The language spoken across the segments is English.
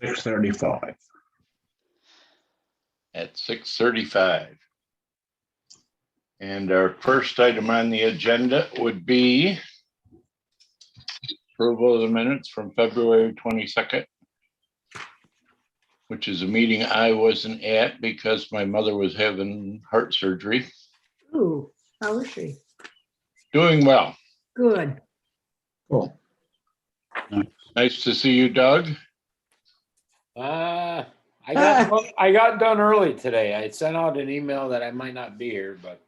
6:35. At 6:35. And our first item on the agenda would be approval of the minutes from February 22nd, which is a meeting I wasn't at because my mother was having heart surgery. Ooh, how is she? Doing well. Good. Cool. Nice to see you, Doug. I got done early today. I sent out an email that I might not be here, but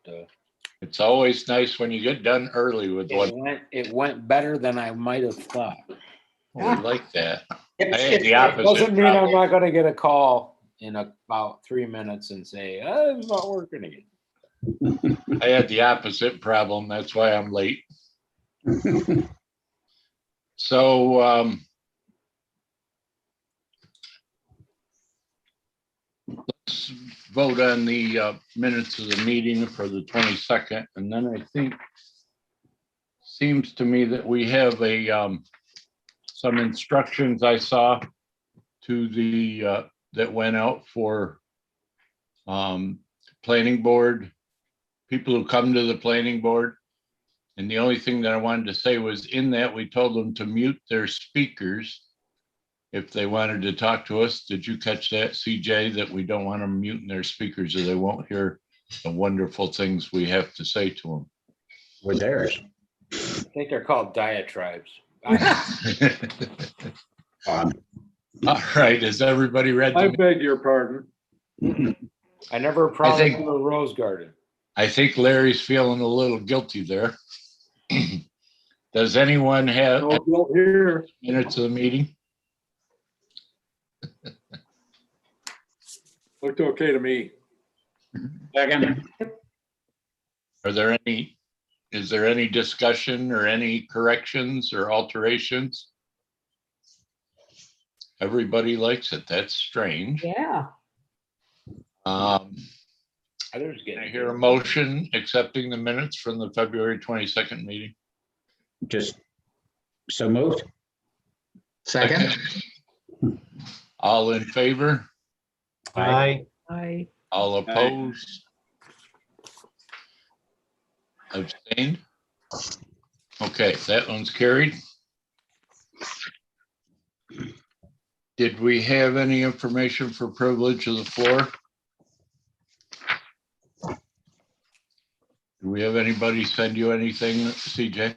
It's always nice when you get done early with one. it went better than I might have thought. We like that. I had the It opposite doesn't mean I'm problem. not going to get a call in about 3 minutes and say, oh, it's not working again. I had the opposite problem. That's why I'm late. So let's vote on the minutes of the meeting for the 22nd. And then I think seems to me that we have a some instructions I saw to the that went out for planning board, people who come to the planning board. And the only thing that I wanted to say was in that we told them to mute their speakers if they wanted to talk to us. Did you catch that, CJ, that we don't want them muting their speakers or they won't hear the wonderful things we have to say to them? With theirs. I think they're called diatribes. All right, is everybody ready? I beg your pardon. I never promised you a rose garden. I think Larry's feeling a little guilty there. Does anyone have No guilt here. minutes of the meeting? Looked okay to me. Second. Are there any, is there any discussion or any corrections or alterations? Everybody likes it. That's strange. Yeah. Others Can get I hear a motion accepting the minutes from the February 22nd meeting? Just so moved. Second. All in favor? Aye. All opposed? Abstained? Okay, that one's carried. Did we have any information for privilege of the floor? Do we have anybody send you anything, CJ?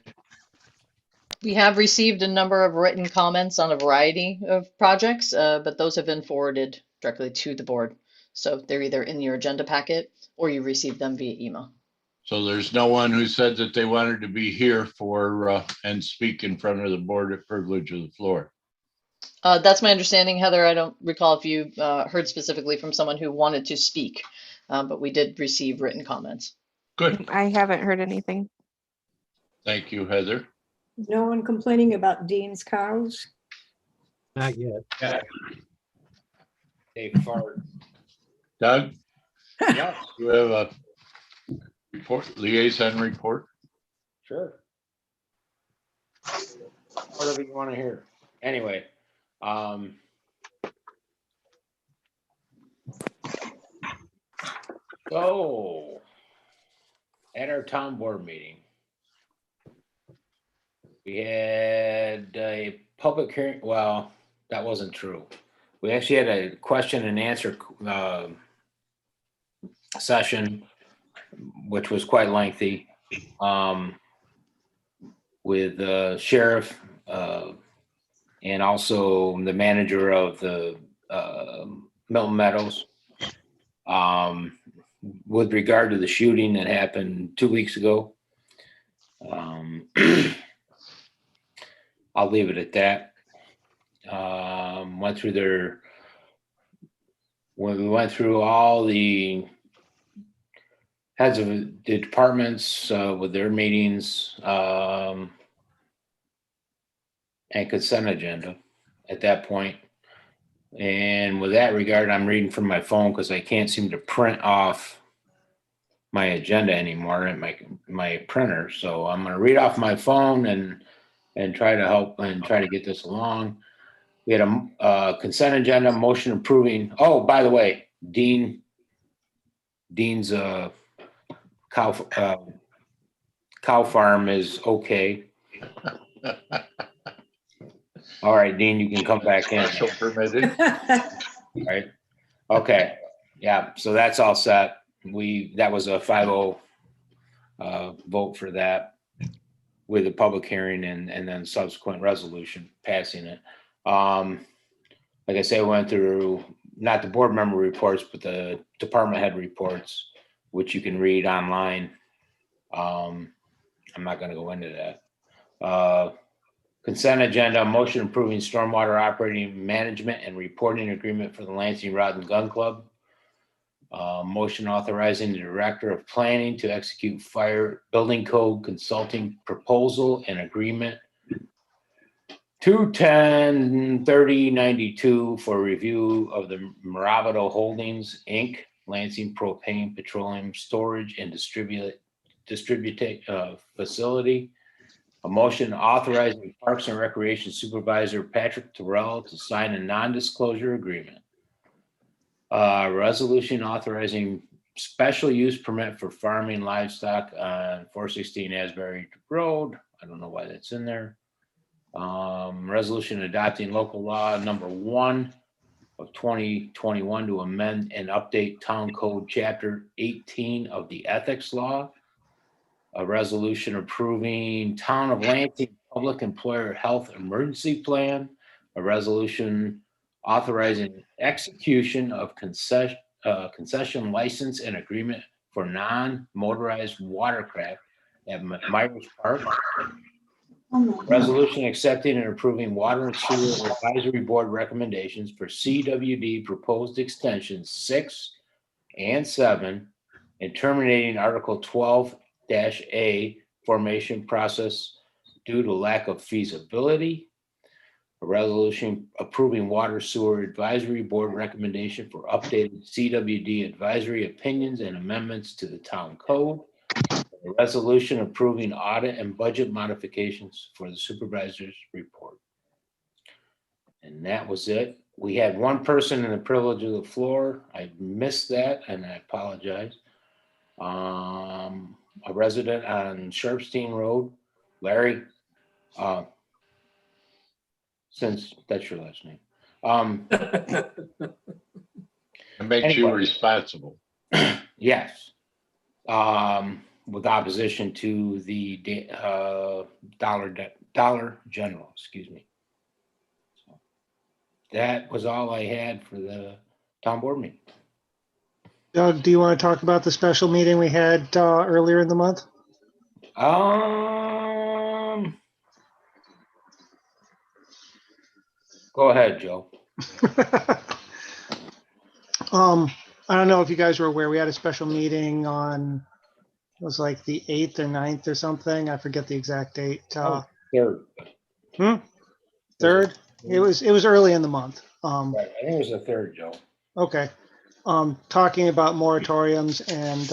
We have received a number of written comments on a variety of projects, but those have been forwarded directly to the board. So they're either in your agenda packet or you received them via email. So there's no one who said that they wanted to be here for and speak in front of the board at privilege of the floor. That's my understanding, Heather. I don't recall if you heard specifically from someone who wanted to speak, but we did receive written comments. Good. I haven't heard anything. Thank you, Heather. No one complaining about Dean's cows? Not yet. They fart. Doug, Yeah, you have a report, liaison report? sure. Whatever you want to hear. Anyway, so at our town board meeting, we had a public hearing. Well, that wasn't true. We actually had a question and answer session, which was quite lengthy, with sheriff and also the manager of the Milton Meadows, with regard to the shooting that happened 2 weeks ago. I'll leave it at that. Went through when we went through all the heads of the departments with their meetings and consent agenda at that point. And with that regard, I'm reading from my phone because I can't seem to print off my agenda anymore at my printer. So I'm going to read off my phone and try to help and try to get this along. We had a consent agenda, motion approving, oh, by the way, Dean's cow farm is okay. All right, Dean, you can come back in, Special permitted. right? Okay, yeah, so that's all set. That was a 5-0 vote for that with a public hearing and then subsequent resolution passing it. Like I say, I went through not the board member reports, but the department head reports, which you can read online. I'm not going to go into that. Consent agenda, motion approving stormwater operating management and reporting agreement for the Lansing Rod and Gun Club. Motion authorizing the director of planning to execute fire building code consulting proposal and agreement 210-3092 for review of the Mirabito Holdings, Inc., Lansing Propane Petroleum Storage and Distribute facility. A motion authorizing Parks and Recreation Supervisor Patrick Terrell to sign a non-disclosure agreement. Resolution authorizing special use permit for farming livestock on 416 Asbury Road. I don't know why that's in there. Resolution adopting local law number 1 of 2021 to amend and update town code chapter 18 of the ethics law. A resolution approving town of Lansing public employer health emergency plan. A resolution authorizing execution of concession license and agreement for non-motorized watercraft at Myers Park. Resolution accepting and approving water and sewer advisory board recommendations for CWD proposed extensions 6 and 7 and terminating Article 12-A formation process due to lack of feasibility. A resolution approving water sewer advisory board recommendation for updated CWD advisory opinions and amendments to the town code. A resolution approving audit and budget modifications for the supervisor's report. And that was it. We had one person in the privilege of the floor. I missed that and I apologize. A resident on Sharpstein Road, Larry, since that's your last name. It makes you responsible. Yes. With opposition to the Dollar General, excuse me. So that was all I had for the town board meeting. Doug, do you want to talk about the special meeting we had earlier in the month? Go ahead, Joe. I don't know if you guys were aware, we had a special meeting on, it was like the 8th or 9th or something. I forget the exact date. Third. Third? It was early in the month. Right, I think it was the third, Joe. Okay. Talking about moratoriums and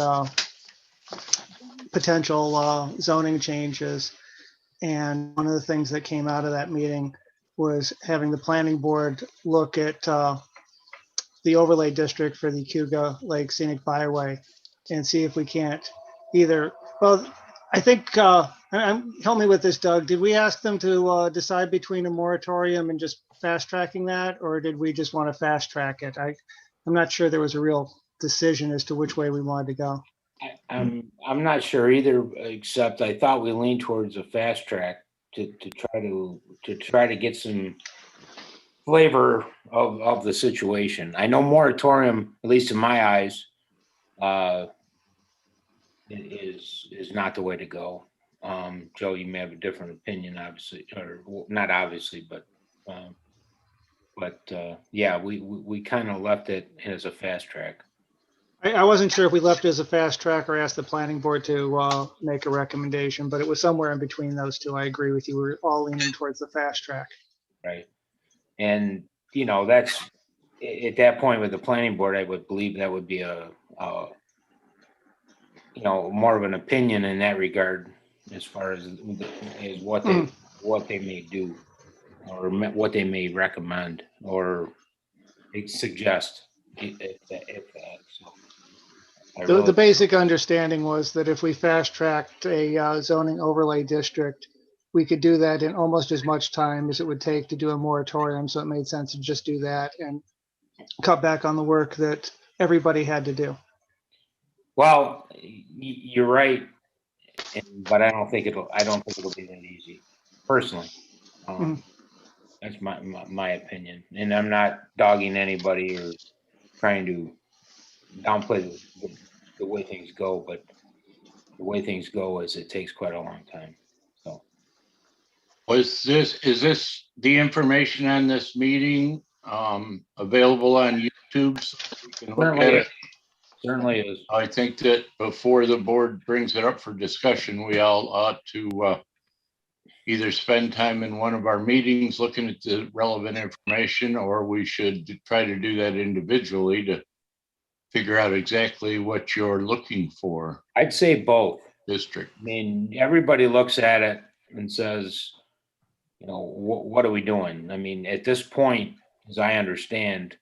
potential zoning changes. And one of the things that came out of that meeting was having the planning board look at the overlay district for the Cuga Lake Scenic Byway and see if we can't either, well, I think, help me with this, Doug, did we ask them to decide between a moratorium and just fast tracking that, or did we just want to fast track it? I'm not sure there was a real decision as to which way we wanted to go. I'm not sure either, except I thought we leaned towards a fast track to try to get some flavor of the situation. I know moratorium, at least in my eyes, is not the way to go. Joe, you may have a different opinion, obviously, or not obviously, but yeah, we kind of left it as a fast track. I wasn't sure if we left it as a fast track or asked the planning board to make a recommendation, but it was somewhere in between those two. I agree with you. We're all leaning towards the fast track. Right. And, that's at that point with the planning board, I would believe that would be a more of an opinion in that regard as far as what they may do. what they may recommend or suggest. If that. So I The really- basic understanding was that if we fast tracked a zoning overlay district, we could do that in almost as much time as it would take to do a moratorium. So it made sense to just do that and cut back on the work that everybody had to do. Well, you're right, but I don't think it'll be that easy, personally. That's my opinion, and I'm not dogging anybody or trying to downplay the way things go, but the way things go is it takes quite a long time. So Is this the information on this meeting available on YouTube? So we can look at it? certainly is. I think that before the board brings it up for discussion, we all ought to either spend time in one of our meetings looking at the relevant information, or we should try to do that individually to figure out exactly what you're looking for, I'd say both. district. I mean, everybody looks at it and says, you know, what are we doing? I mean, at this point, as I understand,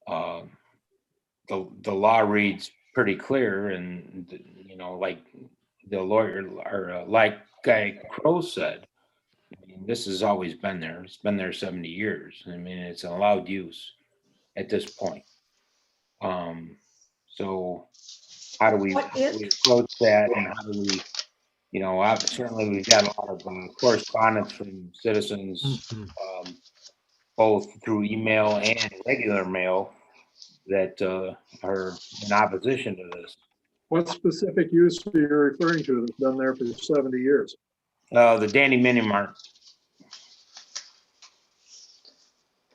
the law reads pretty clear, and you know, like the lawyer or like Guy Crow said, I mean, this has always been there. It's been there 70 years. I mean, it's an allowed use at this point. So how do we approach that, and how do we, you know, certainly we've got a lot of correspondence from citizens, both through email and regular mail, that are in opposition to this. What specific use are you referring to that's been there for 70 years? The Danny Mini Mart.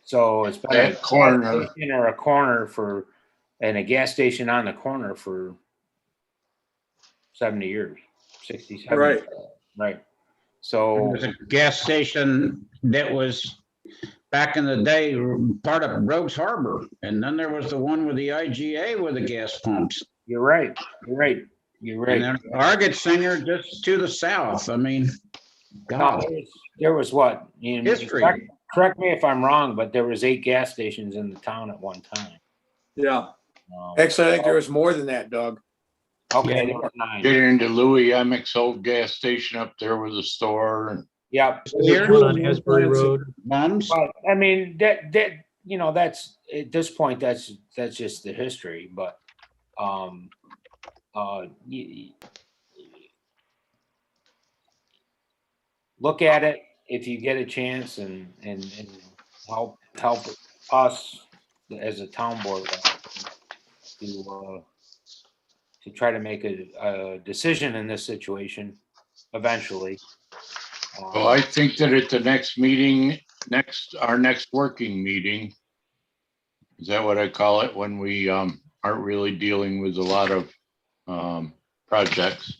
So it's been That a corner. gas station or a corner for, and a gas station on the corner for 70 years, 60, 70. Right. Right. So There's a gas station that was back in the day part of Rogues Harbor. And then there was the one with the IGA with the gas pumps. you're right. You're right. You're And right. then Argent Singer just to the south. I mean, No, God, there was what? History. Correct me if I'm wrong, but there was 8 gas stations in the town at one time. Yeah. Actually, I think there was more than that, Doug. Okay, there were 9. Get into Louis Emmek's old gas station up there with a store. And Yep. here One on Asbury Road, bums. But I mean, that you know, that's at this point, that's just the history. But look at it if you get a chance, and help us as a town board to try to make a decision in this situation eventually. well, I think that at the next meeting, our next working meeting, is that what I call it, when we aren't really dealing with a lot of projects,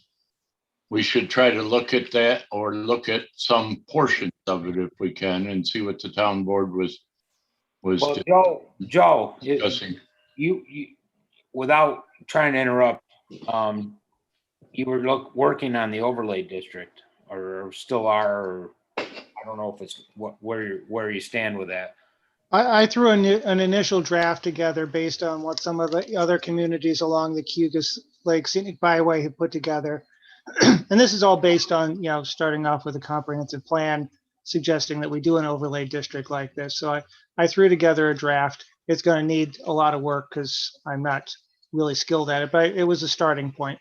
we should try to look at that, or look at some portions of it if we can, and see what the town board was Well, Joe, discussing. you without trying to interrupt, you were working on the overlay district, or still are, or I don't know if it's where you stand with that. I threw an initial draft together based on what some of the other communities along the Cayugas Lake Scenic Byway have put together. And this is all based on, you know, starting off with a comprehensive plan suggesting that we do an overlay district like this. So I threw together a draft. It's going to need a lot of work because I'm not really skilled at it, but it was a starting point.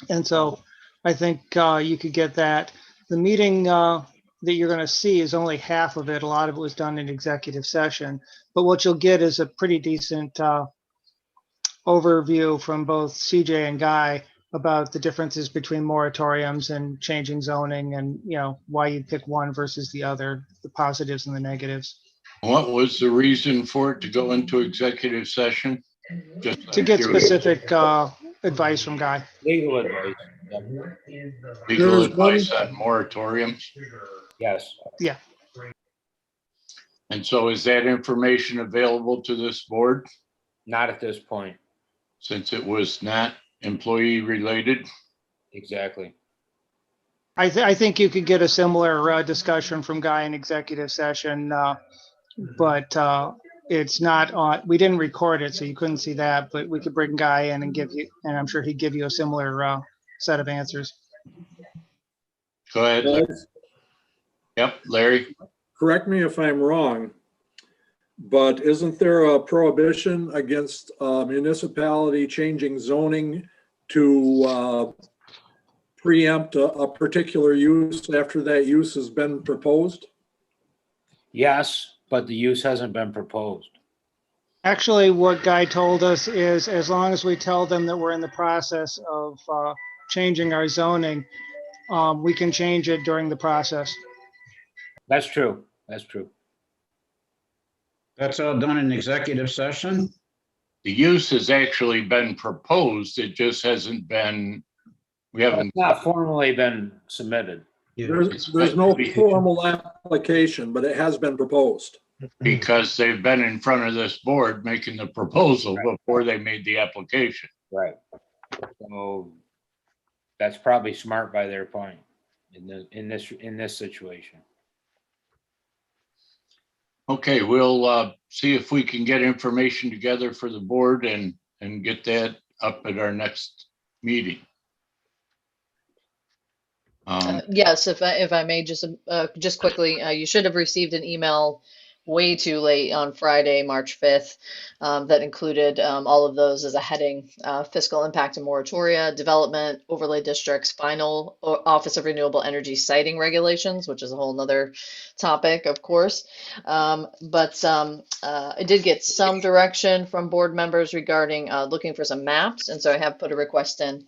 And so I think you could get that. The meeting that you're going to see is only half of it. A lot of it was done in executive session, but what you'll get is a pretty decent overview from both CJ and Guy about the differences between moratoriums and changing zoning, and, you know, why you pick one versus the other, the positives and the negatives. What was the reason for it to go into executive session? Just To get curious. specific advice from Guy. Legal advice. Legal advice on moratoriums. Yes. Yeah. And so is that information available to this board, Not at this point. since it was not employee related? Exactly. I think you could get a similar discussion from Guy in executive session, but it's not on, we didn't record it, so you couldn't see that, but we could bring Guy in and give you, and I'm sure he'd give you a similar set of answers. Go ahead. Larry. Yep, Larry. Correct me if I'm wrong, but isn't there a prohibition against a municipality changing zoning to preempt a particular use after that use has been proposed? Yes, but the use hasn't been proposed. Actually, what Guy told us is as long as we tell them that we're in the process of changing our zoning, we can change it during the process. That's true. That's true. That's all done in executive session? The use has actually been proposed. It just hasn't been, we haven't. It's not formally been submitted. There's no formal application, but it has been proposed. Because they've been in front of this board making the proposal before they made the application. Right. So that's probably smart by their point in this situation. Okay, we'll see if we can get information together for the board and get that up at our next meeting. Yes, if I may just quickly, you should have received an email way too late on Friday, March 5th, that included all of those as a heading: fiscal impact and moratoria, development, overlay districts, final Office of Renewable Energy siting regulations, which is a whole nother topic, of course. But I did get some direction from board members regarding looking for some maps, and so I have put a request in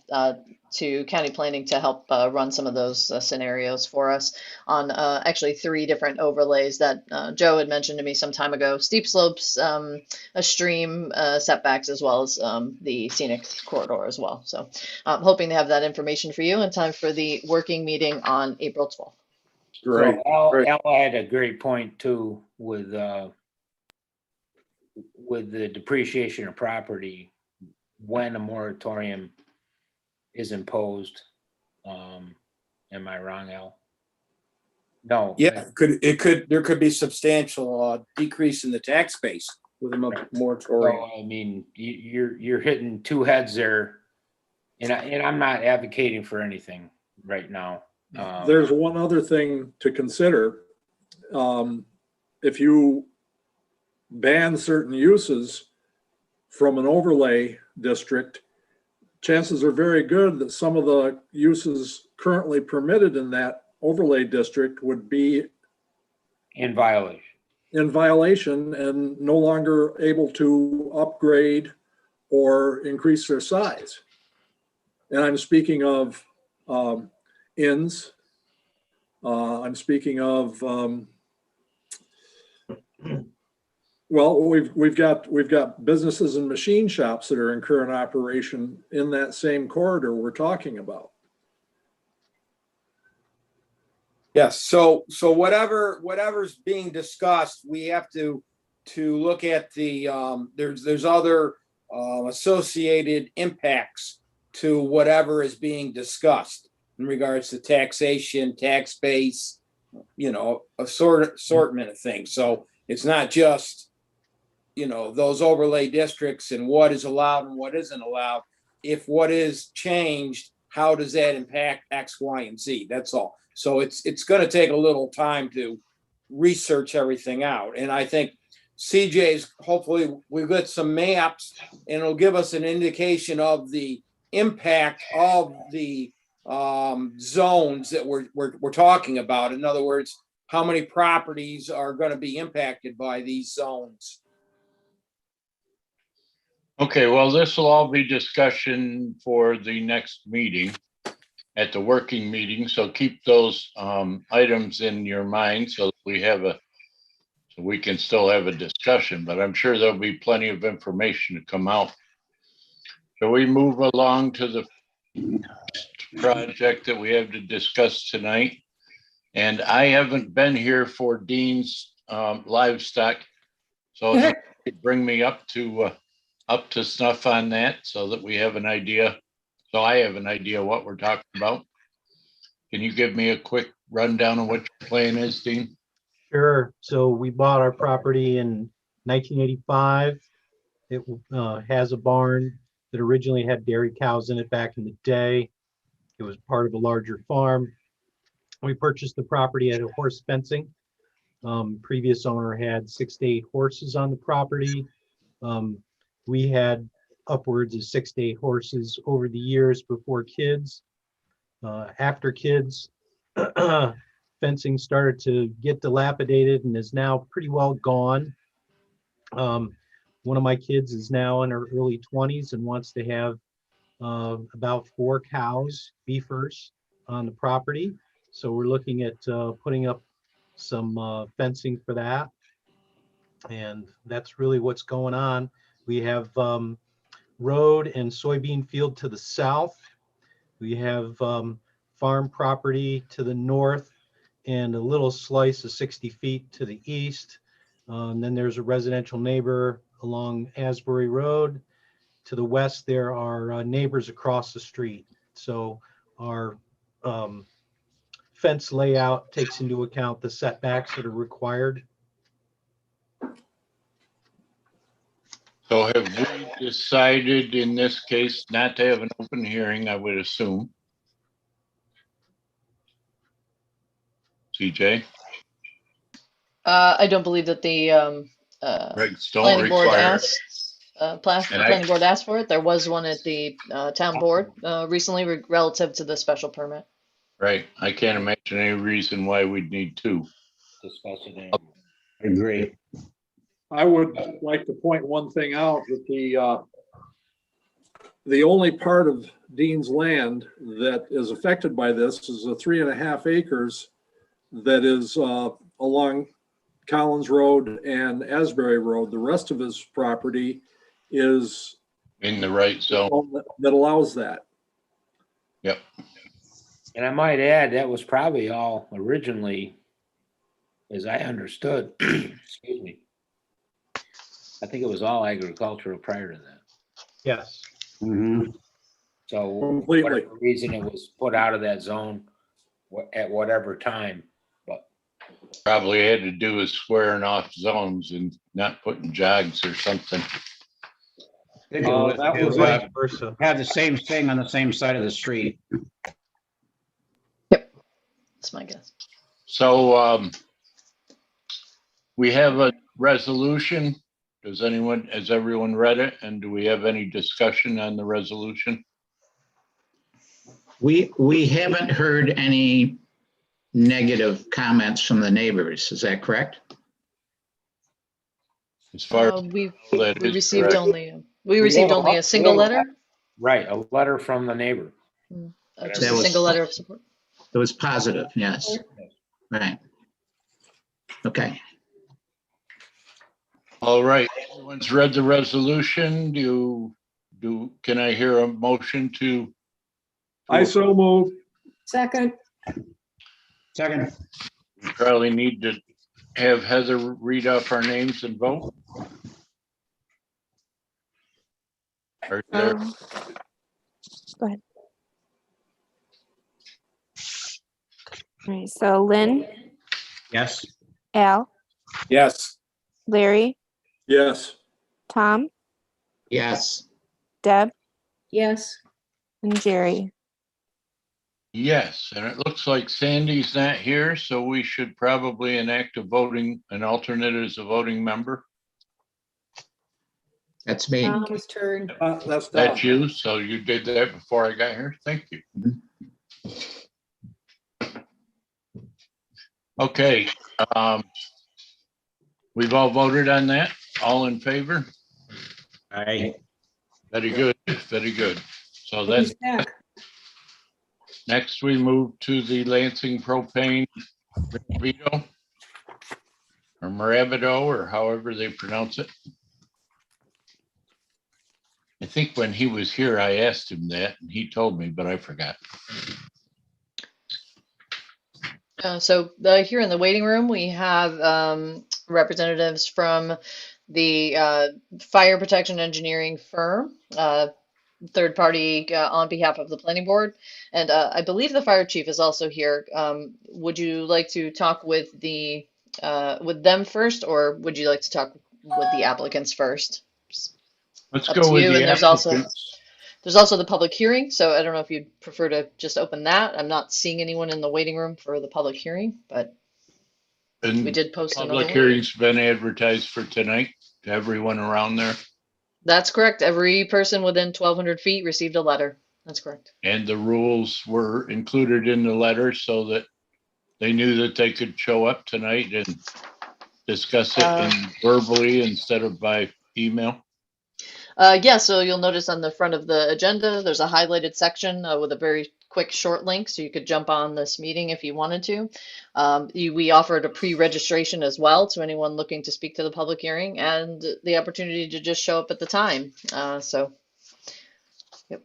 to county planning to help run some of those scenarios for us on actually 3 different overlays that Joe had mentioned to me some time ago: steep slopes, a stream, setbacks, as well as the scenic corridor as well. So I'm hoping to have that information for you in time for the working meeting on April 12th. Great. So Al had a great point too with the depreciation of property when a moratorium is imposed. Am I wrong, Al? No. Yeah, there could be substantial decrease in the tax base with a moratorium. So, I mean, you're hitting 2 heads there, and I'm not advocating for anything right now. There's one other thing to consider. If you ban certain uses from an overlay district, chances are very good that some of the uses currently permitted in that overlay district would be in violation and no longer able to upgrade or increase their size. And I'm speaking of inns. I'm speaking of well, we've got businesses and machine shops that are in current operation in that same corridor we're talking about. Yes. So whatever's being discussed, we have to look at the there's other associated impacts to whatever is being discussed in regards to taxation, tax base, assortment of things. So it's not just those overlay districts and what is allowed and what isn't allowed. If what is changed, how does that impact X, Y, and Z? That's all. So it's going to take a little time to research everything out. And I think CJ's, hopefully we'll get some maps and it'll give us an indication of the impact of the zones that we're talking about. In other words, how many properties are going to be impacted by these zones? Okay, well, this will all be discussion for the next meeting, at the working meeting. So keep those items in your mind so we can still have a discussion, but I'm sure there'll be plenty of information to come out. So we move along to the project that we have to discuss tonight. And I haven't been here for Dean's livestock. So if you could bring me up to snuff on that so that we have an idea. So I have an idea what we're talking about. Can you give me a quick rundown of what your plan is, Dean? Sure. So we bought our property in 1985. It has a barn that originally had dairy cows in it back in the day. It was part of a larger farm. We purchased the property at a horse fencing. Previous owner had 6 to 8 horses on the property. We had upwards of 6 to 8 horses over the years before kids. After kids, fencing started to get dilapidated and is now pretty well gone. One of my kids is now in her early 20s and wants to have about 4 cows, beefers, on the property. So we're looking at putting up some fencing for that. And that's really what's going on. We have road and soybean field to the south. We have farm property to the north and a little slice of 60 feet to the east. And then there's a residential neighbor along Asbury Road. To the west, there are neighbors across the street. So our fence layout takes into account the setbacks that are required. So have we decided in this case not to have an open hearing, I would assume? CJ? I don't believe that the Regs don't planning board require it. asked, And I- planning board asked for it. There was one at the town board recently relative to the special permit. Right, I can't imagine any reason why we'd need two. Discuss it in. I agree. I would like to point one thing out, that the only part of Dean's land that is affected by this is the 3.5 acres that is along Collins Road and Asbury Road. The rest of his property is In the right zone, that allows that. yep. And I might add, that was probably all originally, as I understood, excuse me. I think it was all agricultural prior to that. Yes. Mhm. So Completely. whatever reason it was put out of that zone at whatever time, but Probably had to do with squaring off zones and not putting jogs or something. It that was was, it. Versa. have the same thing on the same side of the street. That's my guess. So, we have a resolution. Has everyone read it? And do we have any discussion on the resolution? We haven't heard any negative comments from the neighbors. Is that correct? As far as We that we is received correct. only a single letter. right, a letter from the neighbor. Just That a was- single letter of support. It was positive, yes. Right. Okay. All right, everyone's read the resolution. Can I hear a motion to? I so move. Second, Second, We probably need to have Heather read off our names and vote. Are there, Go ahead. All right, so Lynn, yes. Al, Yes. Larry, Yes. Tom, Yes. Deb, yes. and Jerry. yes, and it looks like Sandy's not here, so we should probably enact an alternate as a voting member. That's me. Tom's turn. That's done. That's you, so you did that before I got here. Thank you. Okay, we've all voted on that. All in favor? I, Very good, very good. So that's, He's back. next we move to the Lansing propane Vito or Maravido, or however they pronounce it. I think when he was here, I asked him that and he told me, but I forgot. So here in the waiting room, we have representatives from the fire protection engineering firm. third party on behalf of the planning board. And I believe the fire chief is also here. Would you like to talk with with them first, or would you like to talk with the applicants first? Let's Up go to with you. the And applicants. there's also the public hearing. So I don't know if you'd prefer to just open that. I'm not seeing anyone in the waiting room for the public hearing, but we And did post another public one. hearing's been advertised for tonight to everyone around there. That's correct. Every person within 1,200 feet received a letter. That's correct. And the rules were included in the letter so that they knew that they could show up tonight and discuss it verbally instead of by email. Yeah, so you'll notice on the front of the agenda, there's a highlighted section with a very quick short link, so you could jump on this meeting if you wanted to. We offered a pre-registration as well to anyone looking to speak to the public hearing, and the opportunity to just show up at the time. Yep.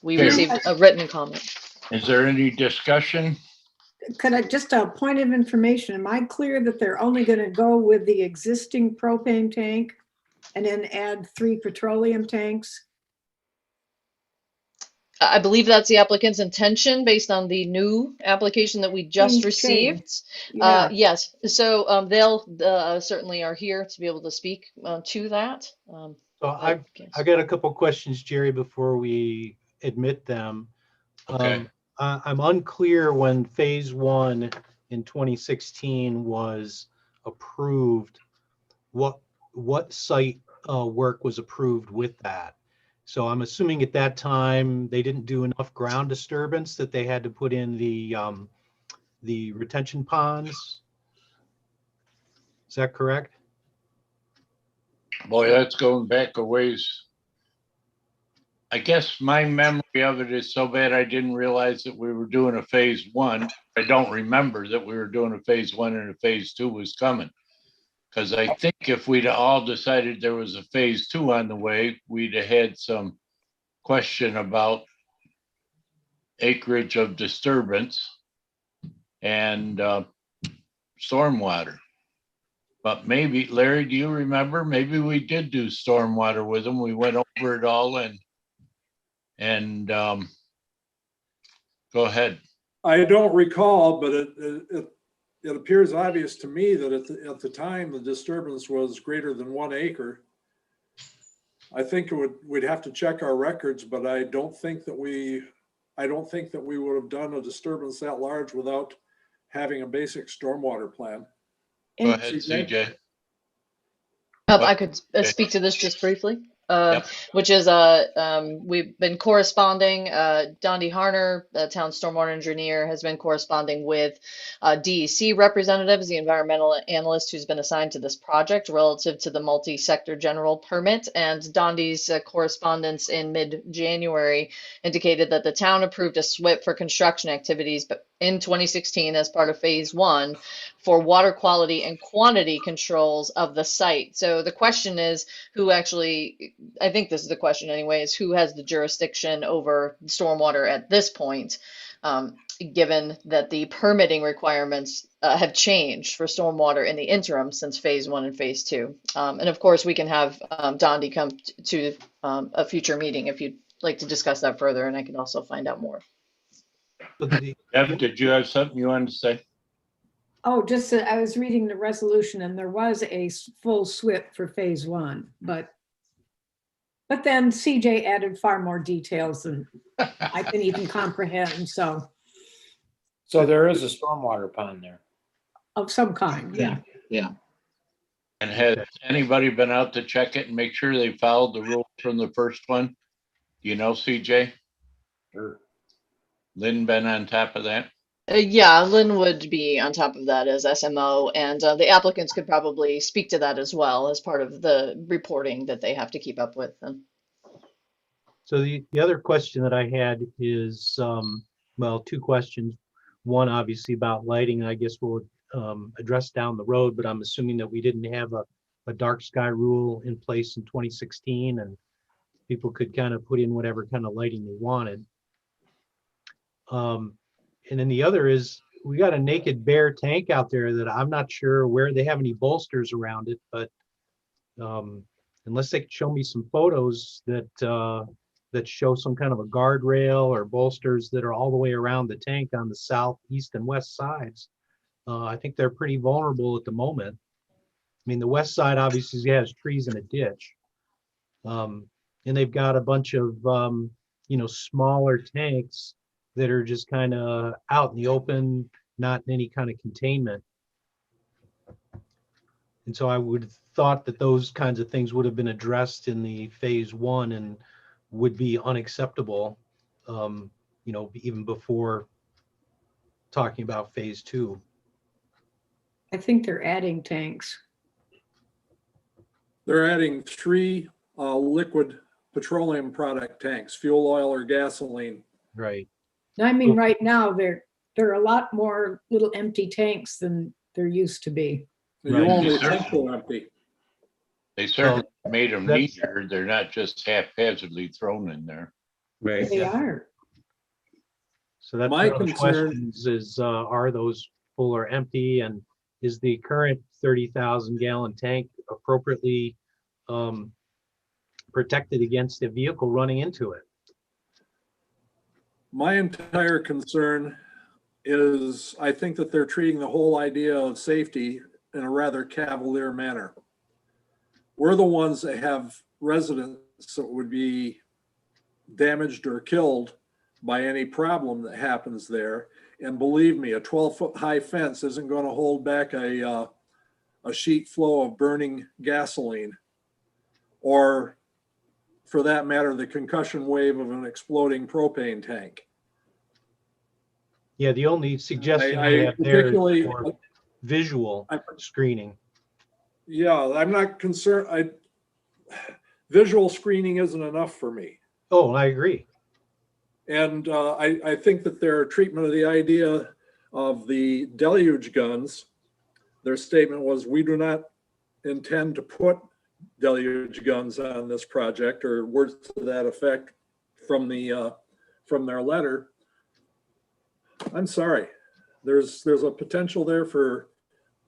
We Okay. received a written comment. Is there any discussion? Could I, just a point of information, am I clear that they're only going to go with the existing propane tank and then add 3 petroleum tanks? I believe that's the applicant's intention based on the new application that we just Okay. received. Yeah. Yes, so they'll certainly are here to be able to speak to that. So I I got a couple questions, Jerry, before we admit them. Okay. I'm unclear when phase 1 in 2016 was approved, what site work was approved with that. So I'm assuming at that time they didn't do enough ground disturbance that they had to put in the retention ponds. Is that correct? Boy, that's going back a ways. I guess my memory of it is so bad I didn't realize that we were doing a phase 1. I don't remember that we were doing a phase 1 and a phase 2 was coming. Because I think if we'd all decided there was a phase 2 on the way, we'd have had some question about acreage of disturbance and stormwater. But maybe, Larry, do you remember? Maybe we did do stormwater with them. We went over it all and go ahead. I don't recall, but it appears obvious to me that at the time, the disturbance was greater than 1 acre. I think we'd have to check our records, but I don't think that we would have done a disturbance that large without having a basic stormwater plan. Go ahead, CJ. I could speak to this just briefly. Yep. Which is we've been corresponding. Dondi Harner, the town stormwater engineer, has been corresponding with DEC representatives, the environmental analyst who's been assigned to this project relative to the multi-sector general permit. And Dondi's correspondence in mid-January indicated that the town approved a SWIP for construction activities in 2016 as part of phase 1 for water quality and quantity controls of the site. So the question is who actually, I think this is the question anyway, is who has the jurisdiction over stormwater at this point, given that the permitting requirements have changed for stormwater in the interim since phase 1 and phase 2. And of course, we can have Dondi come to a future meeting if you'd like to discuss that further, and I can also find out more. Evan, did you have something you wanted to say? Oh, just that I was reading the resolution and there was a full SWIP for phase 1, but then CJ added far more details than I can even comprehend. So there is a stormwater pond there. of some kind, yeah. Yeah. And has anybody been out to check it and make sure they followed the rules from the first one? Do you know, CJ? Sure. Lynn been on top of that? Yeah, Lynn would be on top of that as SMO, and the applicants could probably speak to that as well as part of the reporting that they have to keep up with. So the other question that I had is, well, 2 questions. One, obviously about lighting, and I guess we'll address down the road, but I'm assuming that we didn't have a dark sky rule in place in 2016 and people could kind of put in whatever kind of lighting they wanted. And then the other is we got a naked bare tank out there that I'm not sure where they have any bolsters around it, but unless they could show me some photos that, that show some kind of a guardrail or bolsters that are all the way around the tank on the south, east, and west sides. I think they're pretty vulnerable at the moment. I mean, the west side obviously has trees and a ditch. And they've got a bunch of, smaller tanks that are just kind of out in the open, not in any kind of containment. And so I would have thought that those kinds of things would have been addressed in the phase one and would be unacceptable, even before talking about phase two. I think they're adding tanks. They're adding 3 liquid petroleum product tanks, fuel oil or gasoline. Right. I mean, right now, there are a lot more little empty tanks than there used to be. You Right. only think they're empty. They certainly made them that's- neater. They're not just haphazardly thrown in there. Right. They are. So that's My one of the concern- questions is, are those full or empty? And is the current 30,000 gallon tank appropriately protected against a vehicle running into it? My entire concern is I think that they're treating the whole idea of safety in a rather cavalier manner. We're the ones that have residents that would be damaged or killed by any problem that happens there. And believe me, a 12-foot high fence isn't going to hold back a sheet flow of burning gasoline, or for that matter, the concussion wave of an exploding propane tank. Yeah, the only suggestion I I have there particularly, is for visual screening. yeah, I'm not concerned. Visual screening isn't enough for me. Oh, I agree. And I think that their treatment of the idea of the deluge guns, their statement was, we do not intend to put deluge guns on this project, or words to that effect from their letter. I'm sorry. There's a potential there for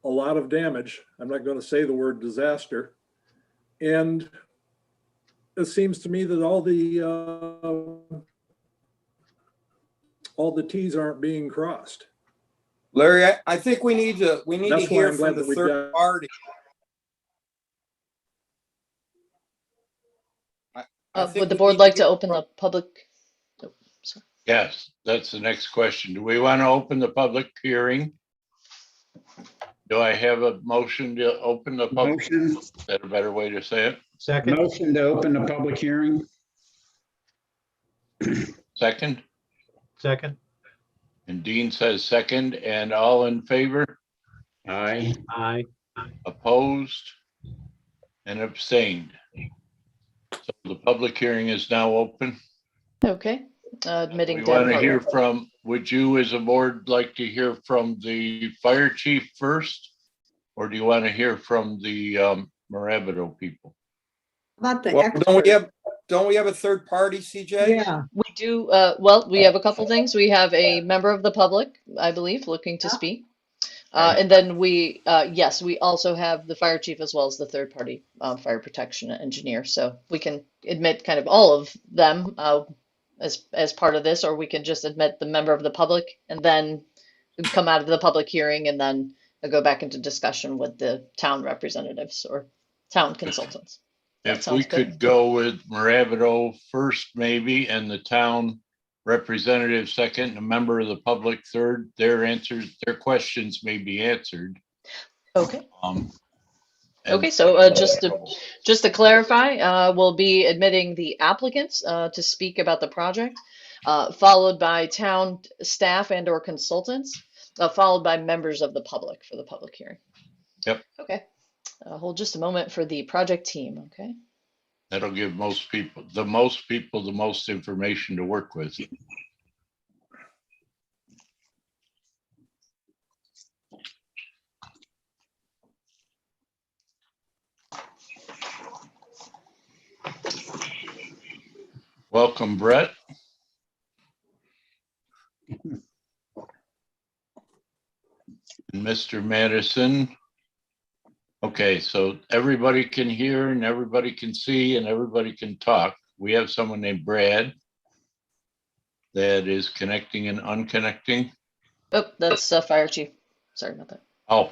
a lot of damage. I'm not going to say the word disaster. And it seems to me that all the T's aren't being crossed. Larry, I think we need to That's why hear I'm from glad the that we've third got- party. I think Would the we board need like to hear open from- the public? Oh, sorry. Yes, that's the next question. Do we want to open the public hearing? Do I have a motion to open the public? Motion, Is that a better way to say it? Second, motion to open the public hearing. Second? second, And Dean says second, and all in favor, Aye. aye. opposed, and abstained. So the public hearing is now open. Okay, admitting We Deb want to hear Hartwell. from, would you as a board like to hear from the fire chief first? Or do you want to hear from the Moravido people? About the Well, expert. don't we have a third party, CJ? Yeah, We do, well, we have a couple things. We have a member of the public, I believe, looking to Yeah. speak. Right. And then yes, we also have the fire chief as well as the third party fire protection engineer. So we can admit kind of all of them as part of this, or we can just admit the member of the public and then come out of the public hearing and then go back into discussion with the town representatives or town consultants. That If we sounds good. could go with Moravido first, maybe, and the town representative second, and a member of the public third, their questions may be answered. Okay. And- Okay, so just to clarify, we'll be admitting the applicants to speak about the project, followed by town staff and or consultants, followed by members of the public for the public hearing. Yep. Okay. Hold just a moment for the project team, okay? That'll give most people the most information to work with. Welcome, Brett. And Mr. Madison. Okay, so everybody can hear and everybody can see and everybody can talk. We have someone named Brad that is connecting and unconnecting. Oh, that's Fire Chief. Sorry about that. Oh.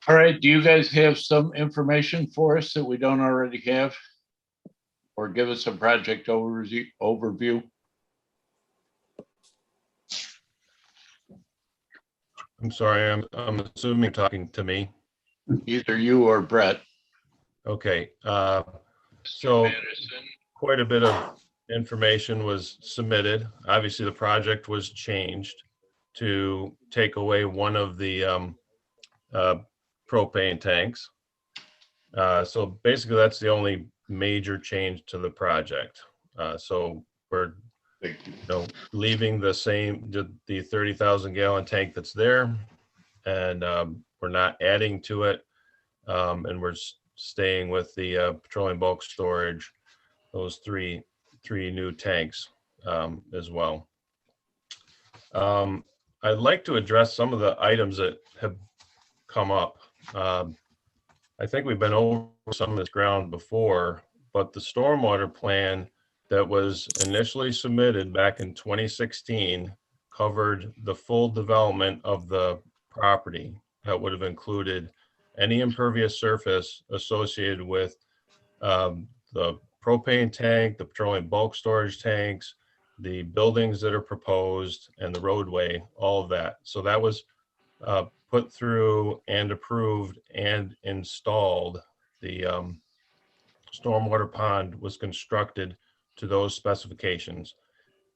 All right, do you guys have some information for us that we don't already have? Or give us a project overview? I'm sorry, I'm assuming you're talking to me. Either you or Brett. Okay, so quite a bit of information was submitted. Obviously, the project was changed to take away one of the propane tanks. So basically, that's the only major change to the project. So we're leaving the same, the 30,000 gallon tank that's there, and we're not adding to it. And we're staying with the petroleum bulk storage, those three new tanks as well. I'd like to address some of the items that have come up. I think we've been over some of this ground before, but the stormwater plan that was initially submitted back in 2016 covered the full development of the property. That would have included any impervious surface associated with the propane tank, the petroleum bulk storage tanks, the buildings that are proposed, and the roadway, all of that. So that was put through and approved and installed. The stormwater pond was constructed to those specifications,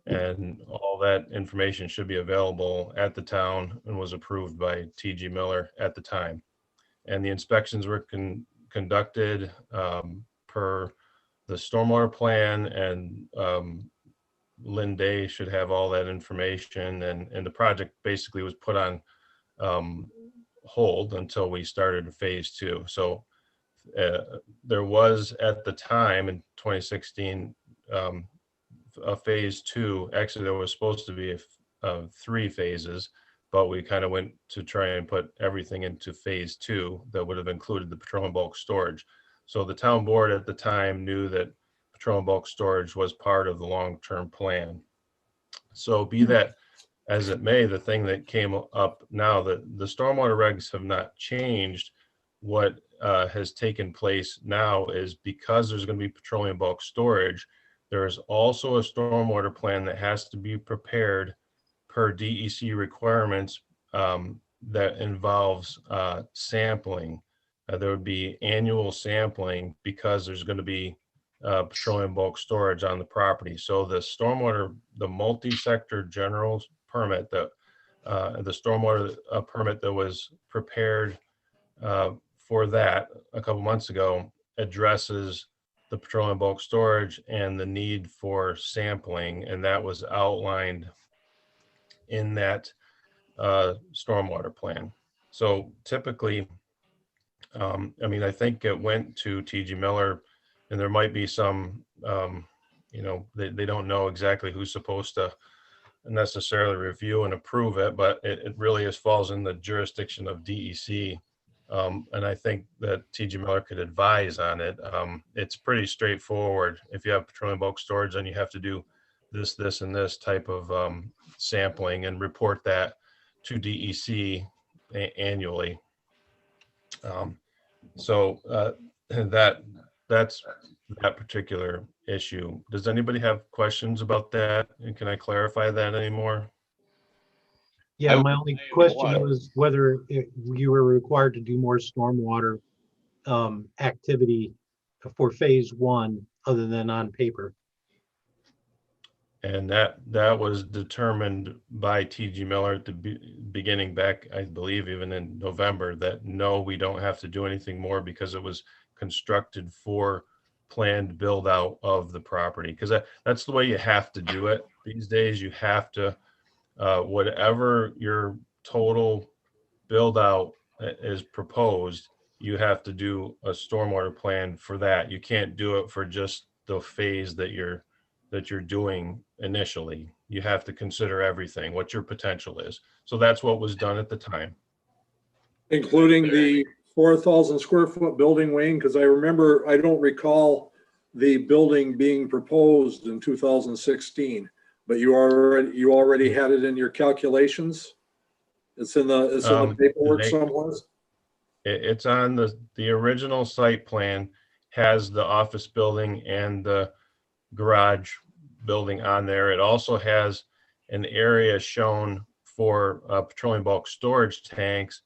and all that information should be available at the town and was approved by TG Miller at the time. And the inspections were conducted per the stormwater plan, and Lynn Day should have all that information, and the project basically was put on hold until we started phase 2. So there was at the time in 2016 a phase 2. Actually, there was supposed to be 3 phases, but we kind of went to try and put everything into phase 2 that would have included the petroleum bulk storage. So the town board at the time knew that petroleum bulk storage was part of the long-term plan. So be that as it may, the thing that came up now, that the stormwater regs have not changed. What has taken place now is, because there's going to be petroleum bulk storage, there is also a stormwater plan that has to be prepared per DEC requirements that involves sampling. There would be annual sampling because there's going to be petroleum bulk storage on the property. So the stormwater, the multi-sector general permit, that the stormwater permit that was prepared for that a couple months ago addresses the petroleum bulk storage and the need for sampling, and that was outlined in that stormwater plan. So typically, I mean, I think it went to TG Miller, and there might be some, they don't know exactly who's supposed to necessarily review and approve it, but it really falls in the jurisdiction of DEC. And I think that TG Miller could advise on it. It's pretty straightforward. If you have petroleum bulk storage, then you have to do this, and this type of sampling and report that to DEC annually. So that's that particular issue. Does anybody have questions about that? And can I clarify that anymore? Yeah, my only question was whether you were required to do more stormwater activity for phase 1 other than on paper. And that was determined by TG Miller at the beginning back, I believe, even in November, that no, we don't have to do anything more because it was constructed for planned build out of the property. Because that's the way you have to do it these days. You have to, whatever your total build out is proposed, you have to do a stormwater plan for that. You can't do it for just the phase that you're doing initially. You have to consider everything, what your potential is. So that's what was done at the time. Including the 4,000 square foot building, Wayne, because I don't recall the building being proposed in 2016, but you already had it in your calculations? It's in the paperwork They- somewhere? It's on the original site plan, has the office building and the garage building on there. It also has an area shown for petroleum bulk storage tanks,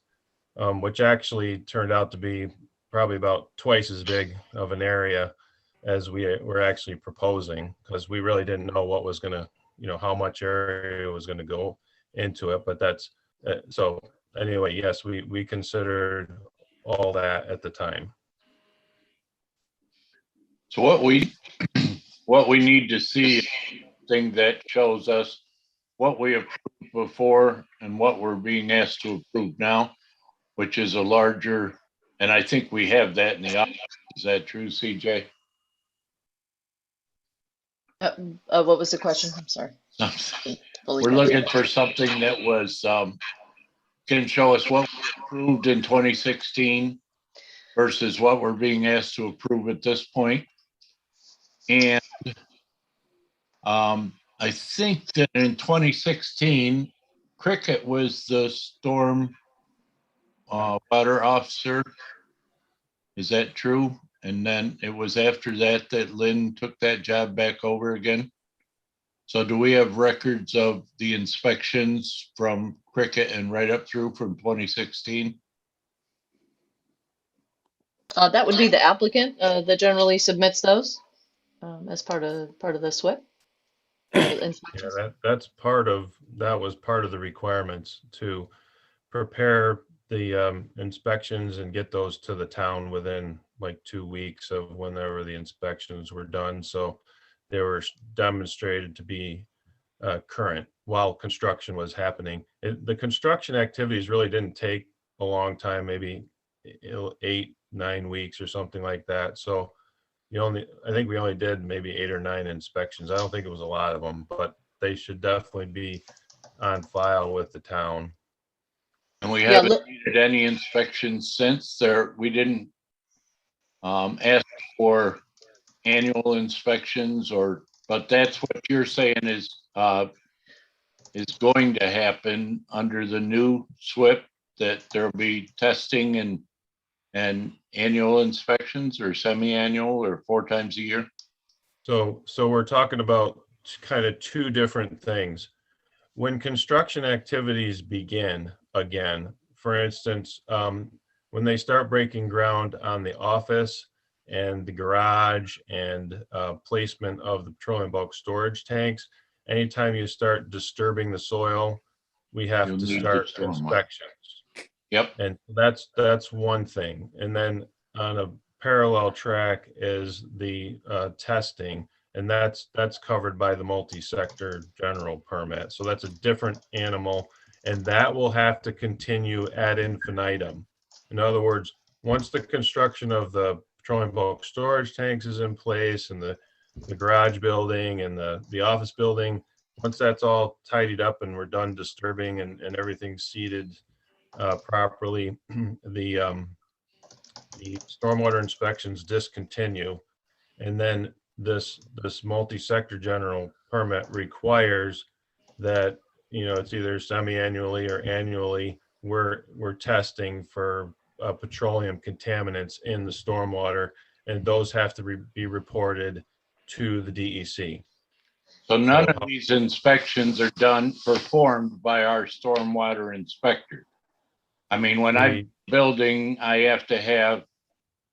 which actually turned out to be probably about twice as big of an area as we were actually proposing, because we really didn't know what was going to, how much area was going to go into it. But that's so anyway, yes, we considered all that at the time. So what we need to see is something that shows us what we approved before and what we're being asked to approve now, which is a larger, and I think we have that in the office. Is that true, CJ? What was the question? I'm sorry. Fully We're catch looking up. for something that was, can show us what we approved in 2016 versus what we're being asked to approve at this point. And I think that in 2016, Cricket was the storm water officer. Is that true? And then it was after that that Lynn took that job back over again. So do we have records of the inspections from Cricket and right up through from 2016? That would be the applicant that generally submits those as part of the SWIP. Inspections. Yeah, that was part of the requirements to prepare the inspections and get those to the town within like 2 weeks of whenever the inspections were done. So they were demonstrated to be current while construction was happening. The construction activities really didn't take a long time, maybe 8-9 weeks or something like that. So I think we only did maybe 8 or 9 inspections. I don't think it was a lot of them, but they should definitely be on file with the town. And we haven't needed any inspections since there. We didn't ask for annual inspections but that's what you're saying is going to happen under the new SWIP, that there'll be testing and annual inspections or semi-annual or 4 times a year. So we're talking about kind of 2 different things. When construction activities begin again, for instance, when they start breaking ground on the office and the garage and placement of the petroleum bulk storage tanks, anytime you start disturbing the soil, we have to start inspections. Yep. And that's one thing. And then on a parallel track is the testing, and that's covered by the multi-sector general permit. So that's a different animal, and that will have to continue ad infinitum. In other words, once the construction of the petroleum bulk storage tanks is in place and the garage building and the office building, once that's all tidied up and we're done disturbing and everything's seated properly, the stormwater inspections discontinue. And then this multi-sector general permit requires that, it's either semi-annually or annually, we're testing for petroleum contaminants in the stormwater, and those have to be reported to the DEC. So none of these inspections are performed by our stormwater inspector. I mean, when I'm building, I have to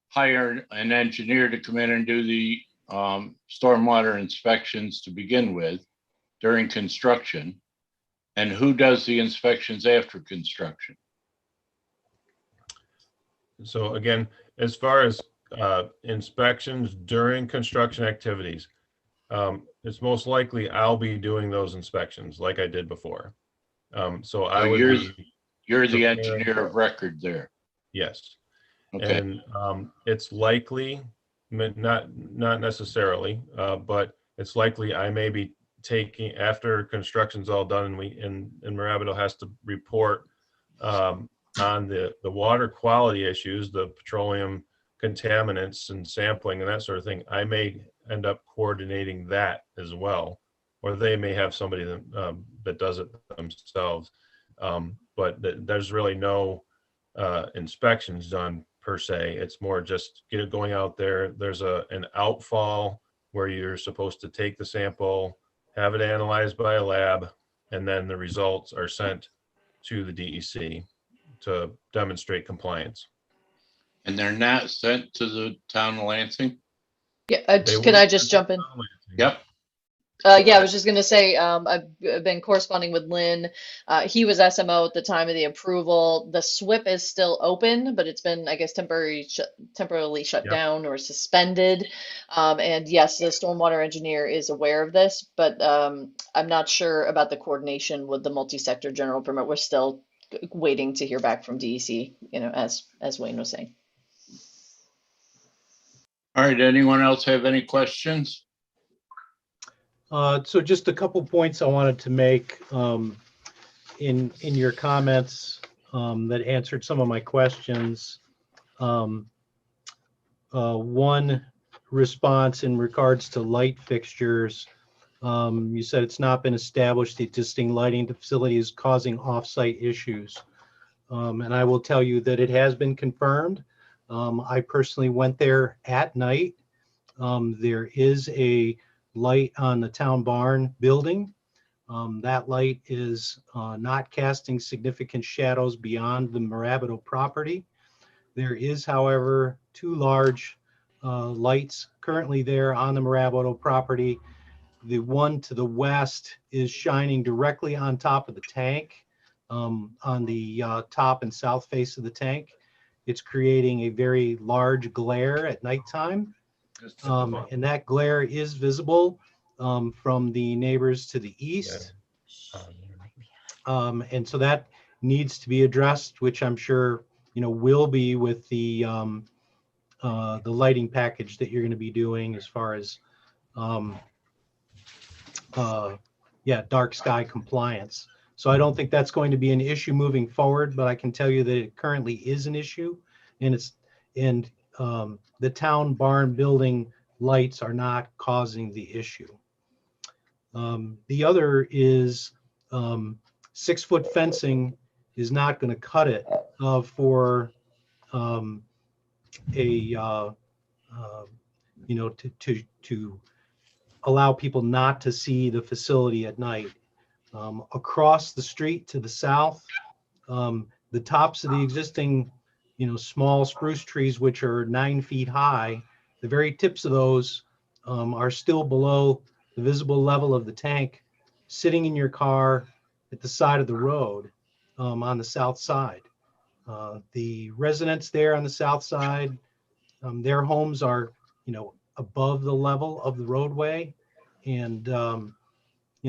hire an engineer to come in and do the stormwater inspections to begin with during construction. And who does the inspections after construction? So again, as far as inspections during construction activities, it's most likely I'll be doing those inspections like I did before. So I would you're the engineer of record there. Yes. Okay. And it's likely, not necessarily, but it's likely I may be taking, after construction's all done and Mirabito has to report on the water quality issues, the petroleum contaminants and sampling and that sort of thing, I may end up coordinating that as well, or they may have somebody that does it themselves. But there's really no inspections done per se. It's more just going out there. There's an outfall where you're supposed to take the sample, have it analyzed by a lab, and then the results are sent to the DEC to demonstrate compliance. And they're not sent to the town of Lansing? Yeah, They can were I just jump in? Yep. Yeah, I was just going to say, I've been corresponding with Lynn. He was SMO at the time of the approval. The SWIP is still open, but it's been, I guess, temporarily shut Yep. down or suspended. And yes, the stormwater engineer is aware of this, but I'm not sure about the coordination with the multi-sector general permit. We're still waiting to hear back from DEC, as Wayne was saying. All right, anyone else have any questions? So just a couple points I wanted to make in your comments that answered some of my questions. One response in regards to light fixtures. You said it's not been established the existing lighting facility is causing off-site issues. And I will tell you that it has been confirmed. I personally went there at night. There is a light on the town barn building. That light is not casting significant shadows beyond the Marabito property. There is, however, 2 large lights currently there on the Marabito property. The one to the west is shining directly on top of the tank, on the top and south face of the tank. It's creating a very large glare at nighttime. And that glare is visible from the neighbors to the east. And so that needs to be addressed, which I'm sure, will be with the lighting package that you're going to be doing as far as, dark sky compliance. So I don't think that's going to be an issue moving forward, but I can tell you that it currently is an issue, and the town barn building lights are not causing the issue. The other is 6-foot fencing is not going to cut it for to allow people not to see the facility at night. Across the street to the south, the tops of the existing, small spruce trees, which are 9 feet high, the very tips of those are still below the visible level of the tank, sitting in your car at the side of the road on the south side. The residents there on the south side, their homes are, above the level of the roadway. And,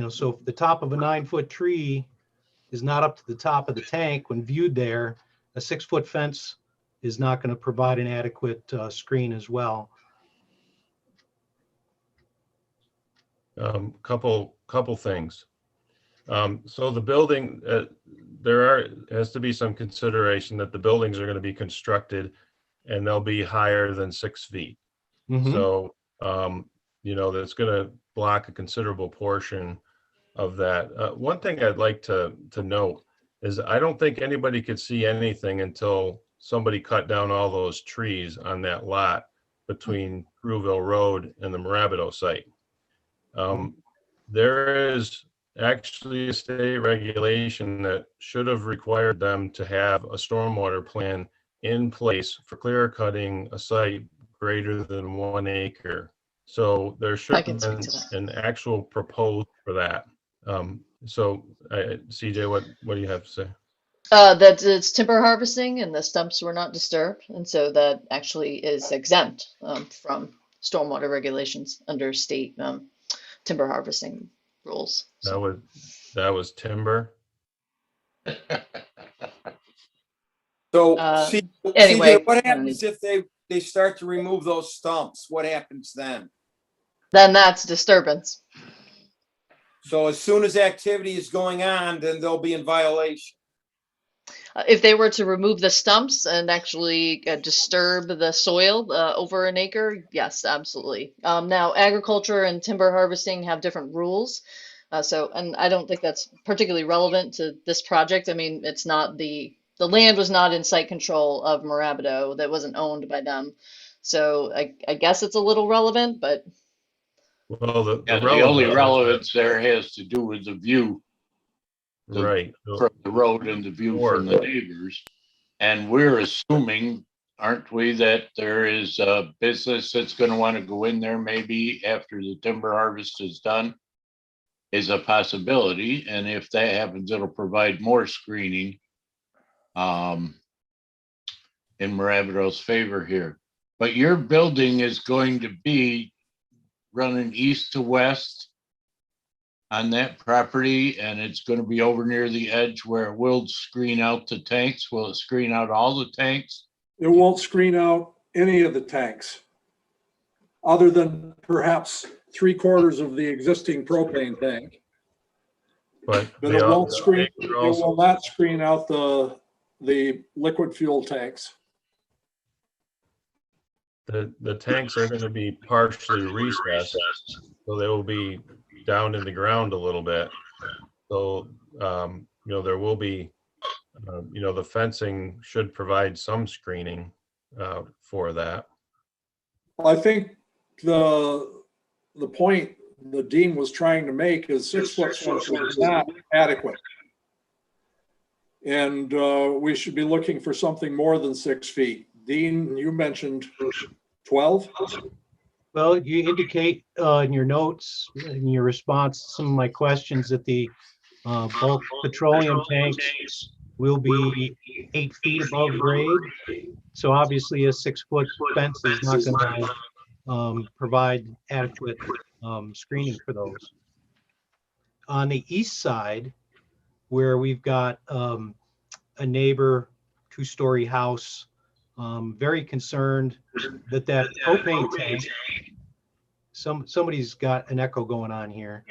so if the top of a 9-foot tree is not up to the top of the tank when viewed there, a 6-foot fence is not going to provide an adequate screen as well. Couple things. So the building, has to be some consideration that the buildings are going to be constructed and they'll be higher than 6 feet. Mhm. So, that's going to block a considerable portion of that. One thing I'd like to note is I don't think anybody could see anything until somebody cut down all those trees on that lot between Crewville Road and the Marabito site. There is actually a state regulation that should have required them to have a stormwater plan in place for clear cutting a site greater than 1 acre. So there should I have can speak been to that. an actual proposal for that. CJ, what do you have to say? That it's timber harvesting and the stumps were not disturbed, and so that actually is exempt from stormwater regulations under state timber harvesting rules. So, That was timber. So, anyway, CJ, what happens if they start to remove those stumps? What happens then? then that's disturbance. So as soon as activity is going on, then they'll be in violation. If they were to remove the stumps and actually disturb the soil over an acre, yes, absolutely. Now, agriculture and timber harvesting have different rules. And I don't think that's particularly relevant to this project. I mean, it's not the land was not in site control of Morabido, that wasn't owned by them. So I guess it's a little relevant, but Well, Yeah, the the only relevance, relevance there has to do with the view right. from the road and the view from the neighbors. And we're assuming, aren't we, that there is a business that's going to want to go in there maybe after the timber harvest is done? Is a possibility. And if that happens, it'll provide more screening in Moravido's favor here. But your building is going to be running east to west on that property, and it's going to be over near the edge where it will screen out the tanks. Will it screen out all the tanks? It won't screen out any of the tanks, other than perhaps 3/4 of the existing propane tank. But But they it al- won't screen, they're it also- will not screen out the liquid fuel tanks. The tanks are going to be partially recessed, so they will be down in the ground a little bit. So, there will be, the fencing should provide some screening for that. I think the point the dean was trying to make is 6-foot fence is not adequate. And we should be looking for something more than 6 feet. Dean, you mentioned 12? Well, you indicate in your notes, in your response to some of my questions, that the bulk petroleum tanks will be 8 feet above grade. So obviously a 6-foot fence is not going to provide adequate screening for those. On the east side, where we've got a neighbor, 2-story house, very concerned that propane tank, somebody's got an echo going on here.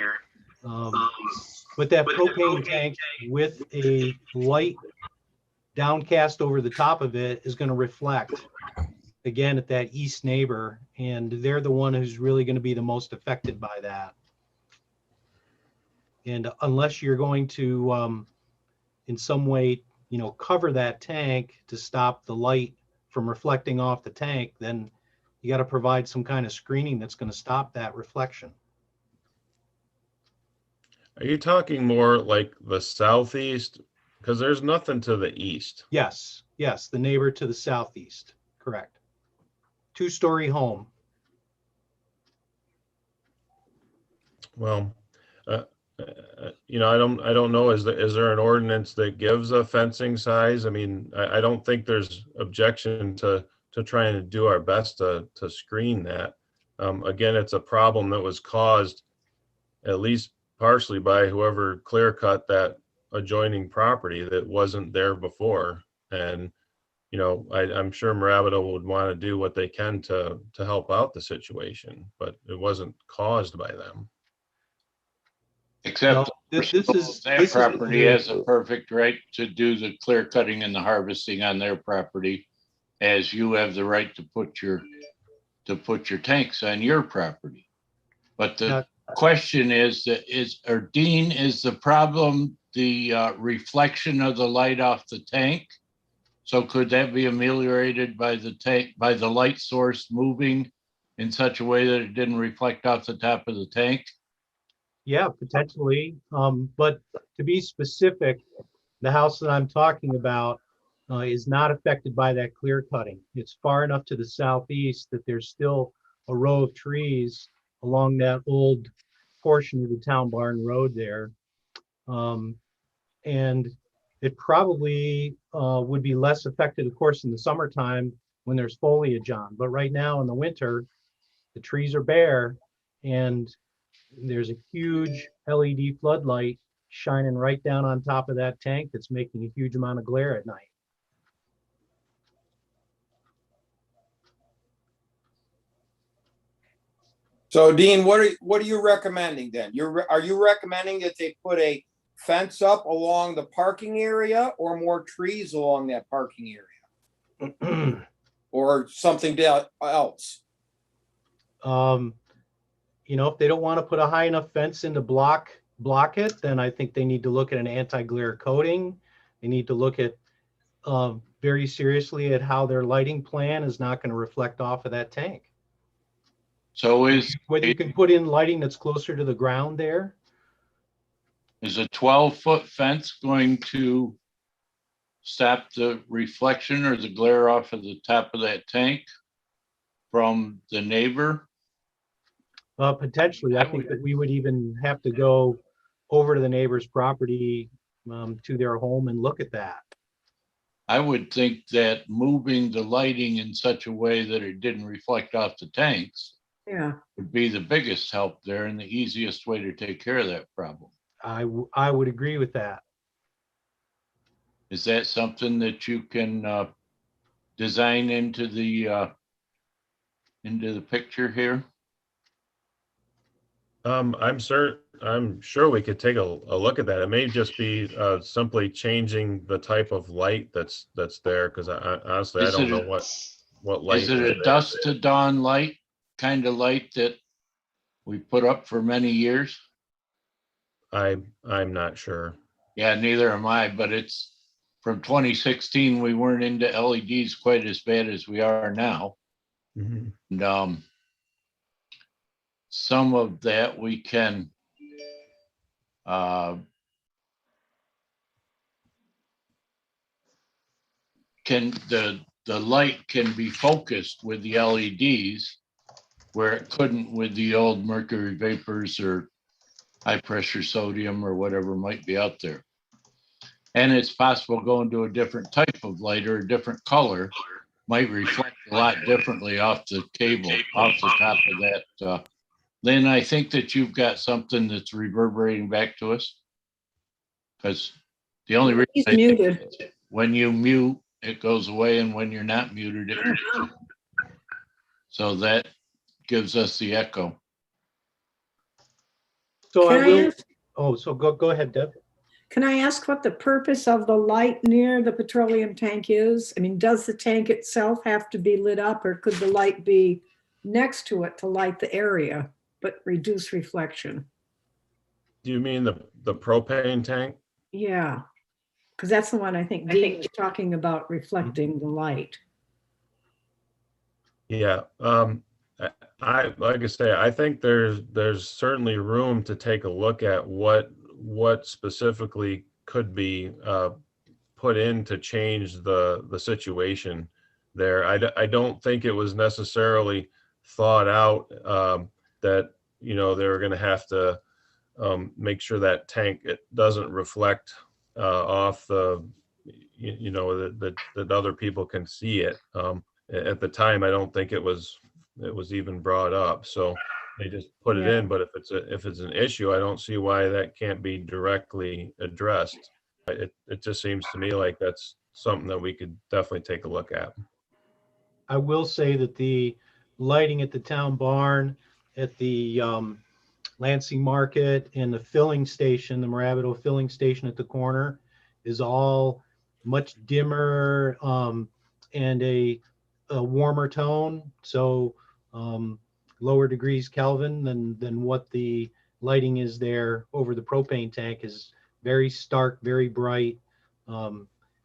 But that propane tank with a light downcast over the top of it is going to reflect again at that east neighbor, and they're the one who's really going to be the most affected by that. And unless you're going to in some way, cover that tank to stop the light from reflecting off the tank, then you got to provide some kind of screening that's going to stop that reflection. Are you talking more like the southeast? Because there's nothing to the east. Yes, the neighbor to the southeast, correct. 2-story home. Well, I don't know. Is there an ordinance that gives a fencing size? I mean, I don't think there's objection to trying to do our best to screen that. Again, it's a problem that was caused at least partially by whoever clear cut that adjoining property that wasn't there before. And, I'm sure Moravido would want to do what they can to help out the situation, but it wasn't caused by them. Except that property a- has a perfect right to do the clear cutting and the harvesting on their property, as you have the right to put your tanks on your property. But the question is Dean, is the problem the reflection of the light off the tank? So could that be ameliorated by the light source moving in such a way that it didn't reflect off the top of the tank? Yeah, potentially. But to be specific, the house that I'm talking about is not affected by that clear cutting. It's far enough to the southeast that there's still a row of trees along that old portion of the Town Barn Road there. And it probably would be less affected, of course, in the summertime when there's foliage on. But right now in the winter, the trees are bare and there's a huge LED floodlight shining right down on top of that tank that's making a huge amount of glare at night. So Dean, what are you recommending then? Are you recommending that they put a fence up along the parking area or more trees along that parking area? Or something else? If they don't want to put a high enough fence in to block it, then I think they need to look at an anti-glare coating. They need to look at very seriously at how their lighting plan is not going to reflect off of that tank. So Whether you can put in lighting that's closer to the ground there. is a 12-foot fence going to stop the reflection or the glare off of the top of that tank from the neighbor? Potentially, I think that we would even have to go over to the neighbor's property to their home and look at that. I would think that moving the lighting in such a way that it didn't reflect off the tanks Yeah, would be the biggest help there and the easiest way to take care of that problem. I would agree with that. Is that something that you can design into the picture here? I'm sure we could take a look at that. It may just be simply changing the type of light that's there, because honestly, I don't know what light. Is it a dusk to dawn light, kind of light that we put up for many years? I'm not sure. Yeah, neither am I, but it's from 2016, we weren't into LEDs quite as bad as we are now. Mm-hmm. And some of that we can the light can be focused with the LEDs where it couldn't with the old mercury vapors or high pressure sodium or whatever might be out there. And it's possible going to a different type of light or a different color might reflect a lot differently off the cable, off the top of that. Lynn, I think that you've got something that's reverberating back to us. Because the only reason he's muted. when you mute, it goes away, and when you're not muted, it so that gives us the echo. So Can I I will. ask- So go ahead, Deb. Can I ask what the purpose of the light near the petroleum tank is? I mean, does the tank itself have to be lit up, or could the light be next to it to light the area, but reduce reflection? Do you mean the propane tank? Yeah, because that's the one I think Dean was talking about, reflecting the light. Yeah. I like I say, I think there's certainly room to take a look at what specifically could be put in to change the situation there. I don't think it was necessarily thought out that they were going to have to make sure that tank it doesn't reflect off the that other people can see it. At the time, I don't think it was even brought up. So they just put it in. But if it's an issue, I don't see why that can't be directly addressed. It just seems to me like that's something that we could definitely take a look at. I will say that the lighting at the town barn, at the Lansing Market, and the filling station, the Morabito filling station at the corner, is all much dimmer and a warmer tone. So lower degrees Kelvin than what the lighting is there over the propane tank. Is very stark, very bright,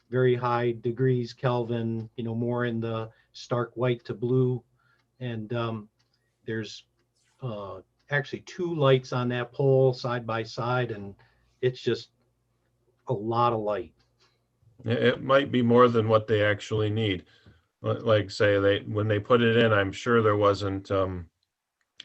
very high degrees Kelvin, more in the stark white to blue. And there's actually two lights on that pole side by side, and it's just a lot of light. It might be more than what they actually need. Like say when they put it in, I'm sure there wasn't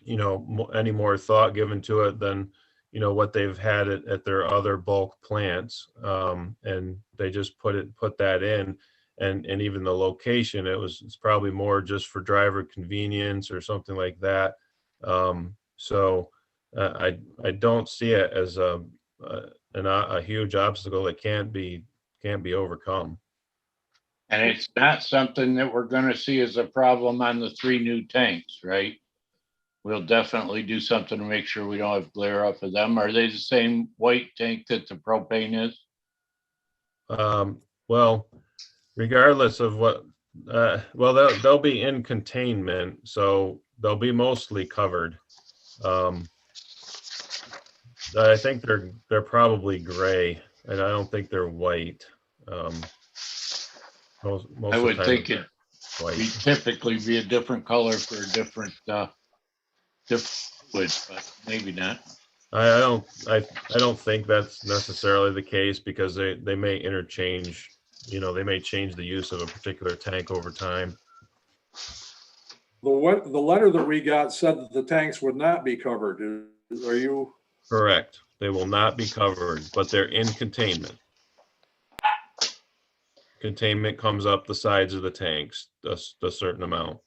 any more thought given to it than what they've had at their other bulk plants, and they just put that in, and even the location, it's probably more just for driver convenience or something like that. So I don't see it as a huge obstacle that can't be overcome. And it's not something that we're going to see as a problem on the 3 new tanks, right? we'll definitely do something to make sure we don't have glare off of them. Are they the same white tank that the propane is? Well, regardless of what, well, they'll be in containment, so they'll be mostly covered. I think they're probably gray, and I don't think they're white. Most I of the would time think it's it'd white. typically be a different color for a different wood, but maybe not. I don't think that's necessarily the case, because they may interchange, they may change the use of a particular tank over time. The letter that we got said that the tanks would not be covered. Are you? Correct. They will not be covered, but they're in containment. Containment comes up the sides of the tanks, a certain amount.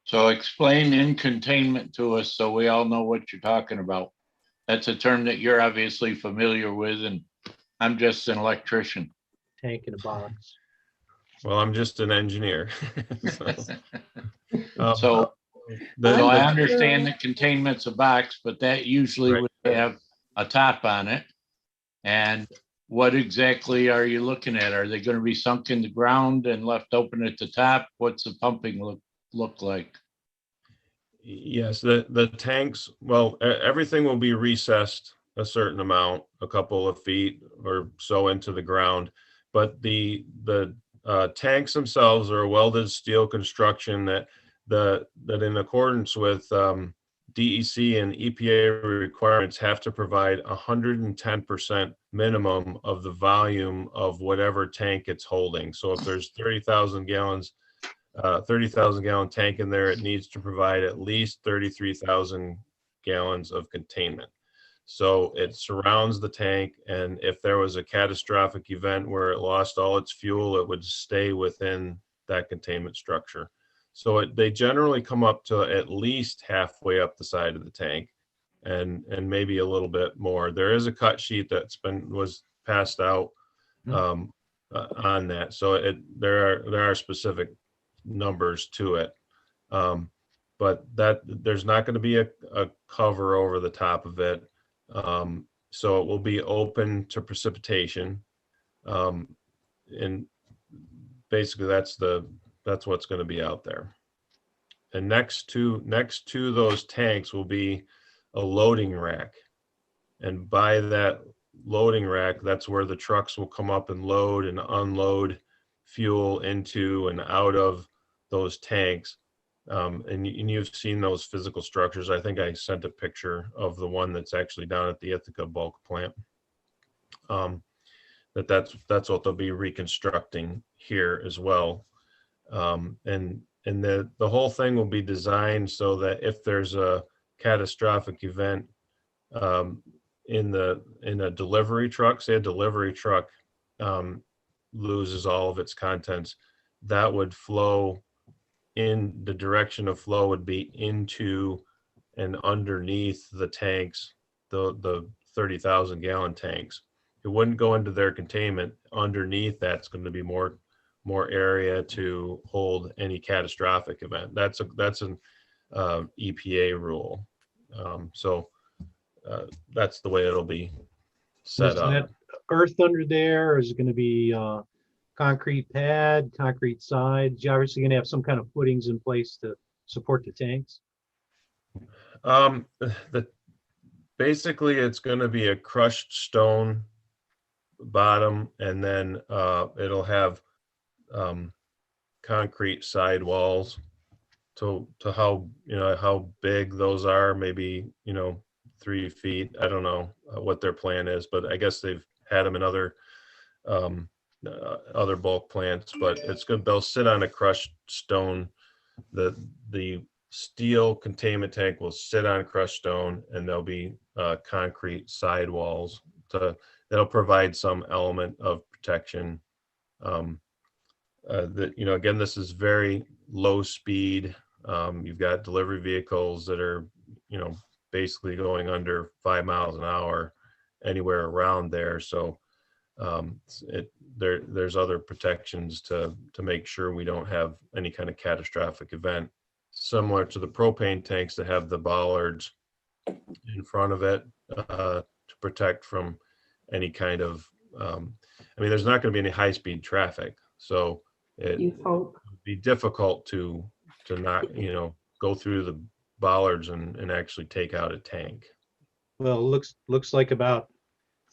So explain in containment to us so we all know what you're talking about. That's a term that you're obviously familiar with, and I'm just an electrician. Tank in a box. Well, I'm just an engineer. So, So I understand that containment's a box, but that usually Right. would have a top on it. And what exactly are you looking at? Are they going to be sunk in the ground and left open at the top? What's the pumping look like? Yes, the tanks, well, everything will be recessed a certain amount, a couple of feet or so into the ground. But the tanks themselves are a welded steel construction that in accordance with DEC and EPA requirements have to provide 110% minimum of the volume of whatever tank it's holding. So if there's 30,000 gallon tank in there, it needs to provide at least 33,000 gallons of containment. So it surrounds the tank, and if there was a catastrophic event where it lost all its fuel, it would stay within that containment structure. So they generally come up to at least halfway up the side of the tank, and maybe a little bit more. There is a cut sheet was passed out on that, so there are specific numbers to it, but there's not going to be a cover over the top of it, so it will be open to precipitation, and basically that's what's going to be out there. And next to those tanks will be a loading rack, and by that loading rack, that's where the trucks will come up and load and unload fuel into and out of those tanks. And you've seen those physical structures. I think I sent a picture of the one that's actually down at the Ithaca bulk plant. That's what they'll be reconstructing here as well. And the whole thing will be designed so that if there's a catastrophic event in a delivery truck, say a delivery truck loses all of its contents, that would flow in the direction of flow would be into and underneath the tanks, the 30,000 gallon tanks. It wouldn't go into their containment. Underneath that's going to be more area to hold any catastrophic event. That's an EPA rule. So that's the way it'll be set Is up. that earth under there, or is it going to be concrete pad, concrete sides? You're obviously going to have some kind of footings in place to support the tanks. Basically it's going to be a crushed stone bottom, and then it'll have concrete side walls to how big those are, maybe 3 feet. I don't know what their plan is, but I guess they've had them in other bulk plants. But it's good, they'll sit on a crushed stone. The steel containment tank will sit on crushed stone, and there'll be concrete side walls that'll provide some element of protection. Again, this is very low speed. You've got delivery vehicles that are, basically going under 5 miles an hour anywhere around there. So there's other protections to make sure we don't have any kind of catastrophic event similar to the propane tanks that have the bollards in front of it to protect from any kind of, I mean, there's not going to be any high-speed traffic, so it You hope. would be difficult to not, go through the bollards and actually take out a tank. Well, it looks like about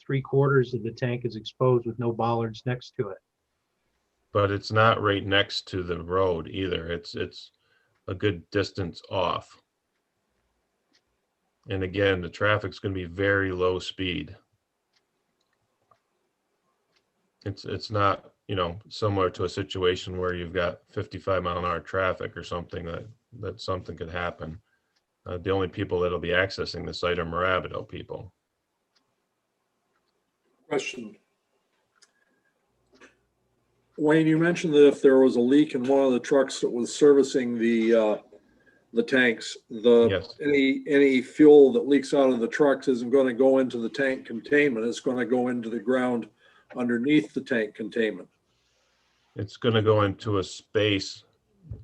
3/4 of the tank is exposed with no bollards next to it. But it's not right next to the road either. It's a good distance off. And again, the traffic's going to be very low speed. It's not, similar to a situation where you've got 55-mile-an-hour traffic or something that something could happen. The only people that'll be accessing the site are Morabito people. Question. Wayne, you mentioned that if there was a leak in one of the trucks that was servicing the tanks, Yes. any fuel that leaks out of the trucks isn't going to go into the tank containment. It's going to go into the ground underneath the tank containment. It's going to go into a space.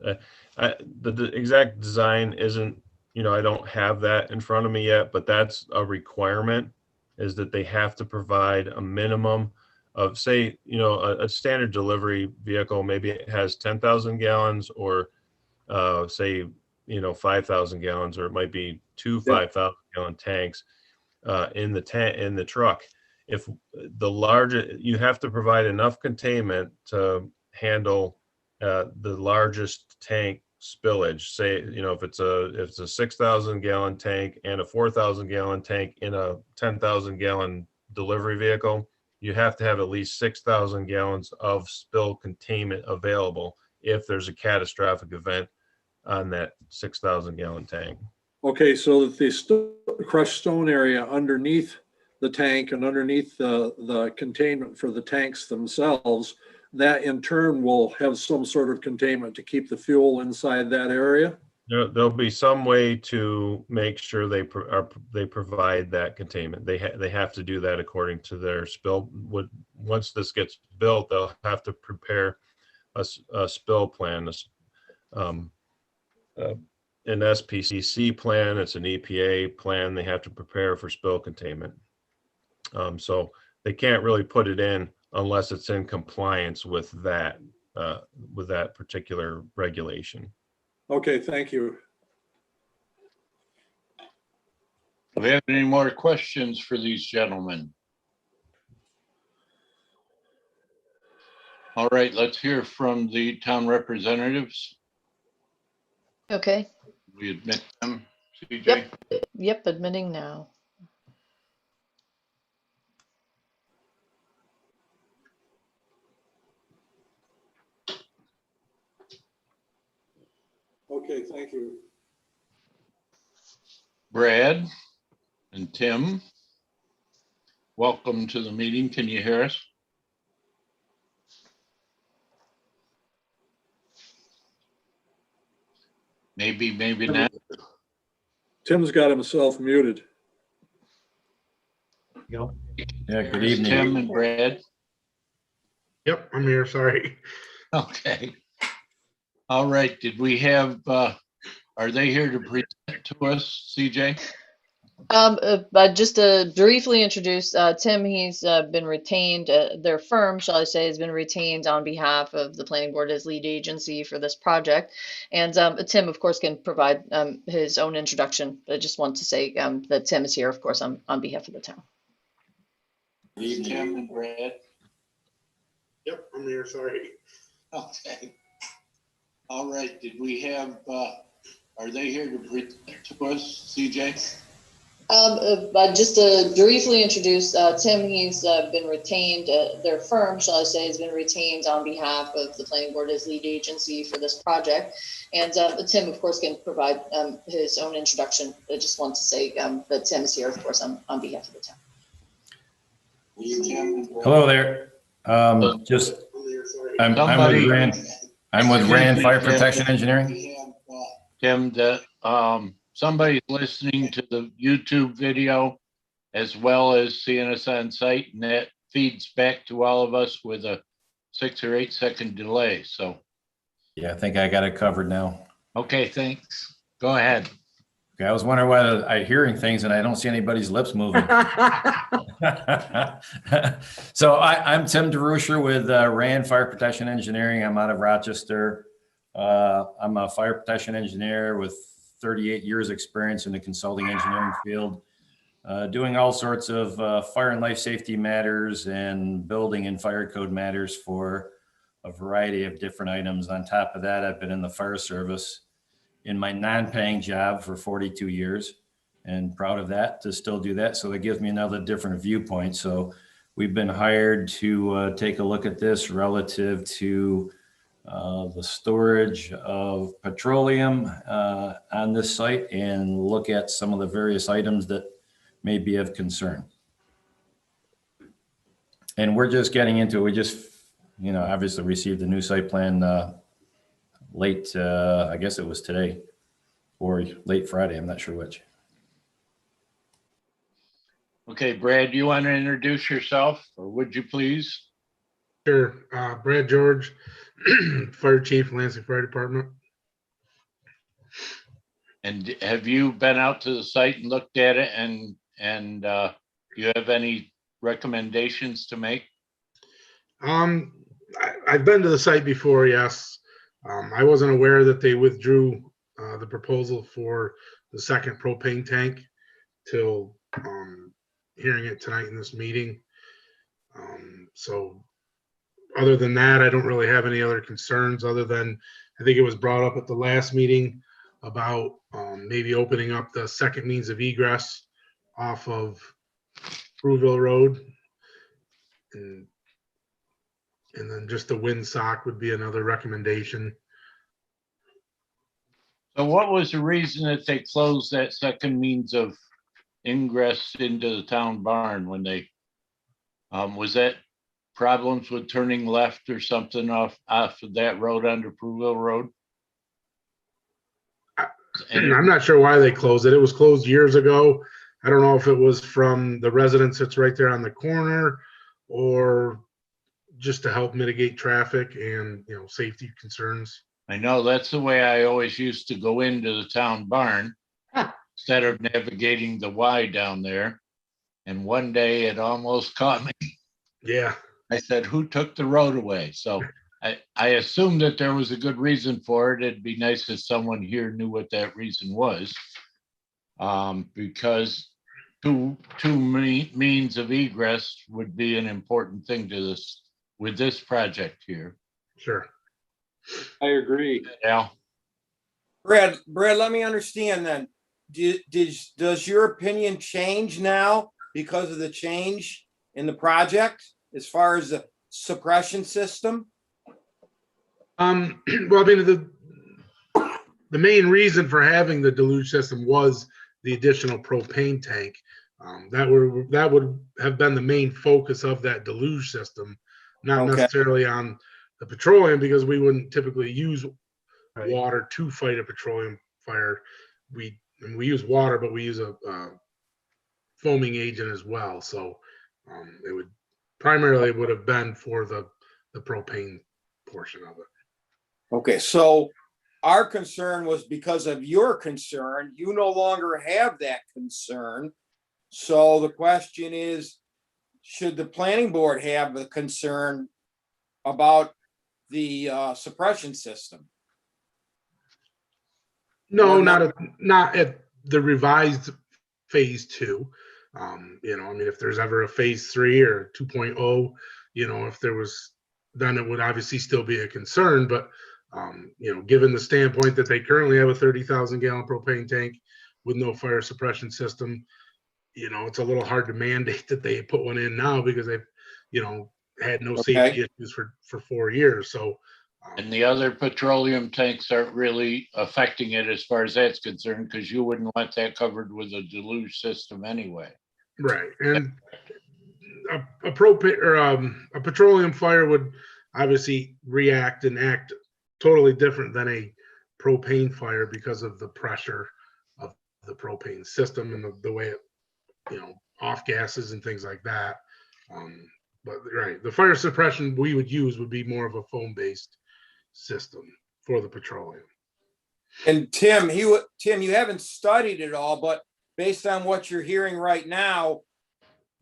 The exact design isn't, I don't have that in front of me yet, but that's a requirement, is that they have to provide a minimum of, say, a standard delivery vehicle, maybe it has 10,000 gallons or say, 5,000 gallons, or it might be two 5,000 gallon tanks in the truck. If the larger, you have to provide enough containment to handle the largest tank spillage. Say, if it's a 6,000 gallon tank and a 4,000 gallon tank in a 10,000 gallon delivery vehicle, you have to have at least 6,000 gallons of spill containment available if there's a catastrophic event on that 6,000 gallon tank. Okay, so that the crushed stone area underneath the tank and underneath the containment for the tanks themselves, that in turn will have some sort of containment to keep the fuel inside that area? There'll be some way to make sure they provide that containment. They have to do that according to their spill. Once this gets built, they'll have to prepare a spill plan, an SPCC plan. It's an EPA plan. They have to prepare for spill containment. So they can't really put it in unless it's in compliance with that particular regulation. Okay, thank you. Do we have any more questions for these gentlemen? All right, let's hear from the town representatives. Okay, We admit them, CJ? yep, admitting now. Okay, thank you. Brad and Tim, welcome to the meeting. Can you hear us? Maybe, maybe not. Tim's got himself muted. Go. Yeah, good Here's evening. Tim and Brad. Yep, I'm here, sorry. Okay. All right, did we have, are they here to present to us, CJ? But just to briefly introduce Tim, he's been retained, their firm, shall I say, has been retained on behalf of the planning board as lead agency for this project. And Tim, of course, can provide his own introduction. I just want to say that Tim is here, of course, on behalf of the town. Tim and Brad. Yep, I'm here, sorry. Okay. All right, did we have, are they here to present to us, CJ? But just to briefly introduce Tim, he's been retained, their firm, shall I say, has been retained on behalf of the planning board as lead agency for this project. And Tim, of course, can provide his own introduction. I just want to say that Tim is here, of course, on behalf of the town. Hello there. I'm with Rand Fire Protection Engineering. Tim, somebody's listening to the YouTube video as well as seeing us on site, and that feeds back to all of us with a 6 or 8 second delay. So Yeah, I think I got it covered now. Okay, thanks. Go ahead. Okay, I was wondering whether I'm hearing things and I don't see anybody's lips moving. So I'm Tim DeRuscher with Rand Fire Protection Engineering. I'm out of Rochester. I'm a fire protection engineer with 38 years experience in the consulting engineering field, doing all sorts of fire and life safety matters and building and fire code matters for a variety of different items. On top of that, I've been in the fire service in my non-paying job for 42 years and proud of that to still do that. So it gives me another different viewpoint. So we've been hired to take a look at this relative to the storage of petroleum on this site and look at some of the various items that may be of concern. And we're just getting into it. We just, obviously received a new site plan late, I guess it was today or late Friday. I'm not sure which. Okay, Brad, you want to introduce yourself, or would you please? Sure. Brad George, Fire Chief, Lansing Fire Department. And have you been out to the site and looked at it, and you have any recommendations to make? I've been to the site before, yes. I wasn't aware that they withdrew the proposal for the second propane tank till hearing it tonight in this meeting. So other than that, I don't really have any other concerns other than I think it was brought up at the last meeting about maybe opening up the second means of egress off of Brewville Road. And then just the windsock would be another recommendation. So what was the reason that they closed that second means of ingress into the town barn when they, was that problems with turning left or something off of that road under Brewville Road? I'm not sure why they closed it. It was closed years ago. I don't know if it was from the residence that's right there on the corner or just to help mitigate traffic and, safety concerns. I know that's the way I always used to go into the town barn instead of navigating the Y down there. And one day it almost caught me. Yeah. I said, who took the road away? So I assumed that there was a good reason for it. It'd be nice if someone here knew what that reason was. Because two means of egress would be an important thing to this with this project here. Sure. I agree. Al? Brad, let me understand then. Does your opinion change now because of the change in the project as far as the suppression system? Well, I mean, the main reason for having the deluge system was the additional propane tank. That would have been the main focus of that deluge system, not necessarily on the petroleum, because we wouldn't typically use water to fight a petroleum fire. We use water, but we use a foaming agent as well. So it would primarily would have been for the propane portion of it. Okay, so our concern was because of your concern. You no longer have that concern. So the question is, should the planning board have a concern about the suppression system? No, not at the revised phase 2. I mean, if there's ever a phase 3 or 2.0, if there was, then it would obviously still be a concern. But, given the standpoint that they currently have a 30,000 gallon propane tank with no fire suppression system, it's a little hard to mandate that they put one in now because they've, had no safety issues for 4 years. So, and the other petroleum tanks aren't really affecting it as far as that's concerned, because you wouldn't want that covered with a deluge system anyway. Right. And a propane or a petroleum fire would obviously react and act totally different than a propane fire because of the pressure of the propane system and the way it, off gases and things like that. But right, the fire suppression we would use would be more of a foam based system for the petroleum. And Tim, you haven't studied it all, but based on what you're hearing right now,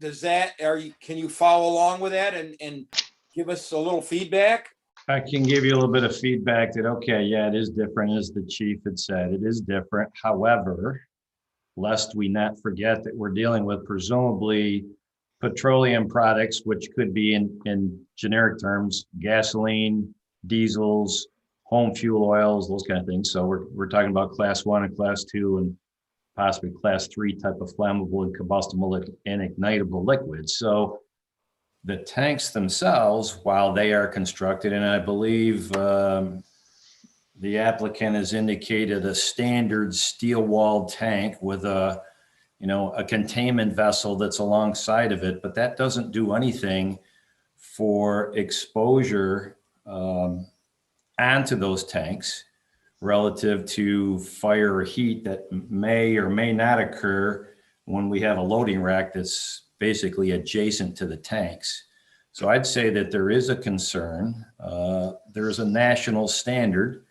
can you follow along with that and give us a little feedback? I can give you a little bit of feedback that, okay, yeah, it is different, as the chief had said, it is different. However, lest we not forget that we're dealing with presumably petroleum products, which could be in generic terms, gasoline, diesels, home fuel oils, those kind of things. So we're talking about class 1 and class 2 and possibly class 3 type of flammable and combustible and ignitable liquids. So the tanks themselves, while they are constructed, and I believe the applicant has indicated a standard steel walled tank with a containment vessel that's alongside of it, but that doesn't do anything for exposure onto those tanks relative to fire or heat that may or may not occur when we have a loading rack that's basically adjacent to the tanks. So I'd say that there is a concern. There's a national standard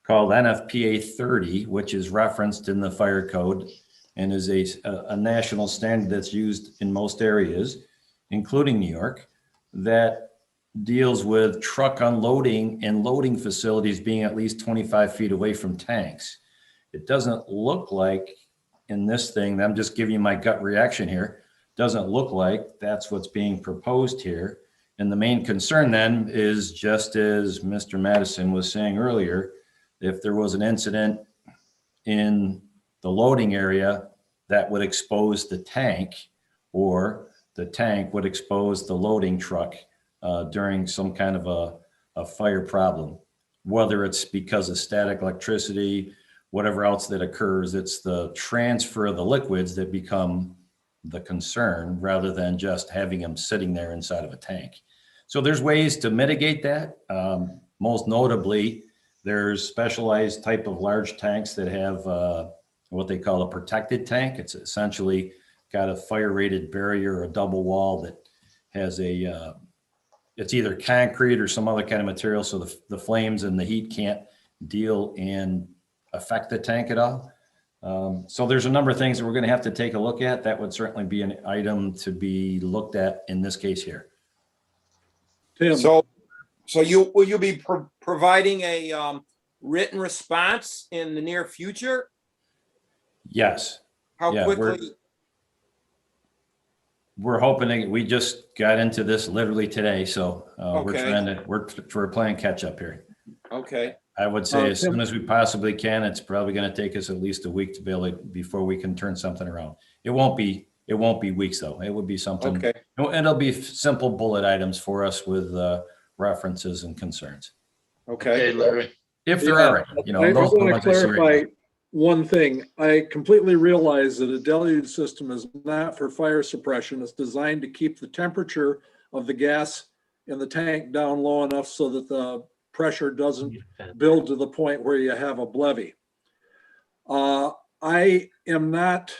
called NFPA 30, which is referenced in the fire code and is a national standard that's used in most areas, including New York, that deals with truck unloading and loading facilities being at least 25 feet away from tanks. It doesn't look like in this thing, I'm just giving you my gut reaction here, doesn't look like that's what's being proposed here. And the main concern then is, just as Mr. Madison was saying earlier, if there was an incident in the loading area that would expose the tank, or the tank would expose the loading truck during some kind of a fire problem, whether it's because of static electricity, whatever else that occurs, it's the transfer of the liquids that become the concern rather than just having them sitting there inside of a tank. So there's ways to mitigate that. Most notably, there's specialized type of large tanks that have what they call a protected tank. It's essentially got a fire rated barrier, a double wall that has it's either concrete or some other kind of material, so the flames and the heat can't deal and affect the tank at all. So there's a number of things that we're going to have to take a look at. That would certainly be an item to be looked at in this case here. Tim, So will you be providing a written response in the near future? Yes. How Yeah, quickly? We're hoping we just got into this literally today, so Okay. we're playing catch up here. Okay. I would say as Tim- soon as we possibly can. It's probably going to take us at least a week to be able to, before we can turn something around. It won't be weeks though. It would be something. Okay. And it'll be simple bullet items for us with references and concerns, Okay. Larry. if there are any. I those want to ones I see right now. clarify one thing. I completely realize that a deluge system is not for fire suppression. It's designed to keep the temperature of the gas in the tank down low enough so that the pressure doesn't build to the point where you have a levee. I am not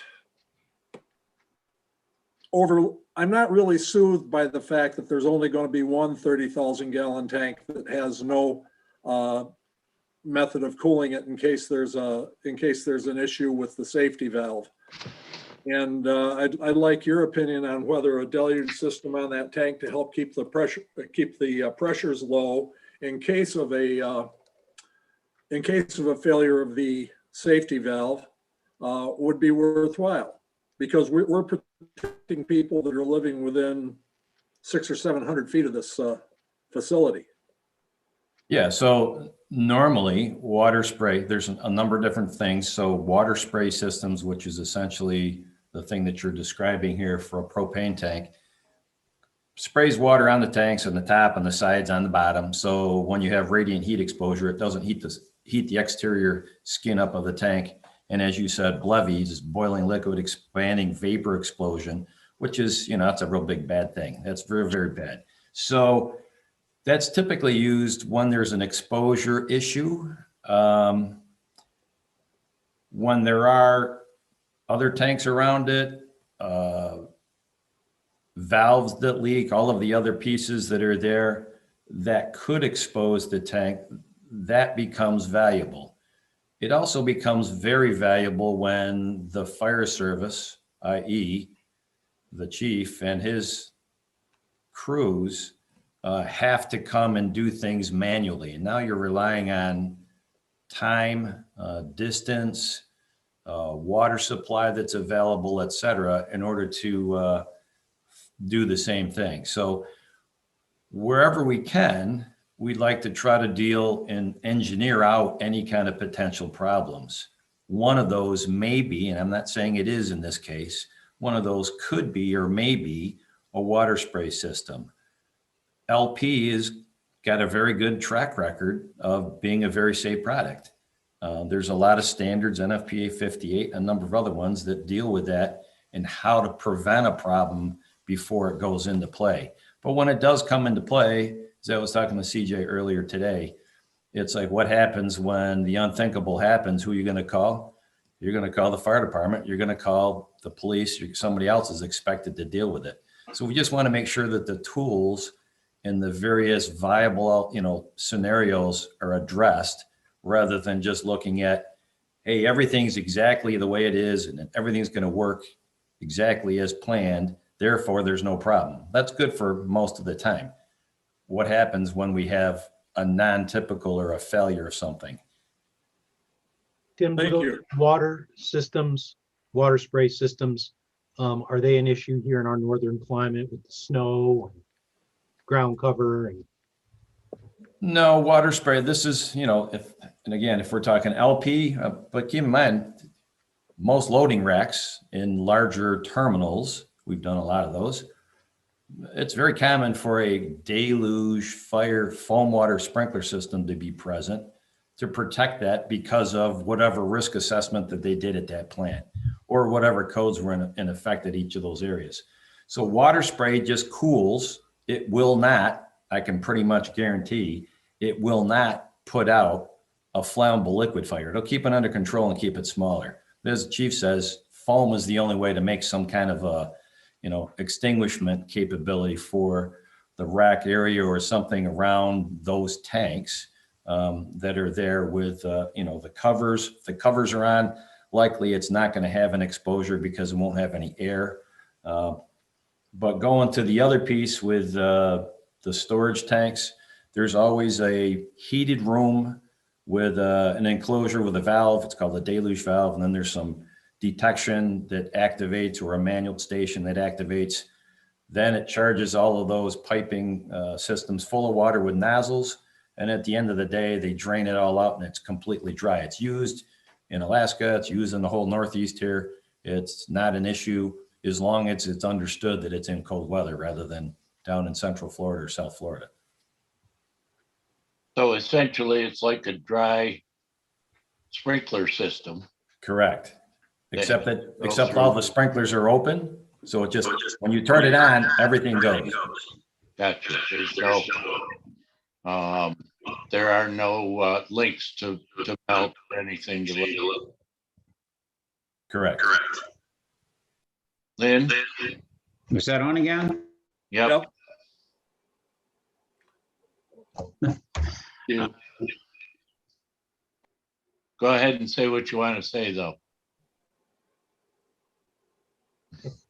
I'm not really soothed by the fact that there's only going to be one 30,000 gallon tank that has no method of cooling it in case there's an issue with the safety valve. And I'd like your opinion on whether a deluge system on that tank to help keep the pressures low in case of a failure of the safety valve would be worthwhile, because we're protecting people that are living within 600 or 700 feet of this facility. Yeah, so normally water spray, there's a number of different things. So water spray systems, which is essentially the thing that you're describing here for a propane tank, sprays water on the tanks, on the top, on the sides, on the bottom. So when you have radiant heat exposure, it doesn't heat the exterior skin up of the tank. And as you said, BLEVEs is boiling liquid expanding vapor explosion, which is, that's a real big bad thing. That's very, very bad. So that's typically used when there's an exposure issue. When there are other tanks around it, valves that leak, all of the other pieces that are there that could expose the tank, that becomes valuable. It also becomes very valuable when the fire service, i.e. the chief and his crews, have to come and do things manually. And now you're relying on time, distance, water supply that's available, et cetera, in order to do the same thing. So wherever we can, we'd like to try to deal and engineer out any kind of potential problems. One of those may be, and I'm not saying it is in this case, one of those could be or may be a water spray system. LP has got a very good track record of being a very safe product. There's a lot of standards, NFPA 58, a number of other ones that deal with that and how to prevent a problem before it goes into play. But when it does come into play, as I was talking to CJ earlier today, it's like, what happens when the unthinkable happens? Who are you going to call? You're going to call the fire department. You're going to call the police. Somebody else is expected to deal with it. So we just want to make sure that the tools and the various viable, scenarios are addressed, rather than just looking at, hey, everything's exactly the way it is and everything's going to work exactly as planned. Therefore, there's no problem. That's good for most of the time. What happens when we have a non-typical or a failure of something? Tim, Thank those you. water systems, water spray systems, are they an issue here in our northern climate with the snow, and ground cover? And No, water spray. This is, if we're talking LP, but keep in mind, most loading racks in larger terminals, we've done a lot of those. It's very common for a deluge fire foam water sprinkler system to be present to protect that because of whatever risk assessment that they did at that plant or whatever codes were in effect at each of those areas. So water spray just cools. It will not, I can pretty much guarantee, it will not put out a flammable liquid fire. It'll keep it under control and keep it smaller. As the chief says, foam is the only way to make some kind of a, extinguishment capability for the rack area or something around those tanks that are there with, the covers. If the covers are on, likely it's not going to have an exposure because it won't have any air. But going to the other piece with the storage tanks, there's always a heated room with an enclosure with a valve. It's called a deluge valve. And then there's some detection that activates, or a manual station that activates. Then it charges all of those piping systems full of water with nozzles. And at the end of the day, they drain it all out and it's completely dry. It's used in Alaska. It's used in the whole Northeast here. It's not an issue as long as it's understood that it's in cold weather rather than down in Central Florida or South Florida. So essentially, it's like a dry sprinkler system. Correct. Except through. all the sprinklers are open. So it just, when you turn it on, everything goes. Gotcha. There's no, there are no links to melt or anything. Correct. Lynn? Was that on again? Yep. Yeah. Go ahead and say what you want to say, though.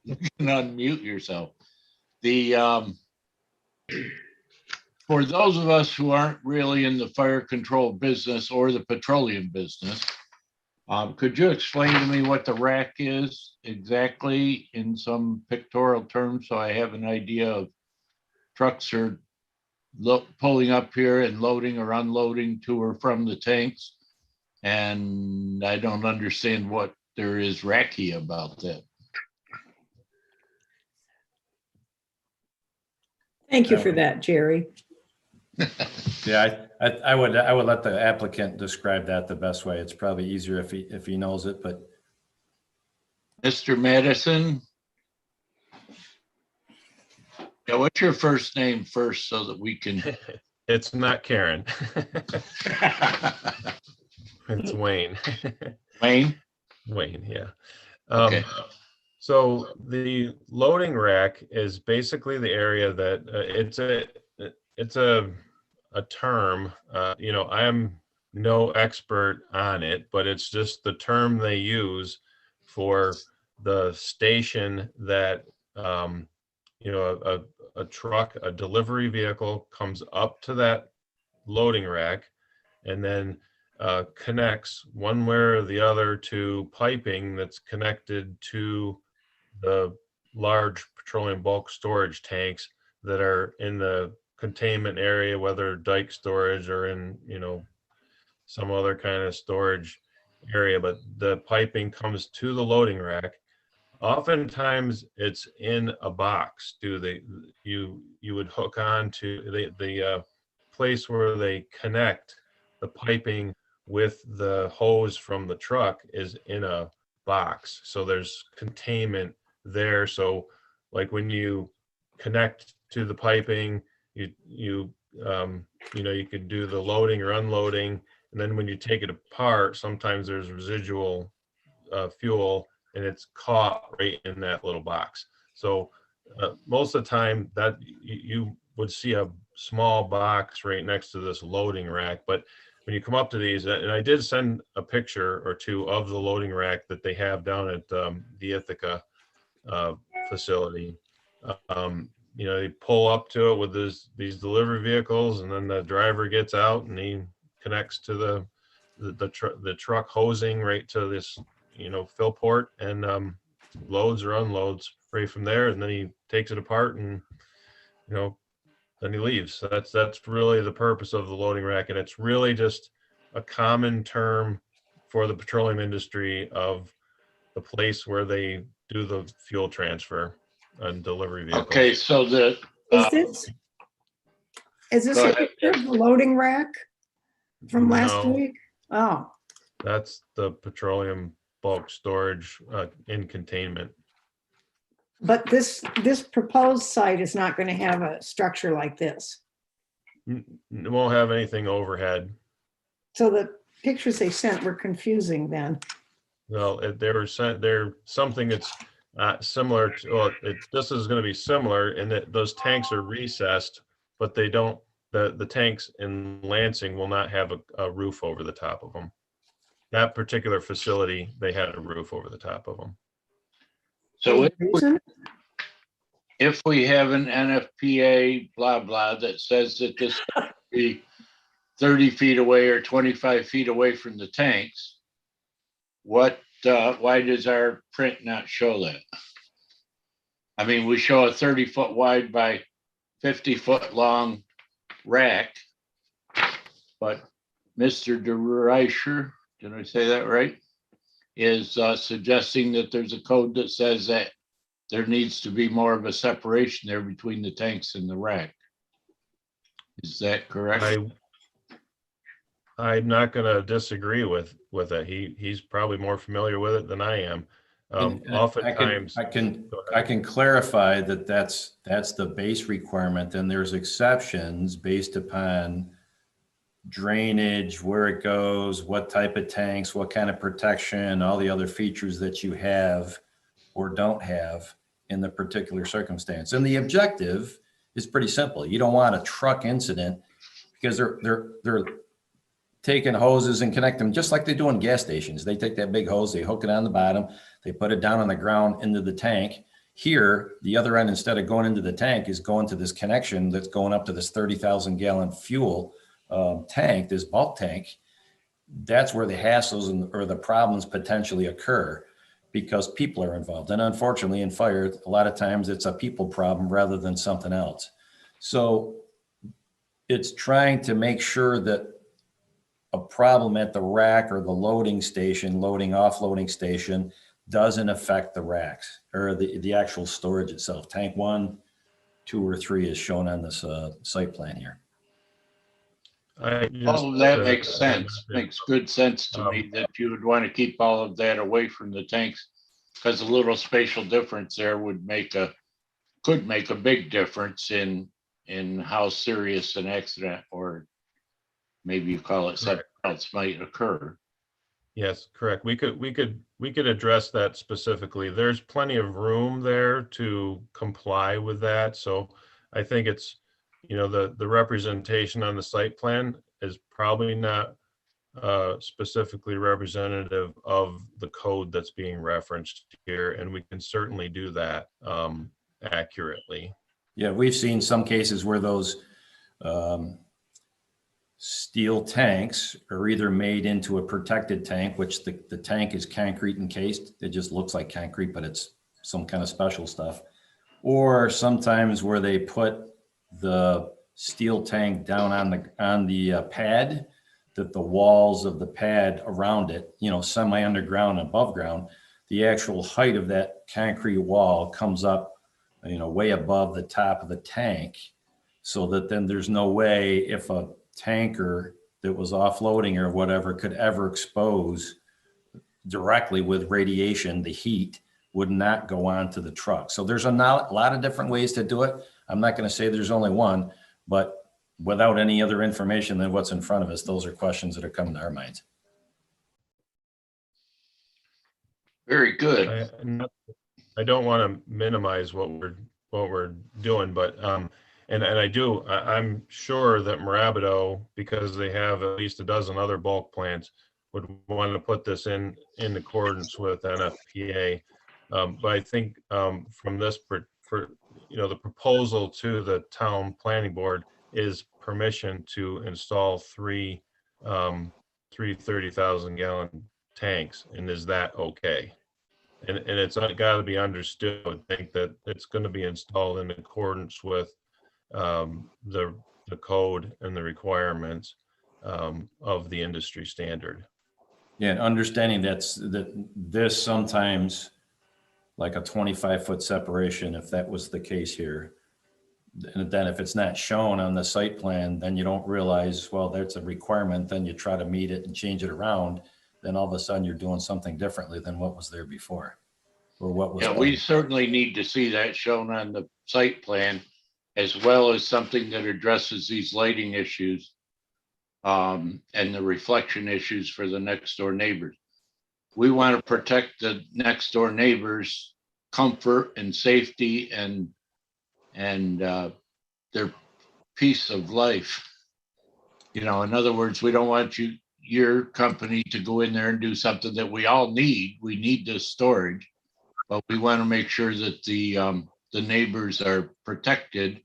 You can unmute yourself. For those of us who aren't really in the fire control business or the petroleum business, could you explain to me what the rack is exactly in some pictorial terms, so I have an idea of trucks are pulling up here and loading or unloading to or from the tanks? And I don't understand what there is racky about that. Thank you for that, Jerry. Yeah, I would let the applicant describe that the best way. It's probably easier if he knows it, but. Mr. Madison? Yeah, what's your first name first so that we can? It's not Karen. It's Wayne. Wayne? Wayne, yeah. Okay. So the loading rack is basically the area that it's a term. I am no expert on it, but it's just the term they use for the station that, you know, a truck, a delivery vehicle comes up to that loading rack and then connects one way or the other to piping that's connected to the large petroleum bulk storage tanks that are in the containment area, whether dike storage or in, you know, some other kind of storage area, but the piping comes to the loading rack. Oftentimes it's in a box. You would hook on to the place where they connect the piping with the hose from the truck is in a box. So there's containment there. So like when you connect to the piping, you know, you could do the loading or unloading. And then when you take it apart, sometimes there's residual fuel and it's caught right in that little box. So most of the time that you would see a small box right next to this loading rack. But when you come up to these, and I did send a picture or two of the loading rack that they have down at the Ithaca facility. You know, they pull up to it with these delivery vehicles, and then the driver gets out and he connects to the truck hosing right to this, you know, fill port, and loads or unloads right from there, and then he takes it apart and, you know, then he leaves. So that's really the purpose of the loading rack, and it's really just a common term for the petroleum industry of the place where they do the fuel transfer on delivery vehicles. Okay, so Is this Go a ahead, picture of the loading rack from last No. week? Oh, That's the petroleum bulk storage in containment. but this proposed site is not going to have a structure like this. It won't have anything overhead. So the pictures they sent were confusing then. Well, they're something that's similar to, well, this is going to be similar in that those tanks are recessed, but they don't, the tanks in Lansing will not have a roof over the top of them. That particular facility, they had a roof over the top of them. So if we have an NFPA blah, blah, that says that this should be 30 feet away or 25 feet away from the tanks, why does our print not show that? I mean, we show a 30-foot wide by 50-foot long rack, but Mr. DeReicher, did I say that right? Is suggesting that there's a code that says that there needs to be more of a separation there between the tanks and the rack. Is that correct? I'm not going to disagree with it. He's probably more familiar with it than I am. Oftentimes, I can clarify that that's the base requirement. Then there's exceptions based upon drainage, where it goes, what type of tanks, what kind of protection, all the other features that you have or don't have in the particular circumstance. And the objective is pretty simple. You don't want a truck incident because they're taking hoses and connect them just like they do in gas stations. They take that big hose, they hook it on the bottom, they put it down on the ground into the tank. Here, the other end, instead of going into the tank, is going to this connection that's going up to this 30,000 gallon fuel tank, this bulk tank. That's where the hassles or the problems potentially occur because people are involved. And unfortunately in fire, a lot of times it's a people problem rather than something else. So it's trying to make sure that a problem at the rack or the loading station, loading offloading station, doesn't affect the racks or the actual storage itself. Tank 1, 2, or 3 is shown on this site plan here. That makes sense. Makes good sense to me that you would want to keep all of that away from the tanks because a little spatial difference there could make a big difference in how serious an accident, or maybe you call it something else, might occur. Yes, correct. We could address that specifically. There's plenty of room there to comply with that. So I think it's, you know, the representation on the site plan is probably not specifically representative of the code that's being referenced here, and we can certainly do that accurately. Yeah, we've seen some cases where those steel tanks are either made into a protected tank, which the tank is concrete encased. It just looks like concrete, but it's some kind of special stuff. Or sometimes where they put the steel tank down on the pad, that the walls of the pad around it, you know, semi underground, above ground, the actual height of that concrete wall comes up, you know, way above the top of the tank, so that then there's no way if a tanker that was offloading or whatever could ever expose directly with radiation, the heat would not go onto the truck. So there's a lot of different ways to do it. I'm not going to say there's only one, but without any other information than what's in front of us, those are questions that are coming to our minds. Very good. I don't want to minimize what we're doing, but I'm sure that Mirabito, because they have at least a dozen other bulk plants, would want to put this in accordance with NFPA. But I think from this, the proposal to the town planning board is permission to install three 30,000 gallon tanks, and is that okay? And it's got to be understood, I think, that it's going to be installed in accordance with the code and the requirements of the industry standard. Yeah, and understanding that this sometimes, like a 25-foot separation, if that was the case here, and then if it's not shown on the site plan, then you don't realize, well, that's a requirement, then you try to meet it and change it around, then all of a sudden you're doing something differently than what was there before, or what was. Yeah, we certainly need to see that shown on the site plan, as well as something that addresses these lighting issues and the reflection issues for the next door neighbors. We want to protect the next door neighbors' comfort and safety and their peace of life. You know, in other words, we don't want your company to go in there and do something that we all need. We need this storage, but we want to make sure that the neighbors are protected,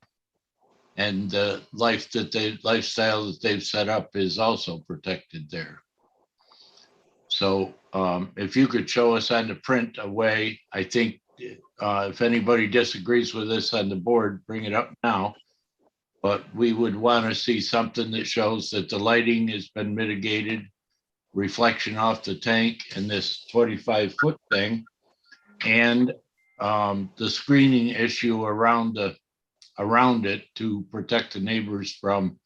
and the lifestyle that they've set up is also protected there. So if you could show us on the print a way, I think if anybody disagrees with this on the board, bring it up now. But we would want to see something that shows that the lighting has been mitigated, reflection off the tank and this 25-foot thing, and the screening issue around it to protect the neighbors from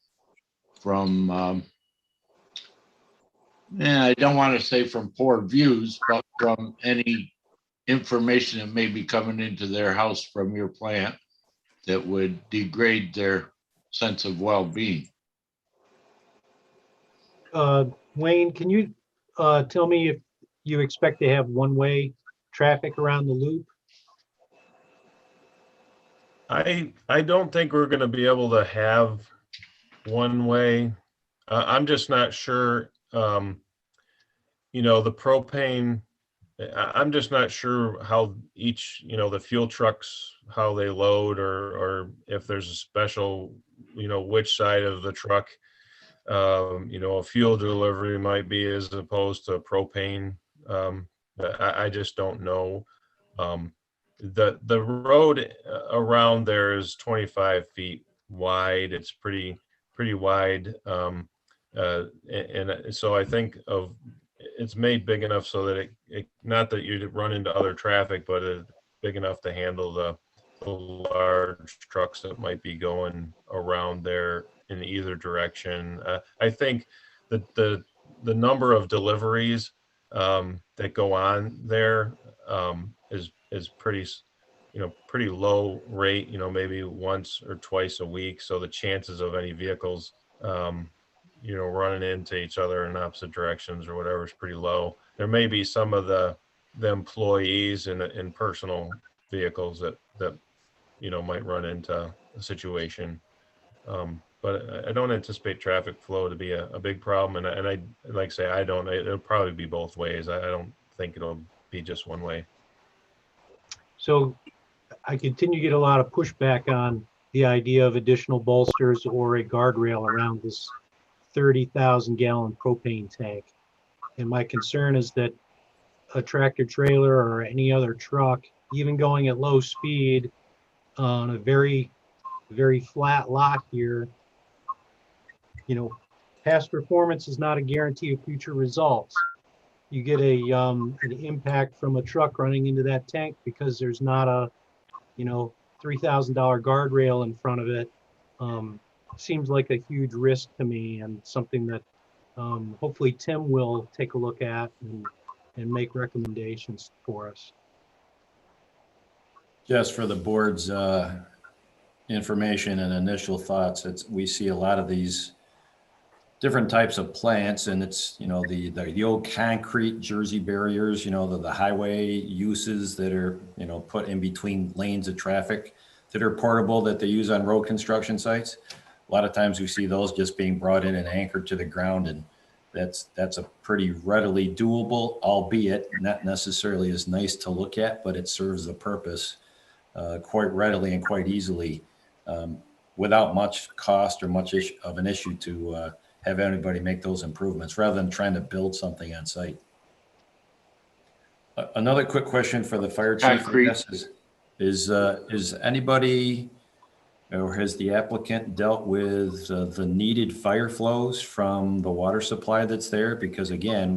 I don't want to say from poor views, but from any information that may be coming into their house from your plant that would degrade their sense of well-being. Wayne, can you tell me if you expect to have one-way traffic around the loop? I don't think we're going to be able to have one way. I'm just not sure. The propane, I'm just not sure how each, the fuel trucks, how they load, or if there's a special, which side of the truck, a fuel delivery might be as opposed to propane. I just don't know. The road around there is 25 feet wide. It's pretty wide. And so I think it's made big enough so that it not that you run into other traffic, but it's big enough to handle the large trucks that might be going around there in either direction. I think that the number of deliveries that go on there is pretty low rate, maybe once or twice a week. So the chances of any vehicles running into each other in opposite directions or whatever is pretty low. There may be some of the employees in personal vehicles that might run into a situation. but I don't anticipate traffic flow to be a big problem. And I like I say, it'll probably be both ways. I don't think it'll be just one way. So I continue to get a lot of pushback on the idea of additional bolsters or a guardrail around this 30,000 gallon propane tank. And my concern is that a tractor trailer or any other truck, even going at low speed on a very, very flat lot here, past performance is not a guarantee of future results. You get an impact from a truck running into that tank because there's not a, $3,000 guardrail in front of it. Seems like a huge risk to me, and something that hopefully Tim will take a look at and make recommendations for us. Just for the board's information and initial thoughts, we see a lot of these different types of plants, and it's, the old concrete Jersey barriers, the highway uses that are, put in between lanes of traffic that are portable, that they use on road construction sites. A lot of times we see those just being brought in and anchored to the ground, and that's a pretty readily doable, albeit not necessarily as nice to look at, but it serves the purpose quite readily and quite easily, without much cost or much of an issue to have anybody make those improvements rather than trying to build something on site. Another quick question for the fire chief, I guess, is anybody or has the applicant dealt with the needed fire flows from the water supply that's there? Because again,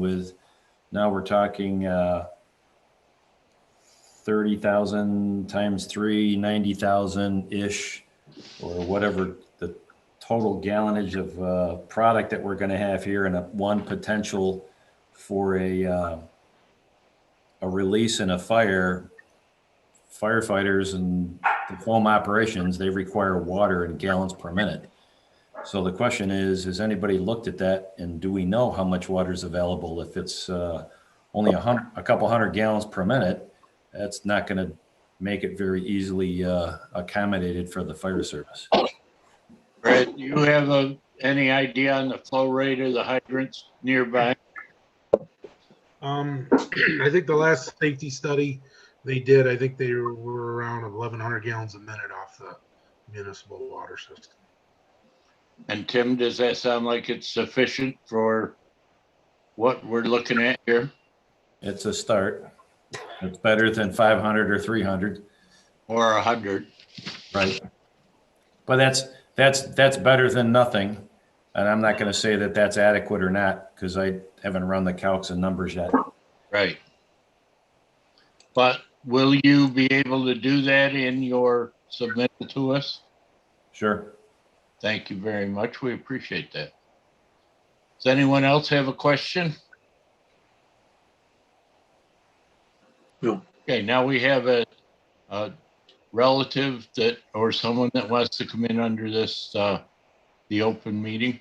now we're talking 30,000 times 3, 90,000-ish, or whatever the total gallonage of product that we're going to have here, and one potential for a release in a fire. Firefighters and the foam operations, they require water in gallons per minute. So the question is, has anybody looked at that, and do we know how much water is available? If it's only a couple hundred gallons per minute, that's not going to make it very easily accommodated for the fire service. Brett, do you have any idea on the flow rate of the hydrants nearby? I think the last safety study they did, I think they were around 1,100 gallons a minute off the municipal water system. And Tim, does that sound like it's sufficient for what we're looking at here? It's a start. It's better than 500 or 300 or 100, right? But that's better than nothing, and I'm not going to say that that's adequate or not because I haven't run the calcs and numbers yet. Right. But will you be able to do that in your submittal to us? Sure. Thank you very much. We appreciate that. Does anyone else have a question? No. Okay, now we have a relative or someone that wants to come in under this, the open meeting.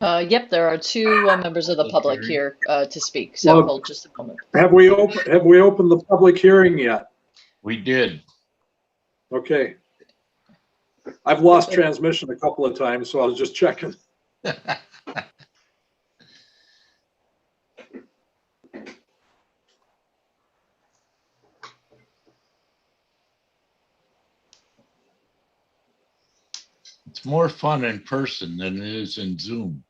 Yep, there are two members of the public here to speak, so Well, hold just a moment. Have we opened the public hearing yet? We did. Okay. I've lost transmission a couple of times, so I was just checking. It's more fun in person than it is in Zoom.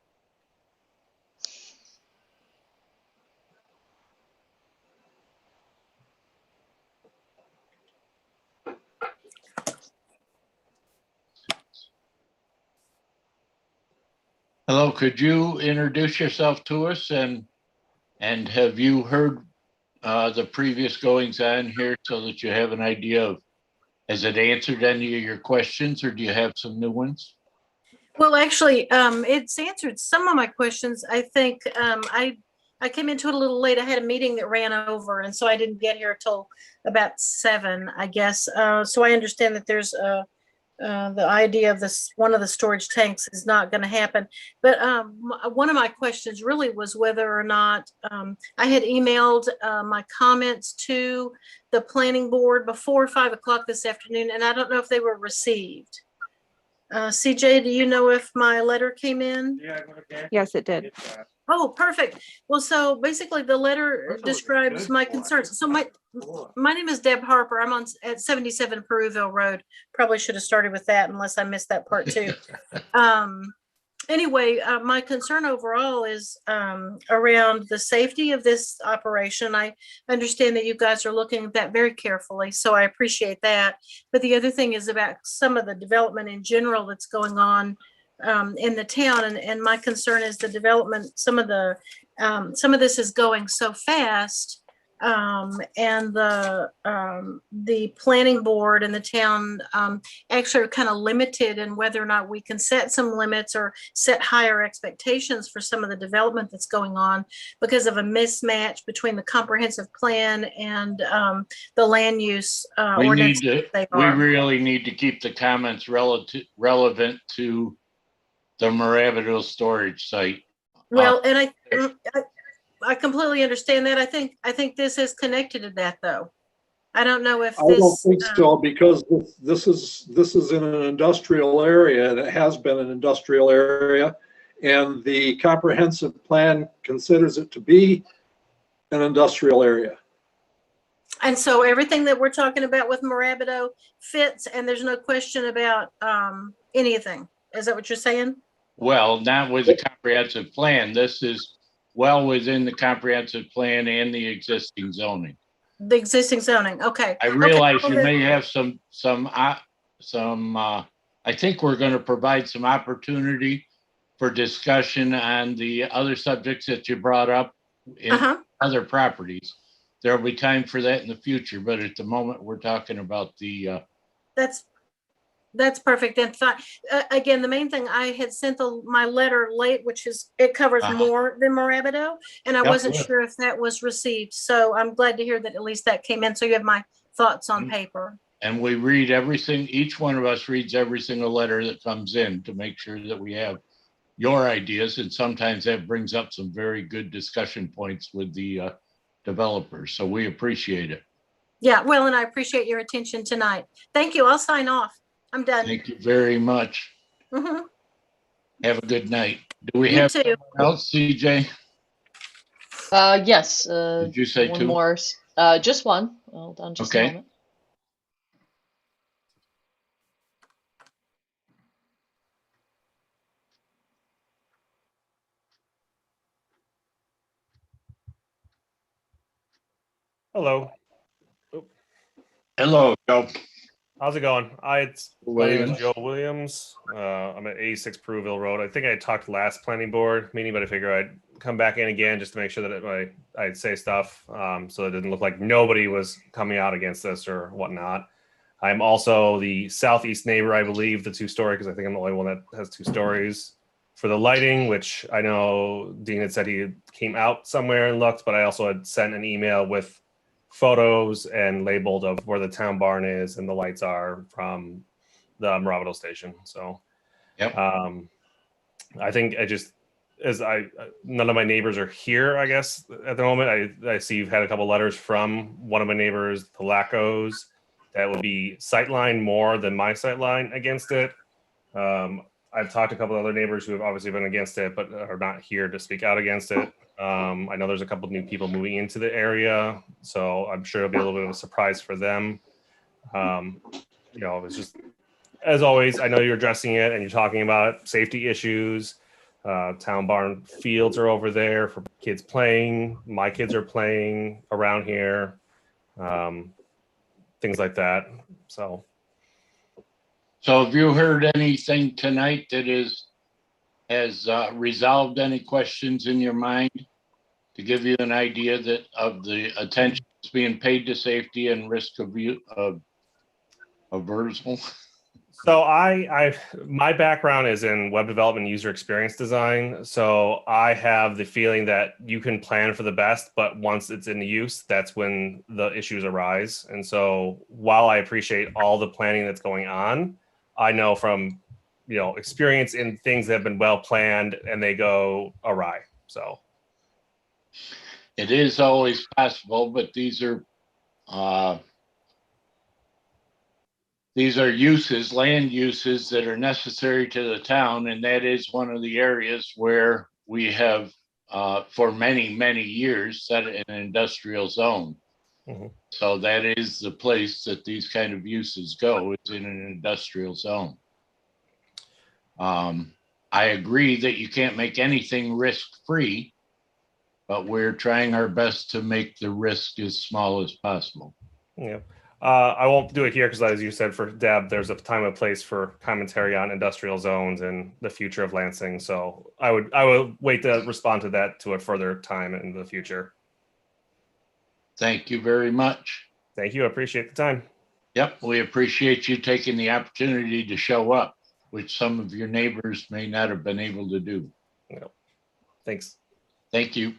Hello, could you introduce yourself to us, and have you heard the previous goings on here so that you have an idea of, has it answered any of your questions, or do you have some new ones? Well, actually, it's answered some of my questions. I think I came into it a little late. I had a meeting that ran over, and so I didn't get here till about 7, I guess. So I understand that there's the idea of this, one of the storage tanks is not going to happen. But one of my questions really was whether or not I had emailed my comments to the planning board before 5 o'clock this afternoon, and I don't know if they were received. CJ, do you know if my letter came in? Yes, it did. Oh, perfect. Well, so basically the letter describes my concerns. So my name is Deb Harper. I'm at 77 Peruville Road. Probably should have started with that unless I missed that part too. Anyway, my concern overall is around the safety of this operation. I understand that you guys are looking at that very carefully, so I appreciate that. But the other thing is about some of the development in general that's going on in the town, and my concern is the development. Some of this is going so fast, and the planning board and the town actually are kind of limited in whether or not we can set some limits or set higher expectations for some of the development that's going on because of a mismatch between the comprehensive plan and the land use ordinance. We really need to keep the comments relevant to the Moravido storage site. Well, and I completely understand that. I think this is connected to that, though. I don't know if I don't this. think so, because this is in an industrial area, and it has been an industrial area, and the comprehensive plan considers it to be an industrial area. And so everything that we're talking about with Moravido fits, and there's no question about anything. Is that what you're saying? Well, not with the comprehensive plan. This is well within the comprehensive plan and the existing zoning. The existing zoning. Okay. I realize you may have some. I think we're going to provide some opportunity for discussion on the other subjects that you brought up in other properties. There will be time for that in the future, but at the moment we're talking about the. That's perfect. And again, the main thing, I had sent my letter late, which is it covers more than Moravido, and I wasn't sure if that was received. So I'm glad to hear that at least that came in. So you have my thoughts on paper. And we read everything. Each one of us reads every single letter that comes in to make sure that we have your ideas. And sometimes that brings up some very good discussion points with the developers. So we appreciate it. Yeah, well, and I appreciate your attention tonight. Thank you. I'll sign off. I'm done. Thank you very much. Mm-hmm. Have a good night. Do we You have too. someone else, CJ? Yes. Did you say one two? more? Just one. Hold on just a moment. Hello. Hello, Joe. How's it going? My name is Joe Williams. I'm at 86 Peruville Road. I think I talked last planning board meeting, but I figure I'd come back in again just to make sure that I'd say stuff so it didn't look like nobody was coming out against this or whatnot. I'm also the southeast neighbor, I believe, the two-story, because I think I'm the only one that has two stories. For the lighting, which I know Dean had said he came out somewhere and looked, but I also had sent an email with photos and labeled of where the town barn is and the lights are from the Moravido station. So, I think none of my neighbors are here, I guess, at the moment. I see you've had a couple letters from one of my neighbors, the Lacos, that would be sightline more than my sightline against it. I've talked to a couple other neighbors who have obviously been against it, but are not here to speak out against it. I know there's a couple of new people moving into the area, so I'm sure it'll be a little bit of a surprise for them. It's just, as always, I know you're addressing it and you're talking about safety issues. Town barn fields are over there for kids playing. My kids are playing around here. Things like that. So have you heard anything tonight that has resolved any questions in your mind to give you an idea of the attention that's being paid to safety and risk of aversion? So my background is in web development and user experience design. So I have the feeling that you can plan for the best, but once it's in use, that's when the issues arise. And so while I appreciate all the planning that's going on, I know from experience in things that have been well planned and they go awry. So it is always possible, but these are these are uses, land uses that are necessary to the town, and that is one of the areas where we have, for many, many years, set an industrial zone. Mhm. So that is the place that these kind of uses go, is in an industrial zone. I agree that you can't make anything risk-free, but we're trying our best to make the risk as small as possible. Yeah. I won't do it here because, as you said, for Deb, there's a time and place for commentary on industrial zones and the future of Lansing. So I would wait to respond to that to a further time in the future. Thank you very much. Thank you. I appreciate the time. Yep, we appreciate you taking the opportunity to show up, which some of your neighbors may not have been able to do. No. Thanks. Thank you.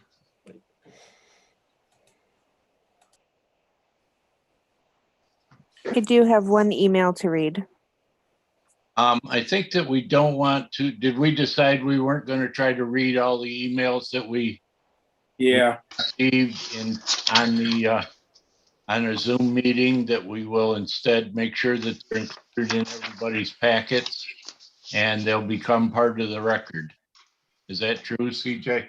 I do have one email to read. I think that we don't want to, did we decide we weren't going to try to read all the emails that we received on a Zoom meeting, that we will instead make sure that they're included in everybody's packets and they'll become part of the record? Is that true, CJ?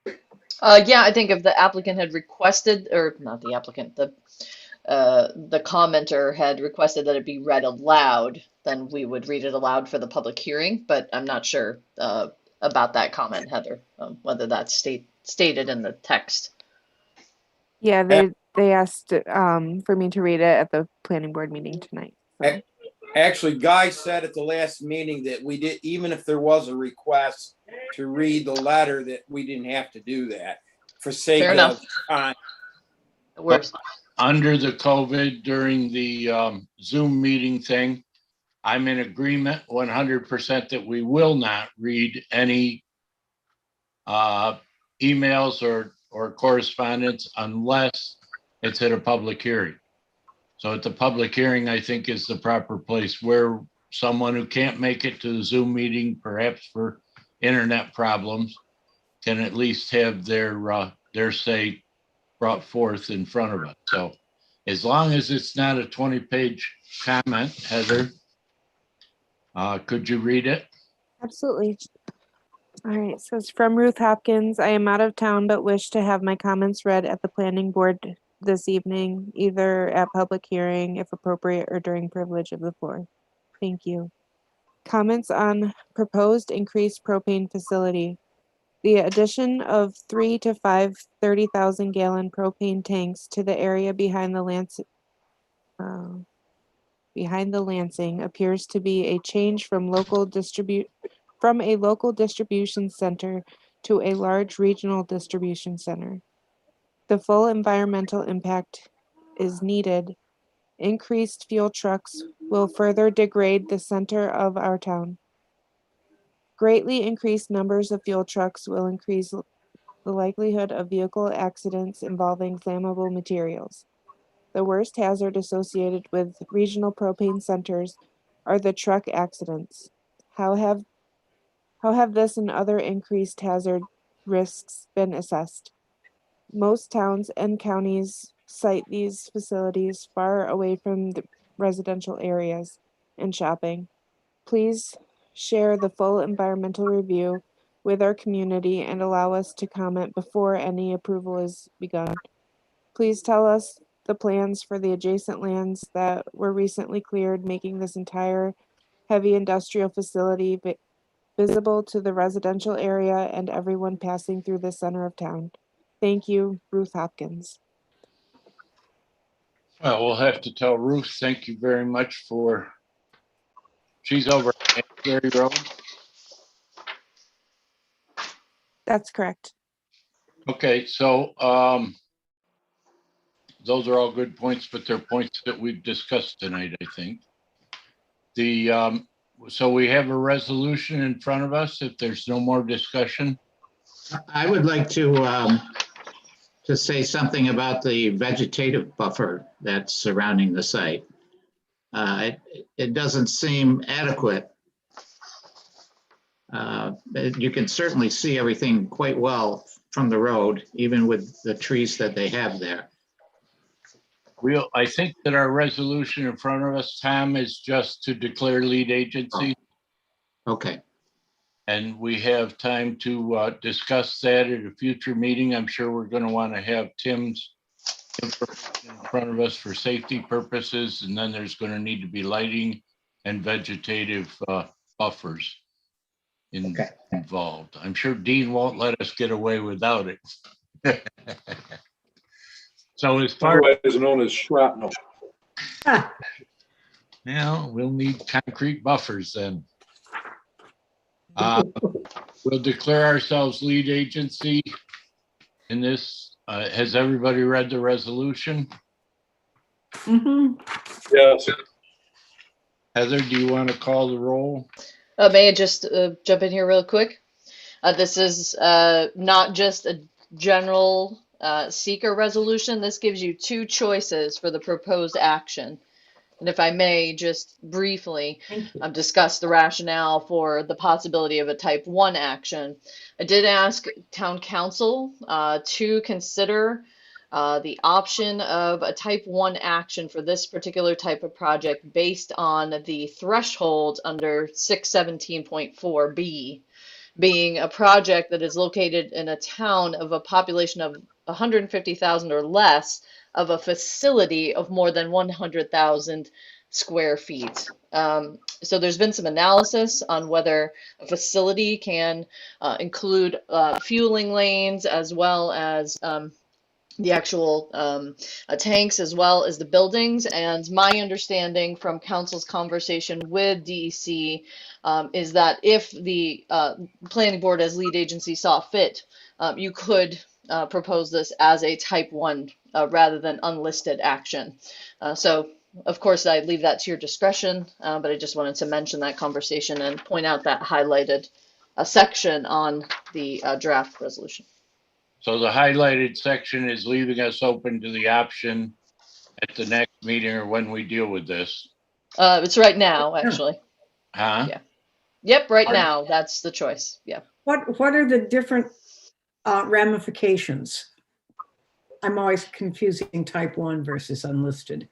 Yeah, I think if the applicant had requested, or not the applicant, the commenter had requested that it be read aloud, then we would read it aloud for the public hearing. But I'm not sure about that comment, Heather, whether that's stated in the text. Yeah, they asked for me to read it at the planning board meeting tonight. So. Actually, Guy said at the last meeting that we did, even if there was a request to read the letter, that we didn't have to do that for sake Fair enough. of time. It works. Under the COVID, during the Zoom meeting thing, I'm in agreement 100% that we will not read any emails or correspondence unless it's at a public hearing. So at the public hearing, I think, is the proper place where someone who can't make it to the Zoom meeting, perhaps for internet problems, can at least have their say brought forth in front of us. So as long as it's not a 20-page comment, Heather, could you read it? Absolutely. All right, so it's from Ruth Hopkins. I am out of town, but wish to have my comments read at the planning board this evening, either at public hearing, if appropriate, or during privilege of the floor. Thank you. Comments on proposed increased propane facility. The addition of 3 to 5 30,000 gallon propane tanks to the area behind the Lansing appears to be a change from a local distribution center to a large regional distribution center. The full environmental impact is needed. Increased fuel trucks will further degrade the center of our town. Greatly increased numbers of fuel trucks will increase the likelihood of vehicle accidents involving flammable materials. The worst hazard associated with regional propane centers are the truck accidents. How have this and other increased hazard risks been assessed? Most towns and counties site these facilities far away from the residential areas and shopping. Please share the full environmental review with our community and allow us to comment before any approval is begun. Please tell us the plans for the adjacent lands that were recently cleared, making this entire heavy industrial facility visible to the residential area and everyone passing through the center of town. Thank you, Ruth Hopkins. Well, we'll have to tell Ruth, thank you very much for, she's over at Gary Road. That's correct. Okay, so those are all good points, but they're points that we've discussed tonight, I think. So we have a resolution in front of us. If there's no more discussion. I would like to say something about the vegetative buffer that's surrounding the site. It doesn't seem adequate. You can certainly see everything quite well from the road, even with the trees that they have there. I think that our resolution in front of us, Tom, is just to declare lead agency. Okay, And we have time to discuss that at a future meeting. I'm sure we're going to want to have Tim's information in front of us for safety purposes. And then there's going to need to be lighting and vegetative buffers involved. I'm sure Dean won't let us get away without it. So as far Otherwise known as shrapnel. now, we'll need concrete buffers then. We'll declare ourselves lead agency in this. Has everybody read the resolution? Yes. Heather, do you want to call the roll? May I just jump in here real quick? This is not just a general seeker resolution. This gives you two choices for the proposed action. And if I may, just briefly discuss the rationale for the possibility of a type 1 action. I did ask town council to consider the option of a type 1 action for this particular type of project based on the threshold under 617.4B, being a project that is located in a town of a population of 150,000 or less, of a facility of more than 100,000 square feet. So there's been some analysis on whether a facility can include fueling lanes as well as the actual tanks as well as the buildings. And my understanding from council's conversation with DEC is that if the planning board as lead agency saw fit, you could propose this as a type 1 rather than unlisted action. So of course, I leave that to your discretion, but I just wanted to mention that conversation and point out that highlighted section on the draft resolution. So the highlighted section is leaving us open to the option at the next meeting or when we deal with this. It's right now, actually. Huh? Yeah. Yep, right Pardon? now. That's the choice. Yeah. What are the different ramifications? I'm always confusing type 1 versus unlisted.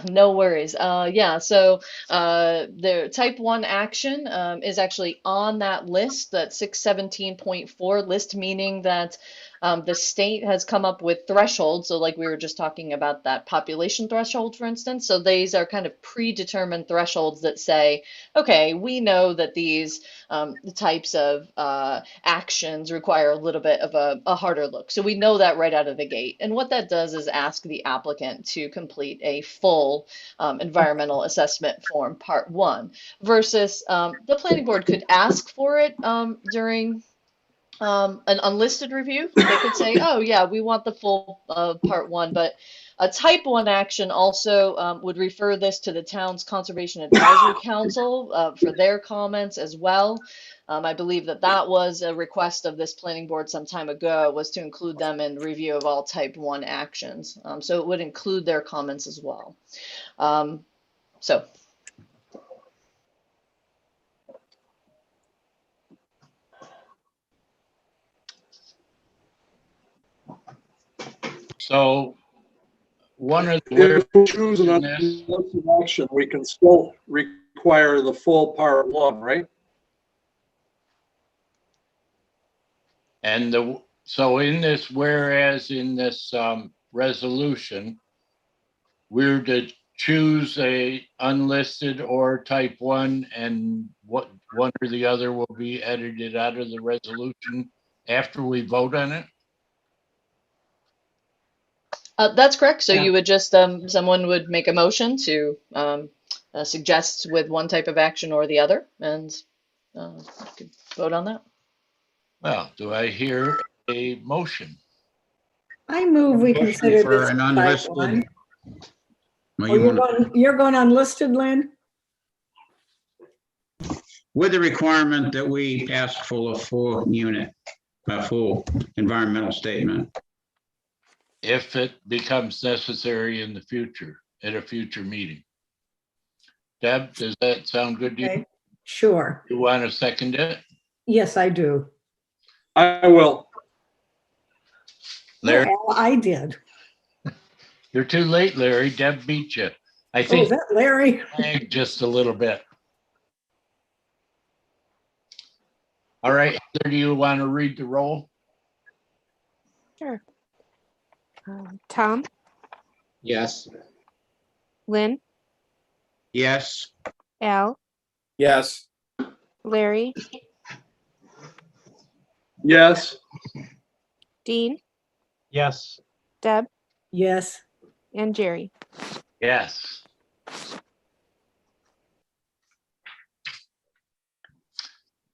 No worries. Yeah, so the type 1 action is actually on that list, that 617.4 list, meaning that the state has come up with thresholds. So like we were just talking about that population threshold, for instance. So these are kind of predetermined thresholds that say, okay, we know that these types of actions require a little bit of a harder look. So we know that right out of the gate. And what that does is ask the applicant to complete a full environmental assessment form, part 1, versus the planning board could ask for it during an unlisted review. They could say, oh yeah, we want the full part 1, but a type 1 action also would refer this to the town's Conservation Advisory Council for their comments as well. I believe that was a request of this planning board some time ago, was to include them in review of all type 1 actions. So it would include their comments as well. So one of the If we choose an in this, unlisted action, we can still require the full part 1, right? and so in this, whereas in this resolution, we're to choose a unlisted or type 1, and what one or the other will be edited out of the resolution after we vote on it. That's correct. So Yeah. you would just, someone would make a motion to suggest with one type of action or the other, and you could vote on that. Well, do I hear a motion? I move we consider For this an type unlisted. 1. Well, Oh, you wanna- you're going unlisted, Lynn? With the requirement that we ask for a full unit, a full environmental statement. If it becomes necessary in the future, at a future meeting. Deb, does that sound good to you? Okay, sure. You want to second it? Yes, I do. I will. Larry, Well, I did. You're too late, Larry. Deb beat you. I Oh, is think that Larry? just a little bit. All right, Heather, do you want to read the roll? Sure. Tom, Yes. Lynn, Yes. Al, Yes. Larry, Yes. Dean, Yes. Deb, Yes. and Jerry. Yes.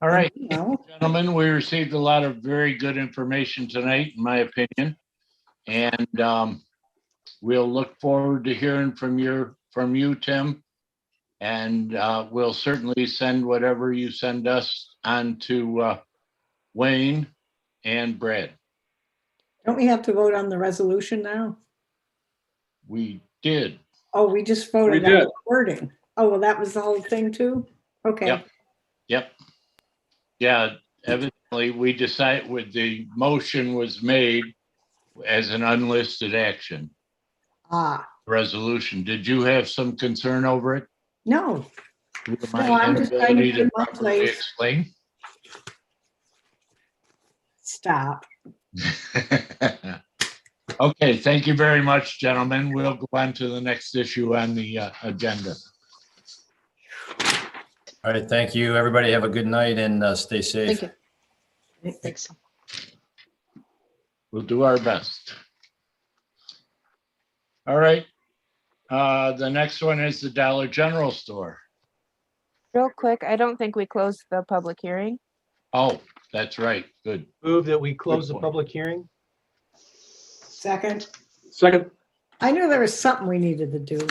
All right, No. gentlemen, we received a lot of very good information tonight, in my opinion. And we'll look forward to hearing from you, Tim. And we'll certainly send whatever you send us on to Wayne and Brad. Don't we have to vote on the resolution now? We did. Oh, we just voted We on did. the wording. Oh, well, that was the whole thing too? Okay. Yep. Yep. Yeah, evidently we decided with the motion was made as an unlisted action Ah, resolution. Did you have some concern over it? no. With No, my I'm just trying to inability put in my properly place. explain? Stop. Okay, thank you very much, gentlemen. We'll go on to the next issue on the agenda. All right, thank you. Everybody have a good night and stay safe. Thank you. Thanks. We'll do our best. All right. The next one is the Dollar General store. Real quick, I don't think we closed the public hearing. Oh, that's right. Good. Move that we close the point. public hearing. Second. Second. I knew there was something we needed to do.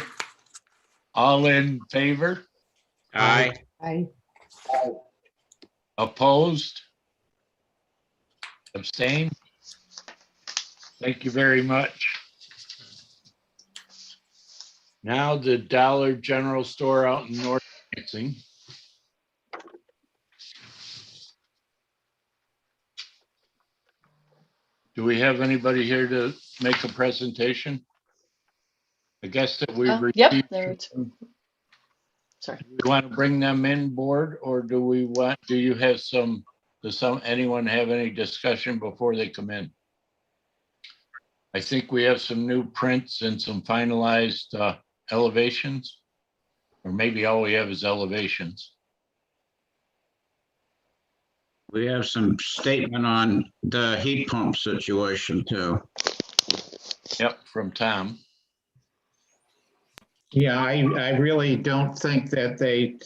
All in favor? Aye. I, Opposed? Abstain? Thank you very much. Now the Dollar General store out in North Lansing. Do we have anybody here to make a presentation? I guess that we've Yep, received. there it's. Sorry. Do we want to bring them in board, or do you have anyone have any discussion before they come in? I think we have some new prints and some finalized elevations, or maybe all we have is elevations. We have some statement on the heat pump situation too. Yep, from Tom. Yeah, I really don't think that they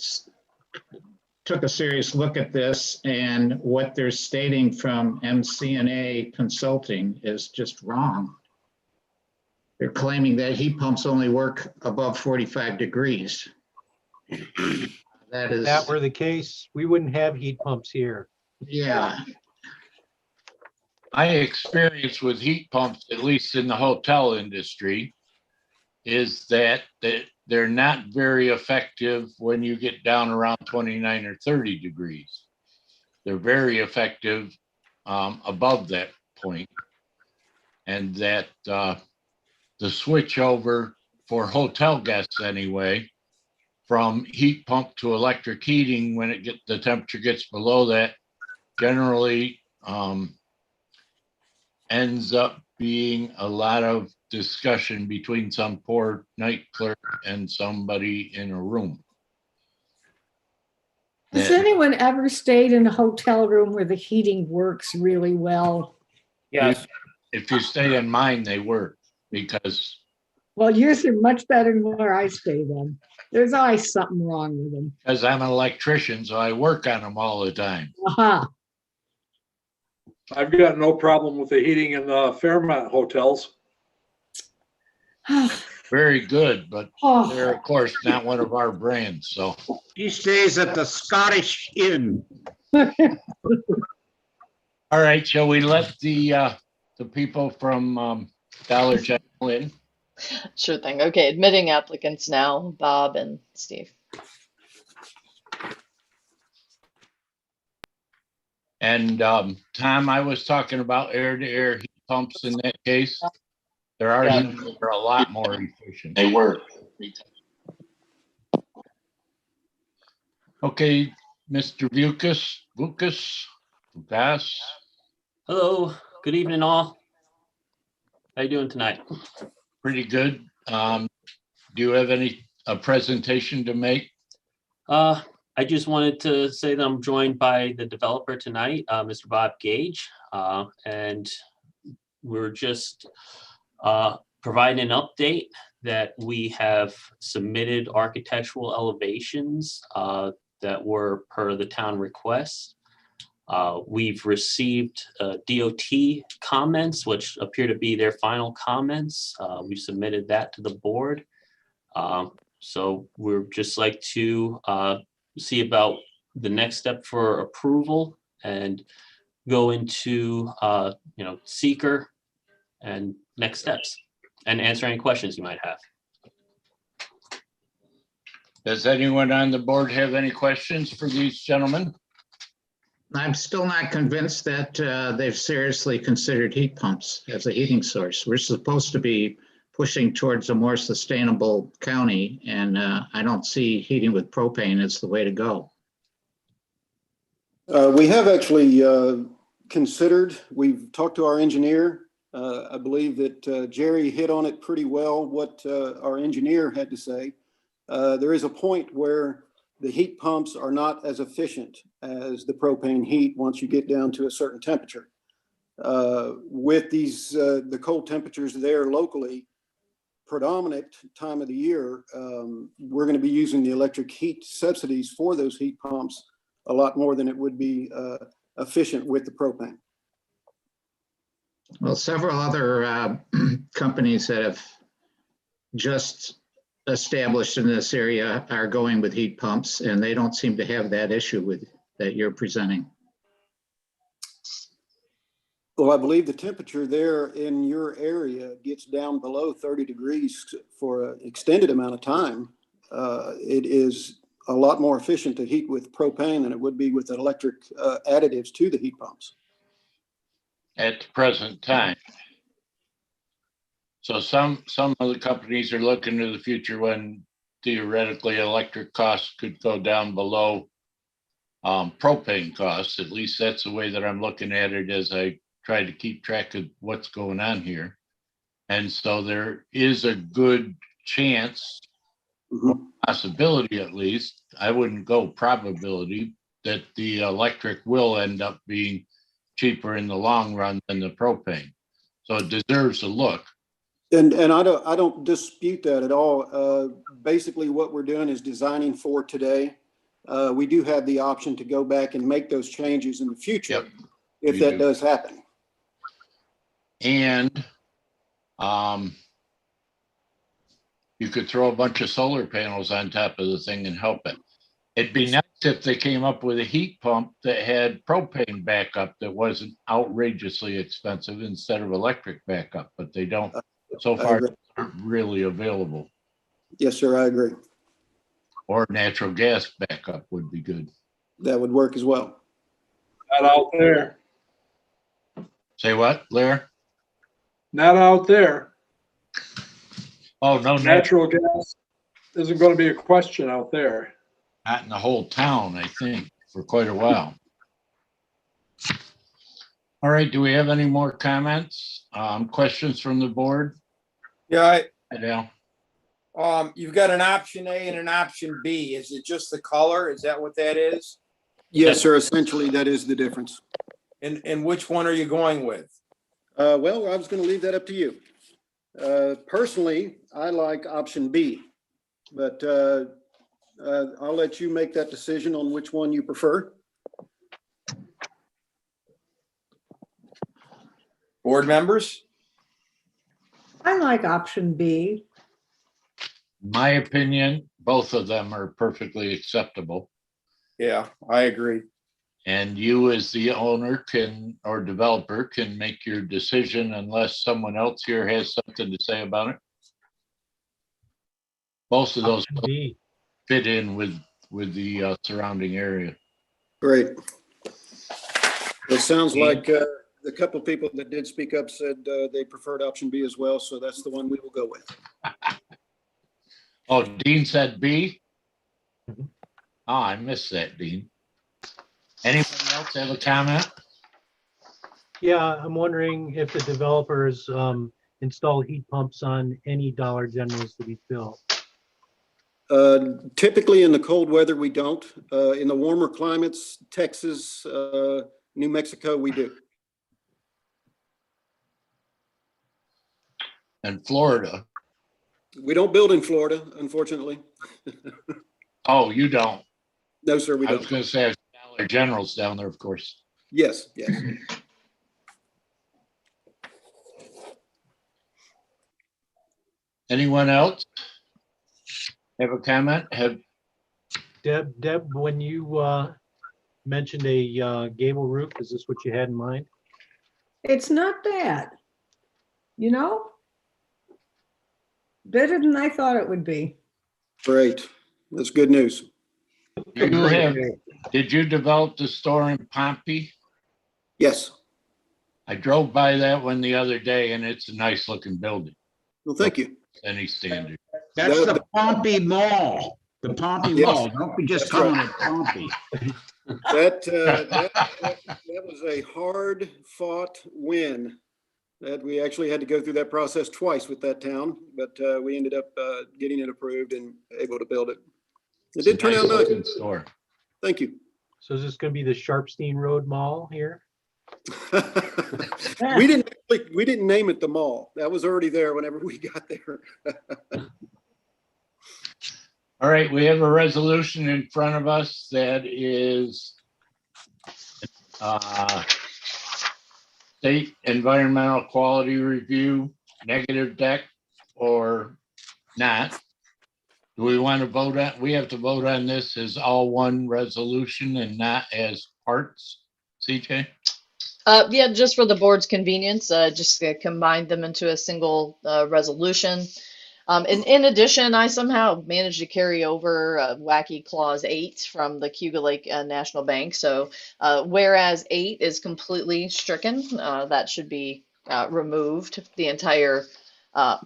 took a serious look at this, and what they're stating from MCNA Consulting is just wrong. They're claiming that heat pumps only work above 45 degrees. That is, If that were the case, we wouldn't have heat pumps here. yeah, My experience with heat pumps, at least in the hotel industry, is that they're not very effective when you get down around 29 or 30 degrees. They're very effective above that point. And that the switch over for hotel guests anyway, from heat pump to electric heating, when the temperature gets below that, generally ends up being a lot of discussion between some poor night clerk and somebody in a room. has anyone ever stayed in a hotel room where the heating works really well? Yes. If you stay in mine, they work, because Well, yours are much better than where I stay then. There's always something wrong with them. I'm an electrician, so I work on them all the time. Aha. I've got no problem with the heating in the Fairmont hotels. Very good, but Oh. they're of course not one of our brands, so. He stays at the Scottish Inn. All right, shall we let the people from Dollar General in? Sure thing. Okay, admitting applicants now, Bob and Steve. And Tom, I was talking about air-to-air heat pumps in that case. There are Yeah. some that are a lot more efficient. They were. Okay, Mr. Vukas. Hello, good evening all. How you doing tonight? Pretty good. Do you have a presentation to make? I just wanted to say that I'm joined by the developer tonight, Mr. Bob Gage, and we're just providing an update that we have submitted architectural elevations that were per the town request. We've received DOT comments, which appear to be their final comments. We submitted that to the board. So we're just like to see about the next step for approval and go into seeker and next steps and answer any questions you might have. Does anyone on the board have any questions for these gentlemen? I'm still not convinced that they've seriously considered heat pumps as a heating source. We're supposed to be pushing towards a more sustainable county, and I don't see heating with propane as the way to go. We have actually considered, we've talked to our engineer. I believe that Jerry hit on it pretty well, what our engineer had to say. There is a point where the heat pumps are not as efficient as the propane heat once you get down to a certain temperature. With these, the cold temperatures there locally, predominant time of the year, we're going to be using the electric heat subsidies for those heat pumps a lot more than it would be efficient with the propane. Well, several other companies that have just established in this area are going with heat pumps, and they don't seem to have that issue with that you're presenting. Well, I believe the temperature there in your area gets down below 30 degrees for an extended amount of time. It is a lot more efficient to heat with propane than it would be with electric additives to the heat pumps. At the present time. So some of the companies are looking to the future when theoretically electric costs could go down below propane costs. At least that's the way that I'm looking at it as I try to keep track of what's going on here. And so there is a good chance, possibility at least, I wouldn't go probability, that the electric will end up being cheaper in the long run than the propane. So it deserves a look. And I don't dispute that at all. Basically what we're doing is designing for today. We do have the option to go back and make those changes in the future if that does happen. And you could throw a bunch of solar panels on top of the thing and help it. It'd be nice if they came up with a heat pump that had propane backup that wasn't outrageously expensive instead of electric backup, but they don't. So far, aren't really available. Yes, sir, I agree. Or natural gas backup would be good. That would work as well. Not out there. Say what, Lair? Not out there. Oh, no. Natural gas isn't going to be a question out there. Not in the whole town, I think, for quite a while. All right, do we have any more comments? Questions from the board? Yeah, you've got an option A and an option B. Is it just the color? Is that what that is? Yes, sir. Essentially, that is the difference. And which one are you going with? Well, I was going to leave that up to you. Personally, I like option B, but I'll let you make that decision on which one you prefer. Board members? I like option B. My opinion, both of them are perfectly acceptable. Yeah, I agree. And you as the owner can, or developer can make your decision unless someone else here has something to say about it. Both of those fit in with the surrounding area. Great. It sounds like the couple of people that did speak up said they preferred option B as well, so that's the one we will go with. Oh, Dean said B? Oh, I missed that, Dean. Anybody else have a comment? Yeah, I'm wondering if the developers install heat pumps on any Dollar Generals that we built. Typically in the cold weather, we don't. In the warmer climates, Texas, New Mexico, we do. And Florida. We don't build in Florida, unfortunately. Oh, you don't? No, sir, we I don't. was going to say there's Dollar Generals down there, of course. Yes, yes. Anyone else have a comment? Deb, when you mentioned a gable roof, is this what you had in mind? It's not bad. You know? Better than I thought it would be. Great. That's good news. Did you develop the store in Pompey? Yes. I drove by that one the other day and it's a nice looking building. Well, thank you. Any standard. That's the Pompey Mall. The Pompey Yes. Mall. Don't be just That's calling right. it Pompey. That was a hard fought win. That we actually had to go through that process twice with that town, but we ended up getting it approved and able to build it. It did turn out nice. Store. Thank you. So is this going to be the Sharpstein Road Mall here? We didn't name it the mall. That was already there whenever we got there. All right, we have a resolution in front of us that is state environmental quality review, negative deck or not. Do we want to vote on, we have to vote on this as all one resolution and not as parts, CJ? Yeah, just for the board's convenience, just combine them into a single resolution. And in addition, I somehow managed to carry over wacky clause 8 from the Cuba Lake National Bank. So whereas 8 is completely stricken, that should be removed. The entire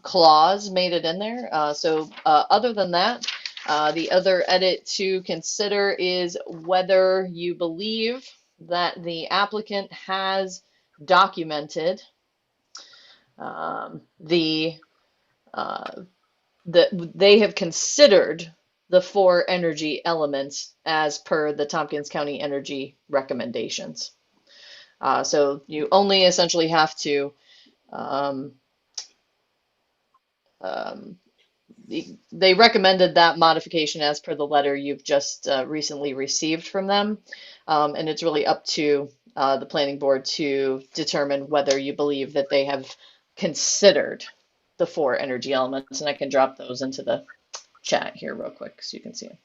clause made it in there. So other than that, the other edit to consider is whether you believe that the applicant has documented they have considered the 4 energy elements as per the Tompkins County Energy recommendations. So you only essentially have to they recommended that modification as per the letter you've just recently received from them. And it's really up to the planning board to determine whether you believe that they have considered the 4 energy elements. And I can drop those into the chat here real quick so you can see them.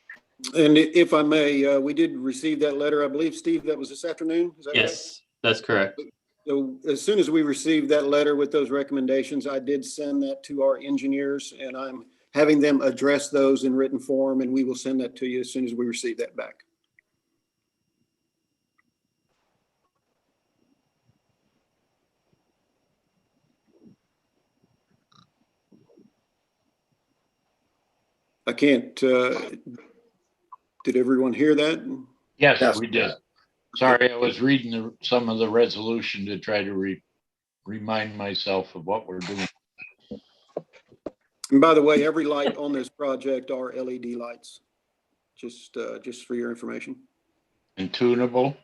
And if I may, we did receive that letter. I believe, Steve, that was this afternoon. Is that Yes, that's correct. right? So as soon as we received that letter with those recommendations, I did send that to our engineers and I'm having them address those in written form, and we will send that to you as soon as we receive that back. I can't, did everyone hear that? Yes, we did. Sorry, I was reading some of the resolution to try to remind myself of what we're doing. And by the way, every light on this project are LED lights, just for your information. And tunable?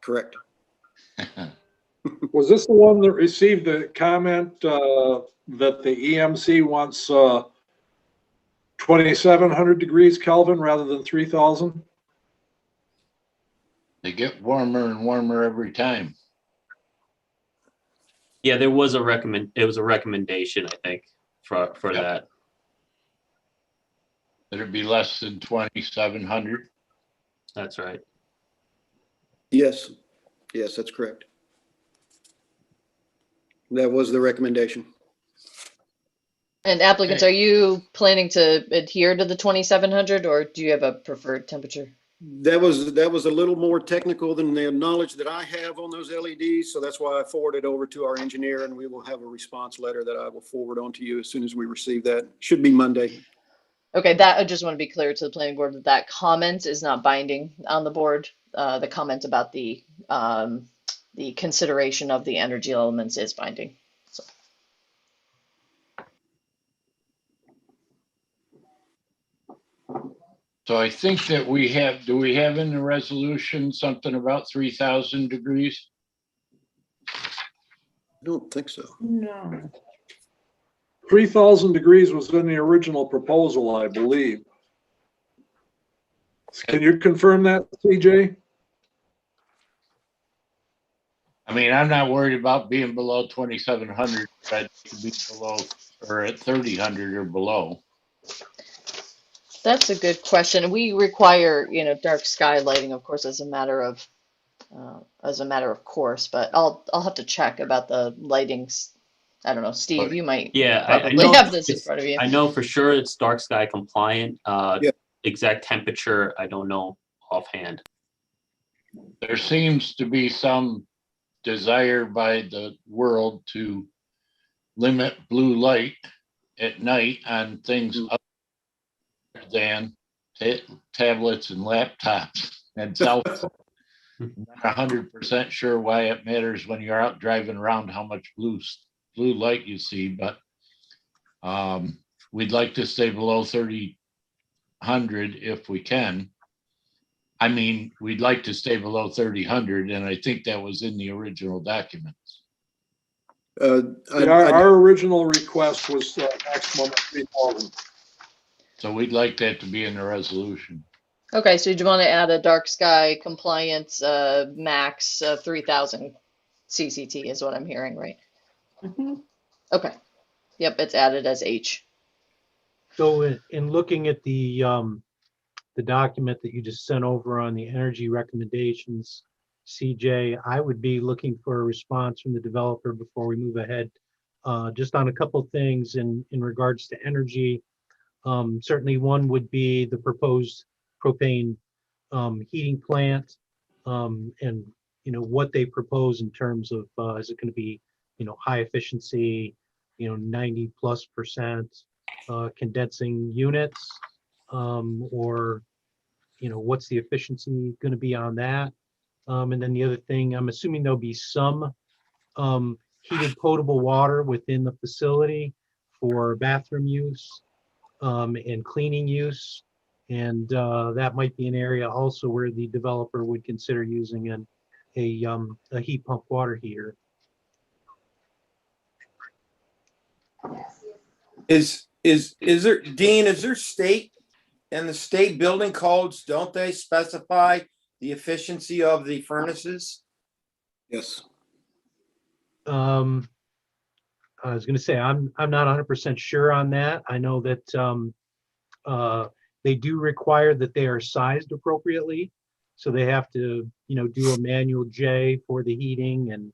Correct. Was this the one that received the comment that the EMC wants 2,700 degrees Kelvin rather than 3,000? They get warmer and warmer every time. Yeah, there was a recommendation, I think, for that. It'd be less than 2,700. That's right. Yes, yes, that's correct. That was the recommendation. And applicants, Okay. are you planning to adhere to the 2,700 or do you have a preferred temperature? That was a little more technical than the knowledge that I have on those LEDs. So that's why I forwarded over to our engineer, and we will have a response letter that I will forward on to you as soon as we receive that. Should be Monday. Okay, that I just want to be clear to the planning board that that comment is not binding on the board. The comment about the consideration of the energy elements is binding. So. So I think that do we have in the resolution something about 3,000 degrees? I don't think so. No. 3,000 degrees was in the original proposal, I believe. Can you confirm that, CJ? I mean, I'm not worried about being below 2,700, but I'd like to be below or at 3,000 or below. That's a good question. We require, dark sky lighting, of course, as a matter of course. But I'll have to check about the lightings. I don't know, Steve. You might probably have this in front of you. I know for sure it's dark sky compliant. Exact temperature, I don't know offhand. There seems to be some desire by the world to limit blue light at night on things other than tablets and laptops and cell phones. Not 100% sure why it matters when you're out driving around how much blue light you see, but we'd like to stay below 3,000 if we can. I mean, we'd like to stay below 3,000, and I think that was in the original documents. Our original request was maximum of 3,000. So we'd like that to be in the resolution. Okay, so you want to add a dark sky compliance max 3,000 CCT is what I'm hearing, right? Mm-hmm. Okay. Yep, it's added as H. So in looking at the document that you just sent over on the energy recommendations, CJ, I would be looking for a response from the developer before we move ahead, just on a couple things in regards to energy. Certainly one would be the proposed propane heating plant, and what they propose in terms of is it going to be high efficiency, 90+% condensing units, or what's the efficiency going to be on that? And then the other thing, I'm assuming there'll be some heated potable water within the facility for bathroom use and cleaning use. And that might be an area also where the developer would consider using a heat pump water heater. Is there, Dean, is there state and the state building codes, don't they specify the efficiency of the furnaces? Yes. I was going to say, I'm not 100% sure on that. I know that they do require that they are sized appropriately. So they have to, do a manual J for the heating and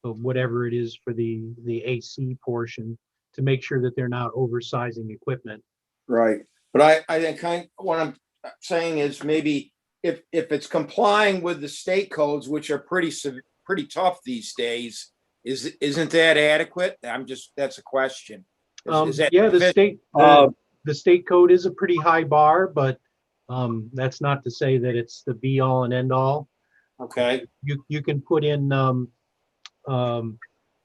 whatever it is for the AC portion to make sure that they're not oversizing equipment. Right. But I think what I'm saying is maybe if it's complying with the state codes, which are pretty tough these days, isn't that adequate? That's a question. Is that yeah, the state code is a pretty high bar, but that's not to say that it's the be all and end all. Okay. You can put in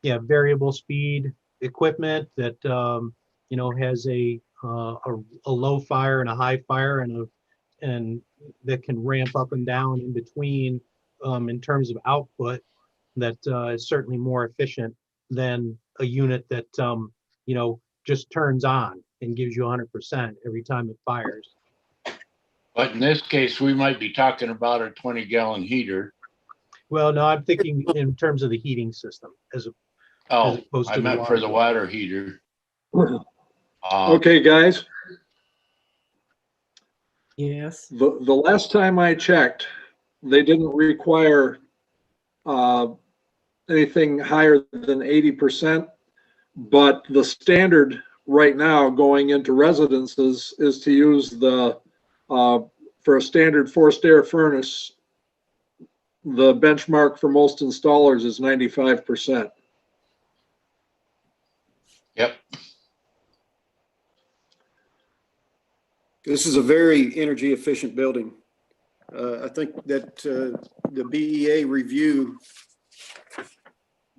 variable speed equipment that has a low fire and a high fire and that can ramp up and down in between in terms of output. That is certainly more efficient than a unit that just turns on and gives you 100% every time it fires. But in this case, we might be talking about a 20-gallon heater. Well, no, I'm thinking in terms of the heating system as opposed to I meant for the water heater. Okay, guys. Yes. The last time I checked, they didn't require anything higher than 80%, but the standard right now going into residences is to use the for a standard forced air furnace, the benchmark for most installers is 95%. Yep. This is a very energy efficient building. I think that the BEA review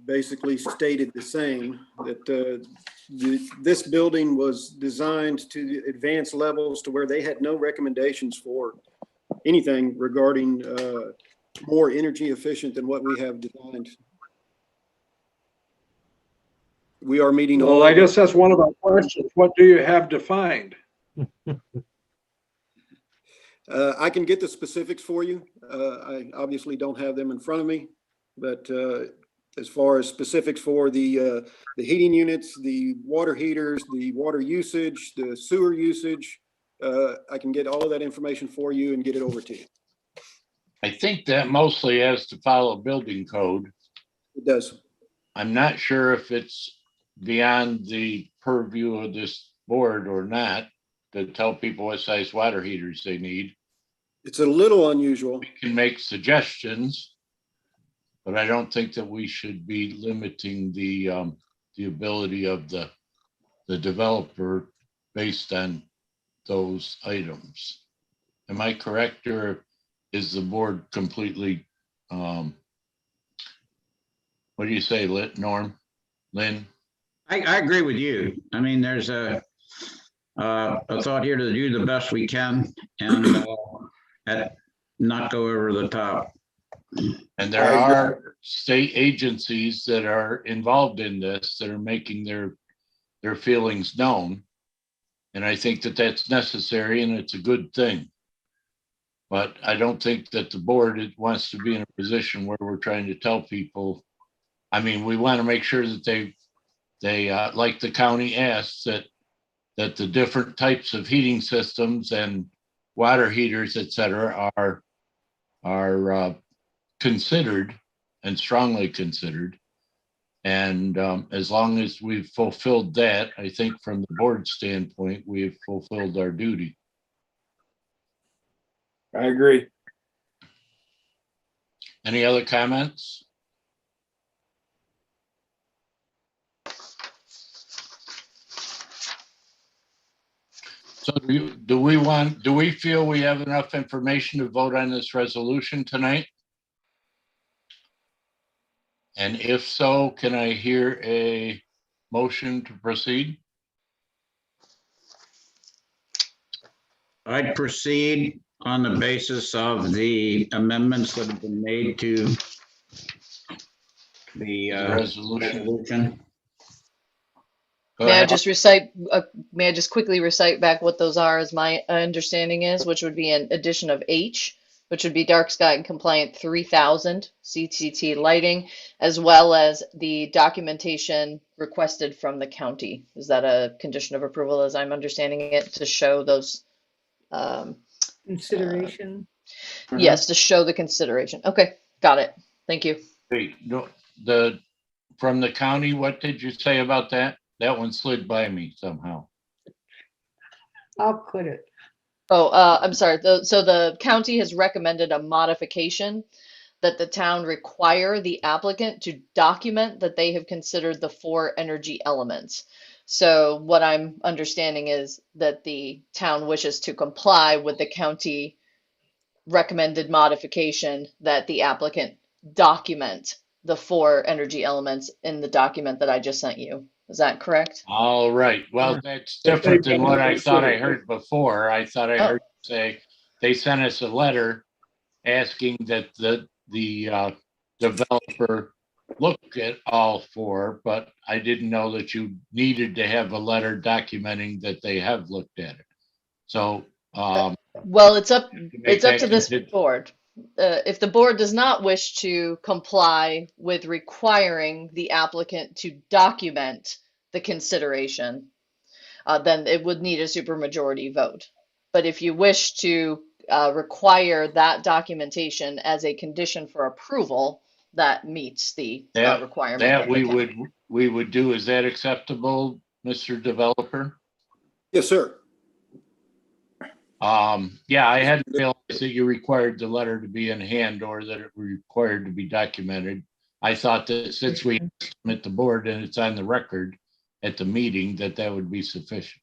basically stated the same, that this building was designed to advanced levels to where they had no recommendations for anything regarding more energy efficient than what we have designed. We are meeting. Well, I guess that's one of our questions. What do you have defined? I can get the specifics for you. I obviously don't have them in front of me, but as far as specifics for the heating units, the water heaters, the water usage, the sewer usage, I can get all of that information for you and get it over to you. I think that mostly has to follow building code. It does. I'm not sure if it's beyond the purview of this board or not to tell people what size water heaters they need. It's a little unusual. We can make suggestions, but I don't think that we should be limiting the ability of the developer based on those items. Am I correct, or is the board completely, what do you say, Norm? Lynn? I agree with you. I mean, there's a thought here to do the best we can and not go over the top. And there are state agencies that are involved in this that are making their feelings known. And I think that that's necessary and it's a good thing. But I don't think that the board wants to be in a position where we're trying to tell people. I mean, we want to make sure that they like the county asks, that the different types of heating systems and water heaters, et cetera, are considered and strongly considered. And as long as we've fulfilled that, I think from the board standpoint, we've fulfilled our duty. I agree. Any other comments? So do we feel we have enough information to vote on this resolution tonight? And if so, can I hear a motion to proceed? I'd proceed on the basis of the amendments that have been made to the resolution. May I just quickly recite back what those are, as my understanding is, which would be an addition of H, which would be dark sky compliant 3000 CTT lighting, as well as the documentation requested from the county. Is that a condition of approval, as I'm understanding it, to show those consideration? Yes, to show the consideration. Okay, got it. Thank you. Wait, no, from the county, what did you say about that? That one slid by me somehow. I'll put it. Oh, I'm sorry. So the county has recommended a modification that the town require the applicant to document that they have considered the 4 energy elements. So what I'm understanding is that the town wishes to comply with the county recommended modification that the applicant document the 4 energy elements in the document that I just sent you. Is that correct? All right. Well, that's different than what I thought I heard before. I thought I heard you say they sent us a letter asking that the developer look at all 4, but I didn't know that you needed to have a letter documenting that they have looked at it. So, well, it's up to this board. If the board does not wish to comply with requiring the applicant to document the consideration, then it would need a supermajority vote. But if you wish to require that documentation as a condition for approval, that meets the requirement. That we would do. Is that acceptable, Mr. Developer? Yes, sir. Yeah, I hadn't realized that you required the letter to be in hand or that it required to be documented. I thought that since we submit the board and it's on the record at the meeting, that would be sufficient.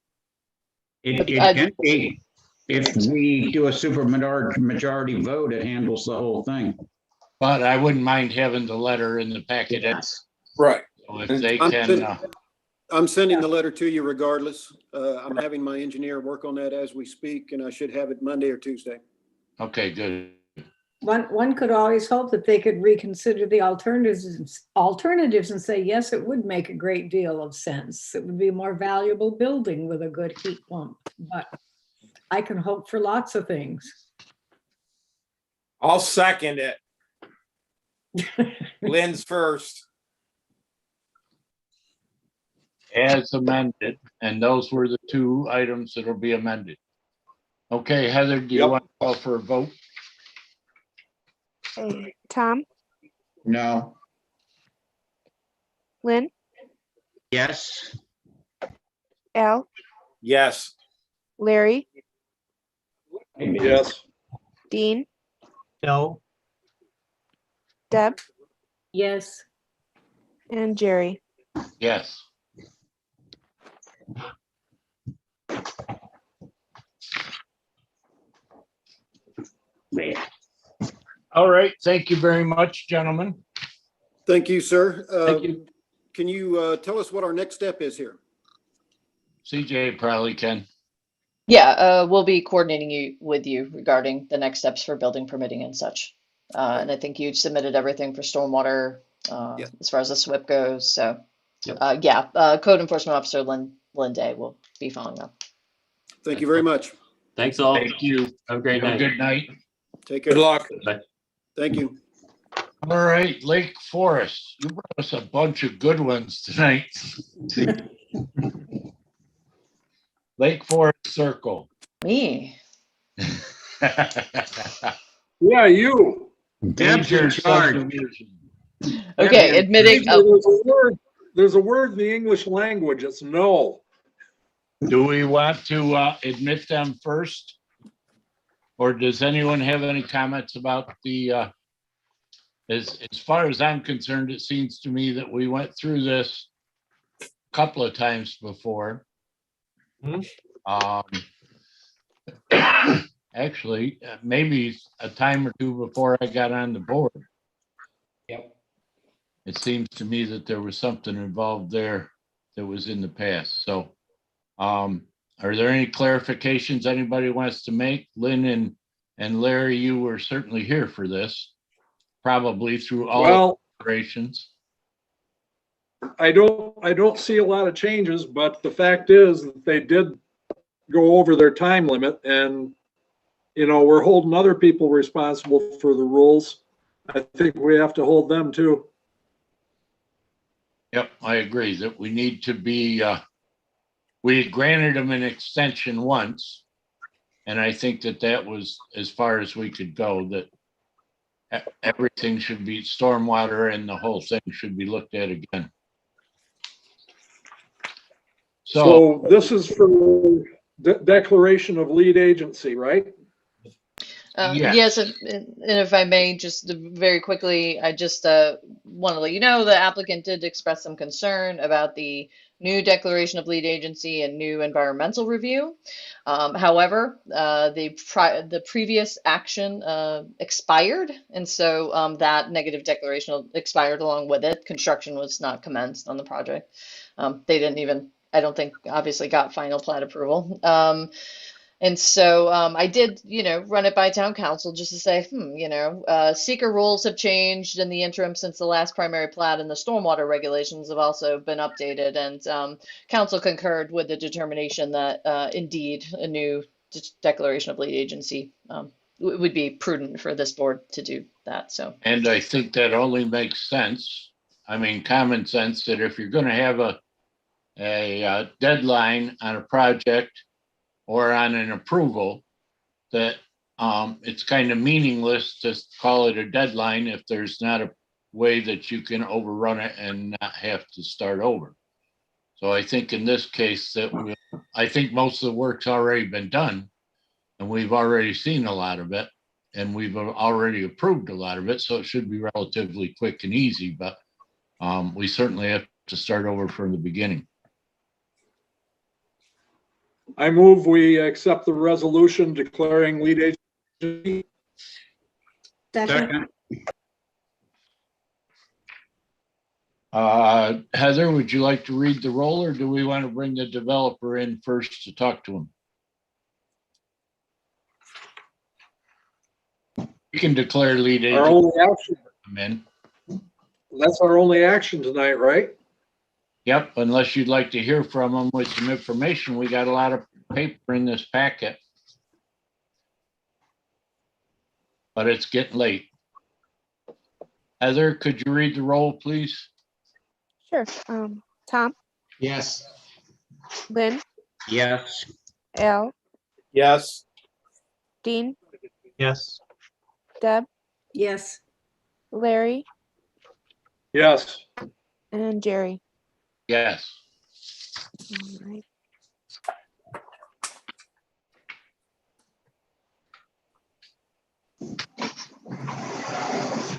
It can be, if we do a super majority vote, it handles the whole thing. But I wouldn't mind having the letter in the packet. Yes. Right. So if they can, I'm sending the letter to you regardless. I'm having my engineer work on that as we speak, and I should have it Monday or Tuesday. okay, good. One could always hope that they could reconsider the alternatives and say, yes, it would make a great deal of sense. It would be a more valuable building with a good heat pump, but I can hope for lots of things. I'll second it. Lynn's first. As amended, and those were the two items that'll be amended. Okay, Heather, do you want to call for a vote? Okay. Tom, No. Lynn, Yes. Al, Yes. Larry, Yes. Dean, No. Deb, Yes. and Jerry. Yes. All right, thank you very much, gentlemen. Thank you, sir. Thank you. Can you tell us what our next step is here? CJ probably can. Yeah, we'll be coordinating with you regarding the next steps for building permitting and such. And I think you submitted everything for stormwater as far as the SWIP goes. So, Code Enforcement Officer Lynn Day will be following up. Thank you very much. Thanks all. Thank you. Have a great night. Good night. Take care. Good luck. Bye. Thank you. All right, Lake Forest, you brought us a bunch of good ones tonight. Lake Forest Circle. Me. Yeah, you. Deb's in charge. Okay, admitting. There's a word in the English language. It's no. Do we want to admit them first? Or does anyone have any comments about the, as far as I'm concerned, it seems to me that we went through this a couple of times before. Actually, maybe a time or two before I got on the board. Yep. It seems to me that there was something involved there that was in the past. So, are there any clarifications anybody wants to make? Lynn and Larry, you were certainly here for this, probably through all operations. I don't see a lot of changes, but the fact is that they did go over their time limit, and we're holding other people responsible for the rules. I think we have to hold them too. Yep, I agree that we need to be, we granted them an extension once. And I think that was as far as we could go, that everything should be stormwater and the whole thing should be looked at again. So this is for declaration of lead agency, right? Yes, and if I may, just very quickly, I just want to let you know the applicant did express some concern about the new declaration of lead agency and new environmental review. However, the previous action expired, and so that negative declaration expired along with it. Construction was not commenced on the project. They didn't even, I don't think, obviously got final plat approval. And so I did, run it by town council just to say, seeker rules have changed in the interim since the last primary plat, and the stormwater regulations have also been updated. And council concurred with the determination that indeed a new declaration of lead agency would be prudent for this board to do that. So. And I think that only makes sense. I mean, common sense that if you're going to have a deadline on a project or on an approval, that it's kind of meaningless to call it a deadline if there's not a way that you can overrun it and not have to start over. So I think in this case I think most of the work's already been done. And we've already seen a lot of it, and we've already approved a lot of it, so it should be relatively quick and easy, but we certainly have to start over from the beginning. I move we accept the resolution declaring lead agency. Second, Heather, would you like to read the roll, or do we want to bring the developer in first to talk to him? We can declare lead Our agent. only action, Come in. that's our only action tonight, right? Yep, unless you'd like to hear from him with some information. We got a lot of paper in this packet. But it's getting late. Heather, could you read the roll, please? Sure. Tom, Yes. Lynn, Yes. Al, Yes. Dean, Yes. Deb, yes. Larry, Yes. and Jerry. Yes. All right.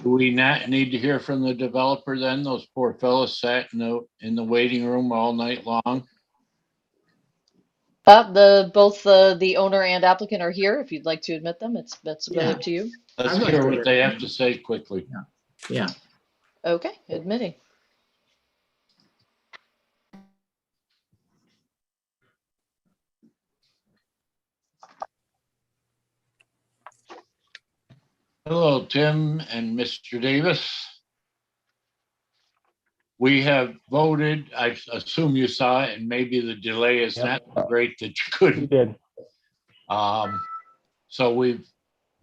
Do we not need to hear from the developer then? Those poor fellows sat in the waiting room all night long. Both the owner and applicant are here. If you'd like to admit them, that's really Yeah. up to you. Let's I'd like hear to what hear. they have to say quickly. Yeah. Okay, admitting. Hello, Tim and Mr. Davis. We have voted, I assume you saw it, and maybe the delay is not so great that you couldn't. We did. So we've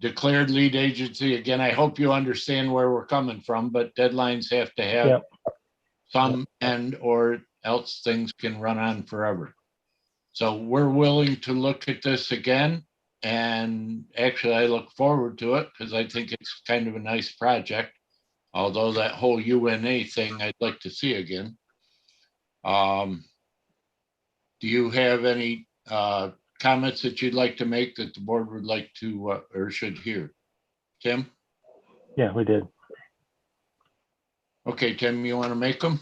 declared lead agency. Again, I hope you understand where we're coming from, but deadlines have to have Yep. some end, or else things can run on forever. So we're willing to look at this again. And actually, I look forward to it because I think it's kind of a nice project. Although that whole UNA thing, I'd like to see again. Do you have any comments that you'd like to make that the board would like to or should hear? Tim? Yeah, we did. Okay, Tim, you want to make them?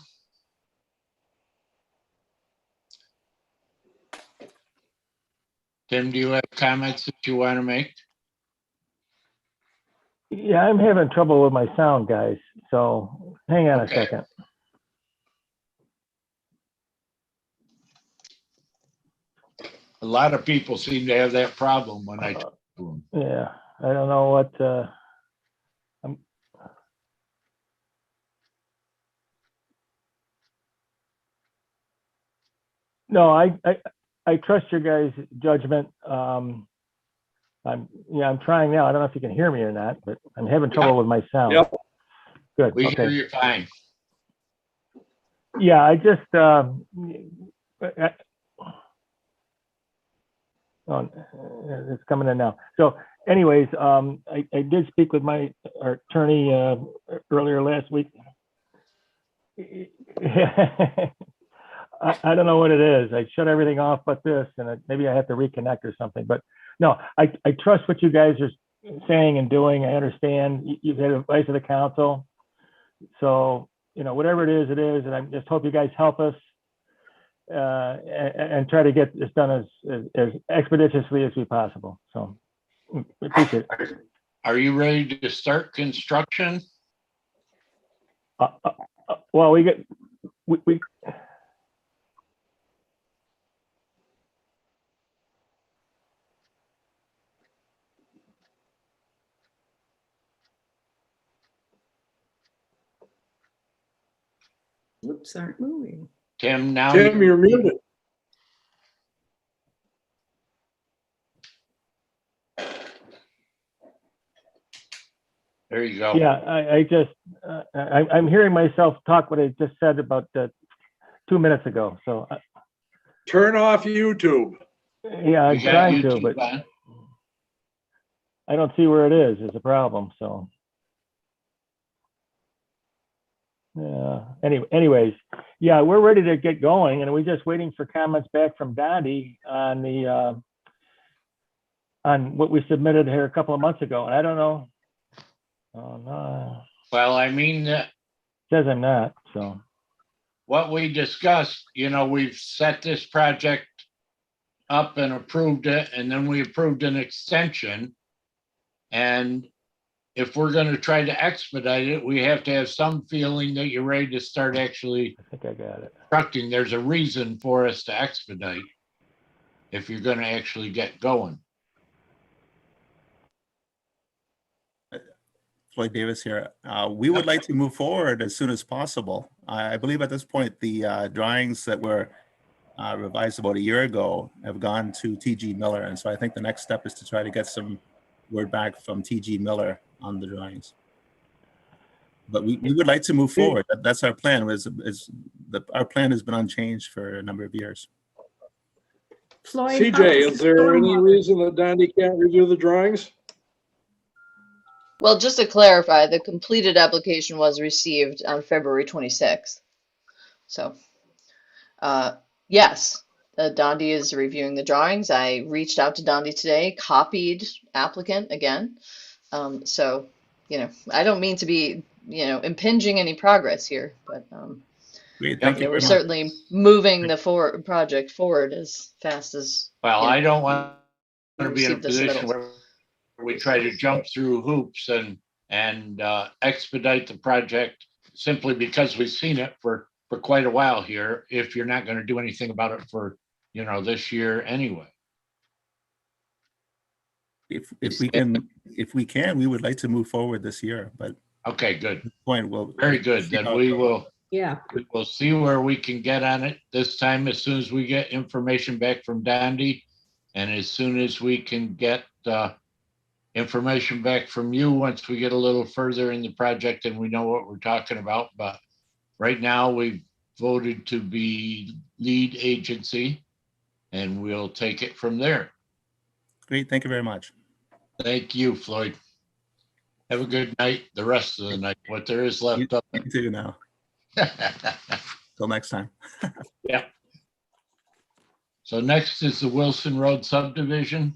Tim, do you have comments that you want to make? Yeah, I'm having trouble with my sound, guys. So hang on Okay. a second. A lot of people seem to have that problem when I talk to them. Yeah, I don't know what. No, I trust your guys' judgment. I'm trying now. I don't know if you can hear me or not, but I'm having trouble with my sound. Yep. Good. We Okay. hear you fine. Yeah, I just it's coming in now. So anyways, I did speak with our attorney earlier last week. I don't know what it is. I shut everything off but this, and maybe I have to reconnect or something. But no, I trust what you guys are saying and doing. I understand. You've had advice of the council. So, whatever it is, and I just hope you guys help us and try to get this done as expeditiously as we possible. So, appreciate it. Are you ready to start construction? Well, we Lips aren't moving. Tim, now Tim, you're muted. there you go. Yeah, I just I'm hearing myself talk what I just said about 2 minutes ago. So Turn off YouTube. yeah, I'm You got trying to, YouTube but on? I don't see where it is a problem. So yeah. Anyways, yeah, we're ready to get going, and we're just waiting for comments back from Dottie on the on what we submitted here a couple of months ago, and I don't know. Oh, no, Well, I mean, says I'm not, so. what we discussed, we've set this project up and approved it, and then we approved an extension. And if we're going to try to expedite it, we have to have some feeling that you're ready to start actually I think I got it. constructing. There's a reason for us to expedite if you're going to actually get going. Floyd Davis here. We would like to move forward as soon as possible. I believe at this point, the drawings that were revised about a year ago have gone to TG Miller. And so I think the next step is to try to get some word back from TG Miller on the drawings. But we would like to move forward. That's our plan. Our plan has been unchanged for a number of years. Floyd, CJ, is there any reason that Donnie can't review the drawings? Well, just to clarify, the completed application was received on February 26th. So, yes, Dondi is reviewing the drawings. I reached out to Dondi today, copied applicant again. So, I don't mean to be, impinging any progress here, but Great, thank you we're very much. certainly moving the project forward as fast as. Well, I don't want to be in a receive the position submittals. where we try to jump through hoops and expedite the project simply because we've seen it for quite a while here, if you're not going to do anything about it for, this year anyway. If we can, we would like to move forward this year, but. Okay, good. At this point, we'll. Very good. Then we will see where we can get on it this time as soon as we get information back from Dondi, and as soon as we can get information back from you once we get a little further in the project and we know what we're talking about. But right now we've voted to be lead agency, and we'll take it from there. Great, thank you very much. Thank you, Floyd. Have a good night, the rest of the night, what there is left of it. You too now. Till next time. Yeah. So next is the Wilson Road subdivision.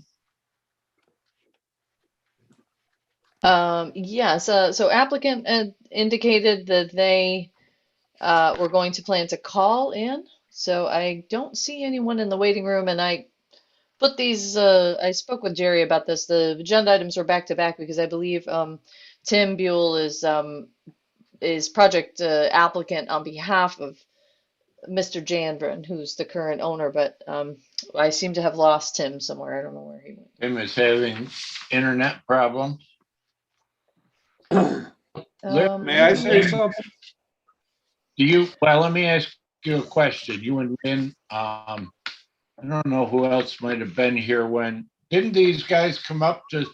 Yes, so applicant indicated that they were going to plan to call in. So I don't see anyone in the waiting room, and I put these, I spoke with Jerry about this. The agenda items were back to back because I believe Tim Buell is project applicant on behalf of Mr. Janvrin, who's the current owner, but I seem to have lost Tim somewhere. I don't know where he went. Tim is having internet problems. May I say something? Well, let me ask you a question. You and Lynn, I don't know who else might have been here when, didn't these guys come up to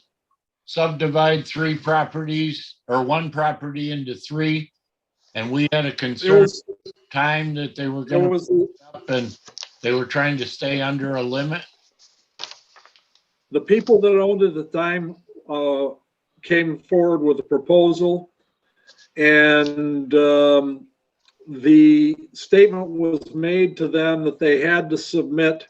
subdivide 3 properties or 1 property into 3? And we had a concern time that they were going to up and they were trying to stay under a limit. The people that owned it at the time came forward with a proposal, and the statement was made to them that they had to submit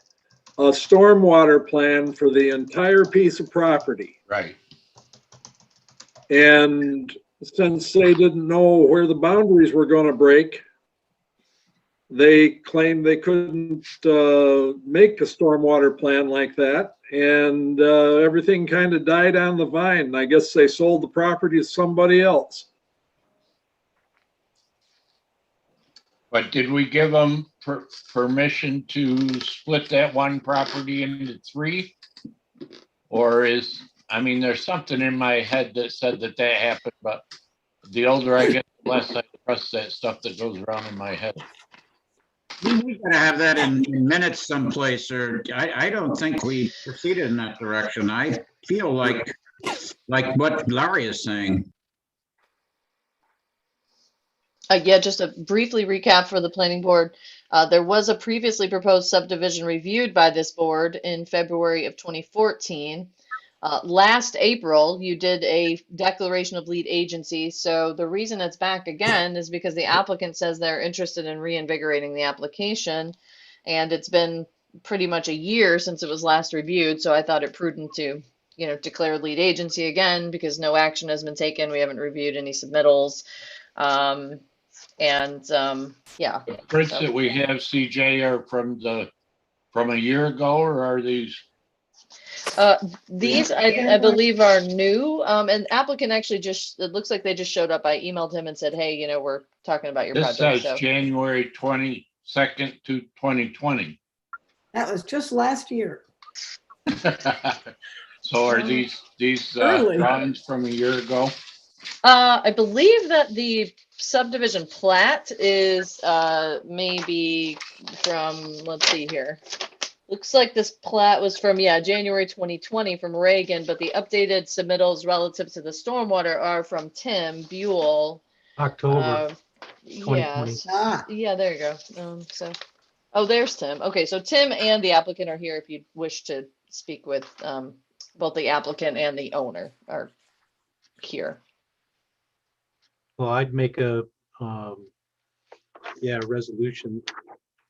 a stormwater plan for the entire piece of property. Right. And since they didn't know where the boundaries were going to break, they claimed they couldn't make a stormwater plan like that. And everything kind of died on the vine. I guess they sold the property to somebody else. But did we give them permission to split that 1 property into 3? Or there's something in my head that said that happened, but the older I get, the less I trust that stuff that goes around in my head. We gotta have that in minutes someplace, or I don't think we proceeded in that direction. I feel like what Larry is saying. Yeah, just to briefly recap for the planning board, there was a previously proposed subdivision reviewed by this board in February of 2014. Last April, you did a declaration of lead agency. So the reason it's back again is because the applicant says they're interested in reinvigorating the application. And it's been pretty much a year since it was last reviewed. So I thought it prudent to declare lead agency again because no action has been taken. We haven't reviewed any submittals. Yeah. The prints so- that we have, CJ, are from a year ago, or are these? These I believe are new. And applicant actually it looks like they just showed up. I emailed him and said, hey, we're talking about your This project. says January 22nd to 2020. That was just last year. So are these Early. drawings from a year ago? I believe that the subdivision plat is maybe from, let's see here. Looks like this plat was from, January 2020 from Reagan, but the updated submittals relative to the stormwater are from Tim Buell. October 2020. Yeah, there you go. Oh, there's Tim. Okay, so Tim and the applicant are here if you wish to speak with both the applicant and the owner are here. Well, I'd make a resolution.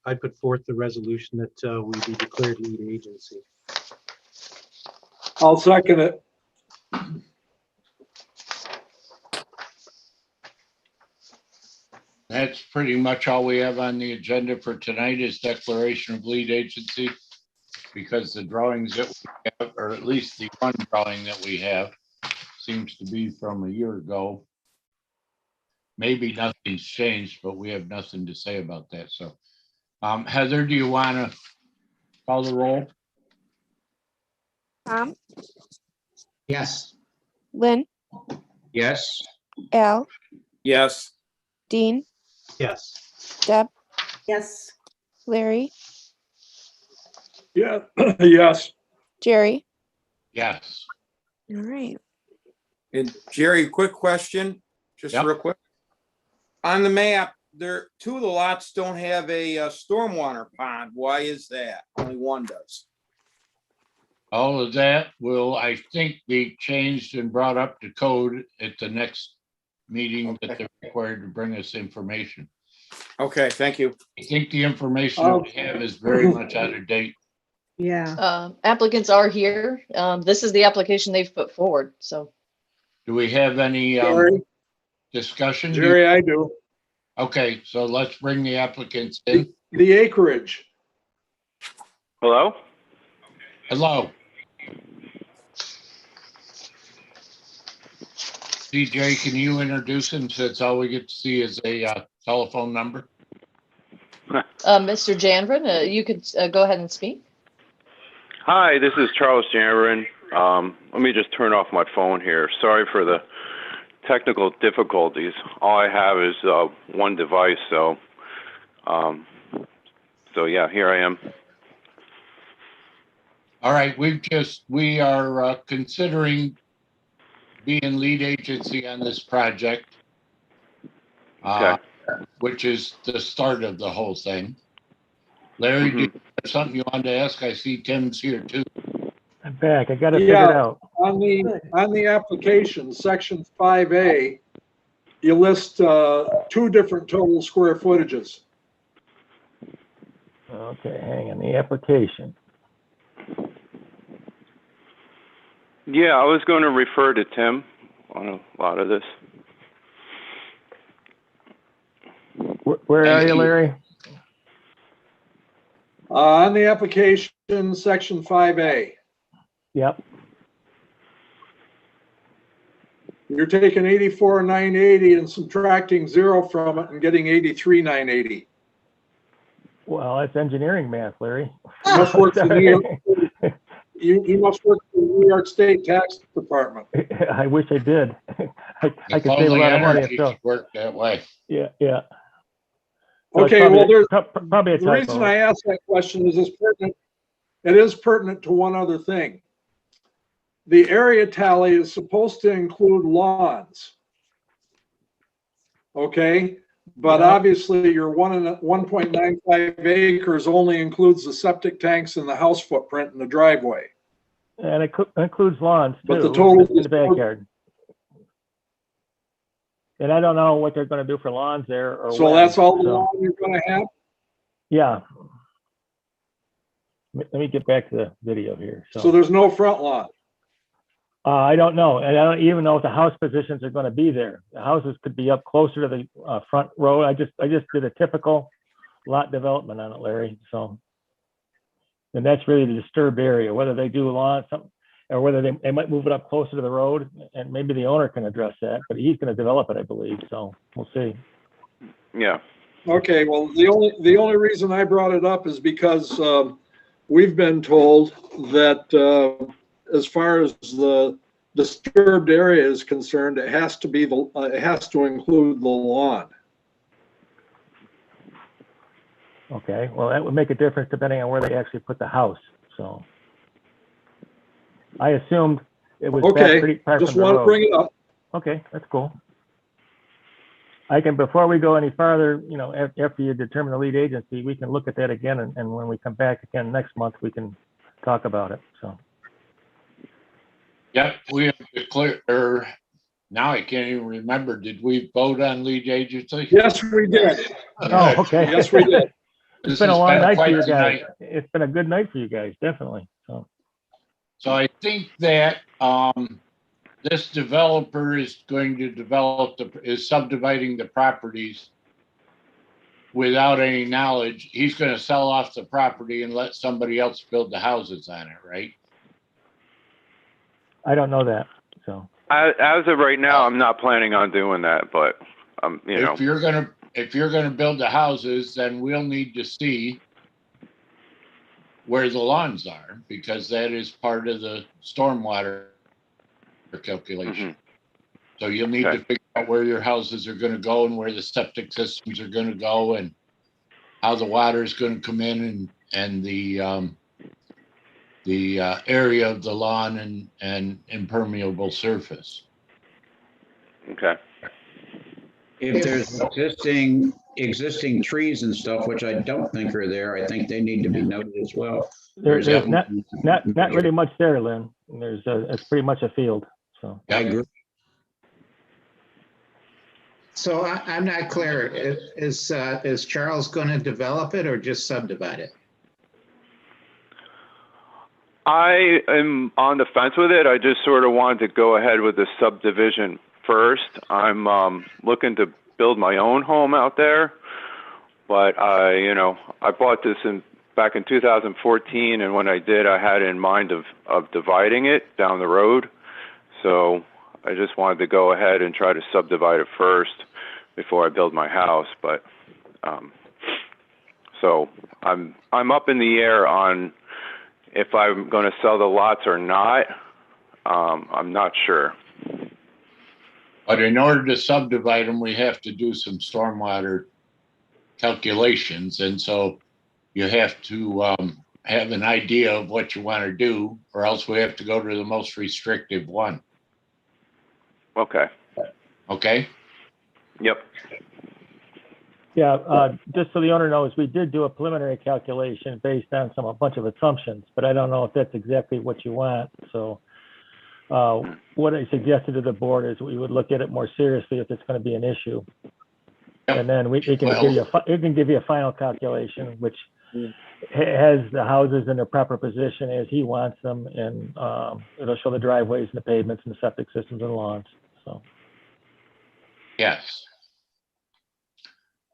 I'd put forth the resolution that we be declared lead agency. I'll second it. That's pretty much all we have on the agenda for tonight is declaration of lead agency, because the drawings that we have, or at least the one drawing that we have, seems to be from a year ago. Maybe nothing's changed, but we have nothing to say about that. So, Heather, do you want to call the roll? Tom, Yes. Lynn, Yes. Al, Yes. Dean, Yes. Deb, Yes. Larry, Yeah, yes. Jerry. Yes. All right. And Jerry, quick question, just Yep. real quick. On the map, two of the lots don't have a stormwater pond. Why is that? Only one does. All of that will, I think, be changed and brought up to code at the next meeting that they're required to bring us information. Okay, thank you. I think the information that we have is very much out of date. Yeah. Applicants are here. This is the application they've put forward. So, Do we have any Jerry? discussion? Jerry, I do. Okay, so let's bring the applicants in. The acreage. Hello? Hello. DJ, can you introduce him since all we get to see is a telephone number? Mr. Janvrin, you could go ahead and speak. Hi, this is Charles Janvrin. Let me just turn off my phone here. Sorry for the technical difficulties. All I have is one device, so yeah, here I am. All right, we are considering being lead agency on this project, which is the start of the whole thing. Larry, do you have something you wanted to ask? I see Tim's here too. I'm back. I got it figured out. On the application, section 5A, you list two different total square footages. Okay, hang on. The application. Yeah, I was going to refer to Tim on a lot of this. Where are you, Larry? On the application, section 5A. Yep. You're taking 84,980 and subtracting 0 from it and getting 83,980. Well, that's engineering math, Larry. You must work for New York. You must work for the New York State Tax Department. I wish I did. I could If save a only lot of money. energy So, worked that way. yeah. So it's Okay, probably, well, there's probably a the typo. reason I asked that question is pertinent. It is pertinent to one other thing. The area tally is supposed to include lawns. Okay, but obviously your 1.95 acres only includes the septic tanks and the house footprint and the driveway. And it includes lawns too. But the total in the backyard. And I don't know what they're going to do for lawns there. Or So when, that's all the so- lawn you're going to have? Yeah. Let me get back to the video here. So there's no front lawn? I don't know, and I don't even know if the house positions are going to be there. The houses could be up closer to the front row. I just did a typical lot development on it, Larry. So, and that's really the disturbed area. Whether they do lawn, something, or whether they might move it up closer to the road, and maybe the owner can address that. But he's going to develop it, I believe. So we'll see. Yeah. Okay, well, the only reason I brought it up is because we've been told that as far as the disturbed area is concerned, it has to be it has to include the lawn. Okay, well, that would make a difference depending on where they actually put the house. So I assumed it was back pretty far just from the want to road. bring it up. Okay, that's cool. I can, before we go any farther, you know, after you determine the lead agency, we can look at that again, and when we come back again next month, we can talk about it. So. Yep, we have to clear, or now I can't even remember. Did we vote on lead agency? Yes, we did. Oh, okay. Yes, we did. It's been a long night for you quite the guys. night. It's been a good night for you guys, definitely. So I think that this developer is going to is subdividing the properties without any knowledge. He's going to sell off the property and let somebody else build the houses on it, right? I don't know that. So As of right now, I'm not planning on doing that, but you know. If you're gonna build the houses, then we'll need to see where the lawns are, because that is part of the stormwater calculation. So you'll need to figure out where your houses are gonna go and where the septic systems are gonna go and how the water is gonna come in and the area of the lawn and impermeable surface. Okay. If there's existing trees and stuff, which I don't think are there, I think they need to be noted as well. there's not really much there, Lynn. It's pretty much a field. So I agree. So I'm not clear. Is Charles going to develop it or just subdivide it? I am on the fence with it. I just sort of wanted to go ahead with the subdivision first. I'm looking to build my own home out there, but I bought this back in 2014, and when I did, I had in mind of dividing it down the road. So I just wanted to go ahead and try to subdivide it first before I build my house. But so I'm up in the air on if I'm going to sell the lots or not. I'm not sure. But in order to subdivide them, we have to do some stormwater calculations. And so you have to have an idea of what you want to do, or else we have to go to the most restrictive one. Okay. Okay? Yep. yeah, just so the owner knows, we did do a preliminary calculation based on a bunch of assumptions, but I don't know if that's exactly what you want. So what I suggested to the board is we would look at it more seriously if it's going to be an issue. And then it can give you a final calculation, which has the houses in their proper position as he wants them, and it'll show the driveways and the pavements and the septic systems and lawns. So Yes.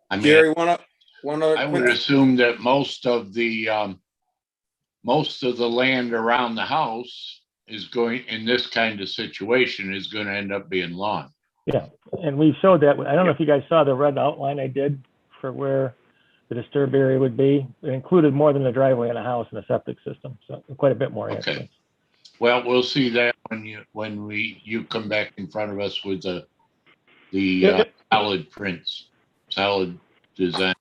I mean, Jerry, one other I would assume that most of the land around the house is going, in this kind of situation, is going to end up being lawn. yeah, and we showed that. I don't know if you guys saw the red outline I did for where the disturbed area would be. It included more than the driveway and a house and a septic system, so quite a bit more. Okay. Actually. Well, we'll see that when you come back in front of us with the solid prints, solid design.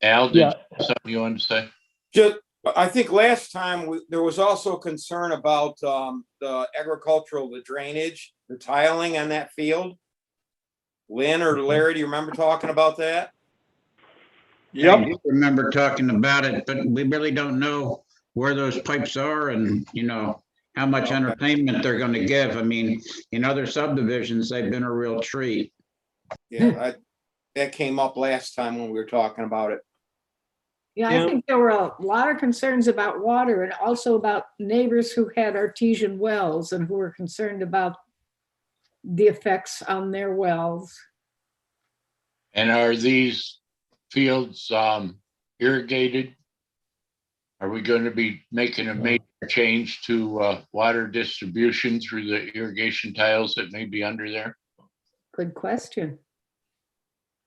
Al, did you have something you wanted to say? Just, I think last time there was also concern about the agricultural, the drainage, the tiling on that field. Lynn or Larry, do you remember talking about that? Yep. I do remember talking about it, but we really don't know where those pipes are and, how much entertainment they're going to give. I mean, in other subdivisions, they've been a real treat. Yeah, that came up last time when we were talking about it. Yeah, I Yeah. think there were a lot of concerns about water and also about neighbors who had artesian wells and who were concerned about the effects on their wells. And are these fields irrigated? Are we going to be making a major change to water distribution through the irrigation tiles that may be under there? Good question.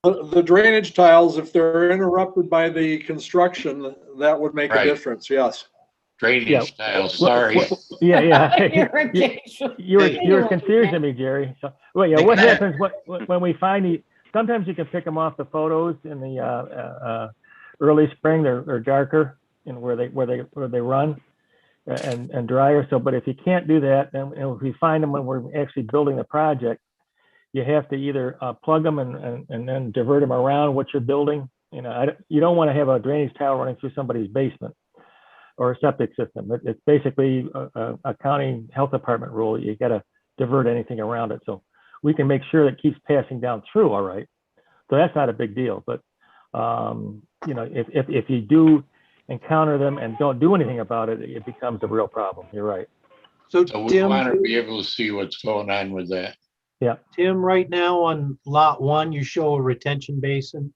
The drainage tiles, if they're interrupted by the construction, that would make a Right. difference, yes. Drainage tiles, sorry. Yeah. Irrigation. You were confusing me, Jerry. So, well, yeah, what happens when we find the, sometimes you can pick them off the photos in the early spring, they're darker and where they run and drier. So, but if you can't do that, then if we find them when we're actually building the project, you have to either plug them and then divert them around what you're building. You know, you don't want to have a drainage tile running through somebody's basement or a septic system. It's basically a county health department rule. You got to divert anything around it. So we can make sure it keeps passing down through. All right. So that's not a big deal. But, you know, if you do encounter them and don't do anything about it, it becomes a real problem. You're right. So we Tim, want to be able to see what's going on with that. Yeah. Tim, right now on lot 1, you show a retention basin.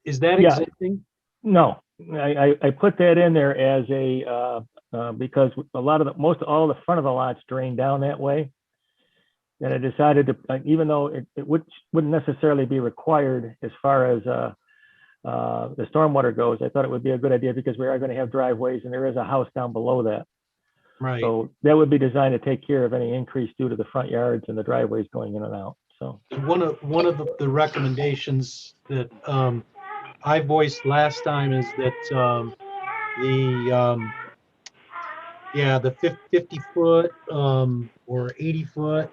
Is that Yeah. existing? No, I put that in there as a, because a lot of most all the front of the lots drain down that way. And I decided to, even though it wouldn't necessarily be required as far as the stormwater goes, I thought it would be a good idea because we are going to have driveways and there is a house down below that. Right. So that would be designed to take care of any increase due to the front yards and the driveways going in and out. So One of the recommendations that I voiced last time is that the 50 foot or 80 foot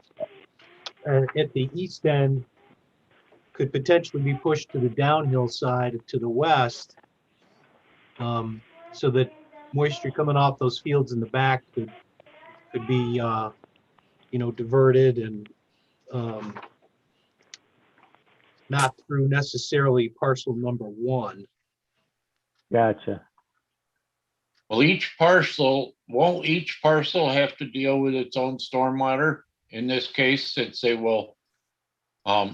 at the east end could potentially be pushed to the downhill side to the west, so that moisture coming off those fields in the back could be diverted and not through necessarily parcel number 1. gotcha. Well, won't each parcel have to deal with its own stormwater? In this case, it's say, well,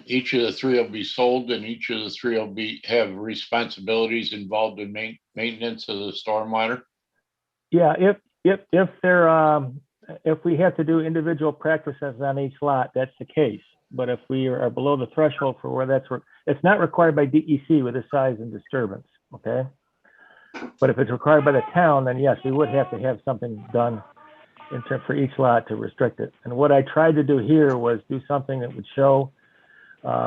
each of the 3 will be sold and each of the 3 will have responsibilities involved in maintenance of the stormwater. Yeah, if they're if we have to do individual practices on each lot, that's the case. But if we are below the threshold for where it's not required by DEC with the size and disturbance. Okay. But if it's required by the town, then yes, we would have to have something done for each lot to restrict it. And what I tried to do here was do something that would show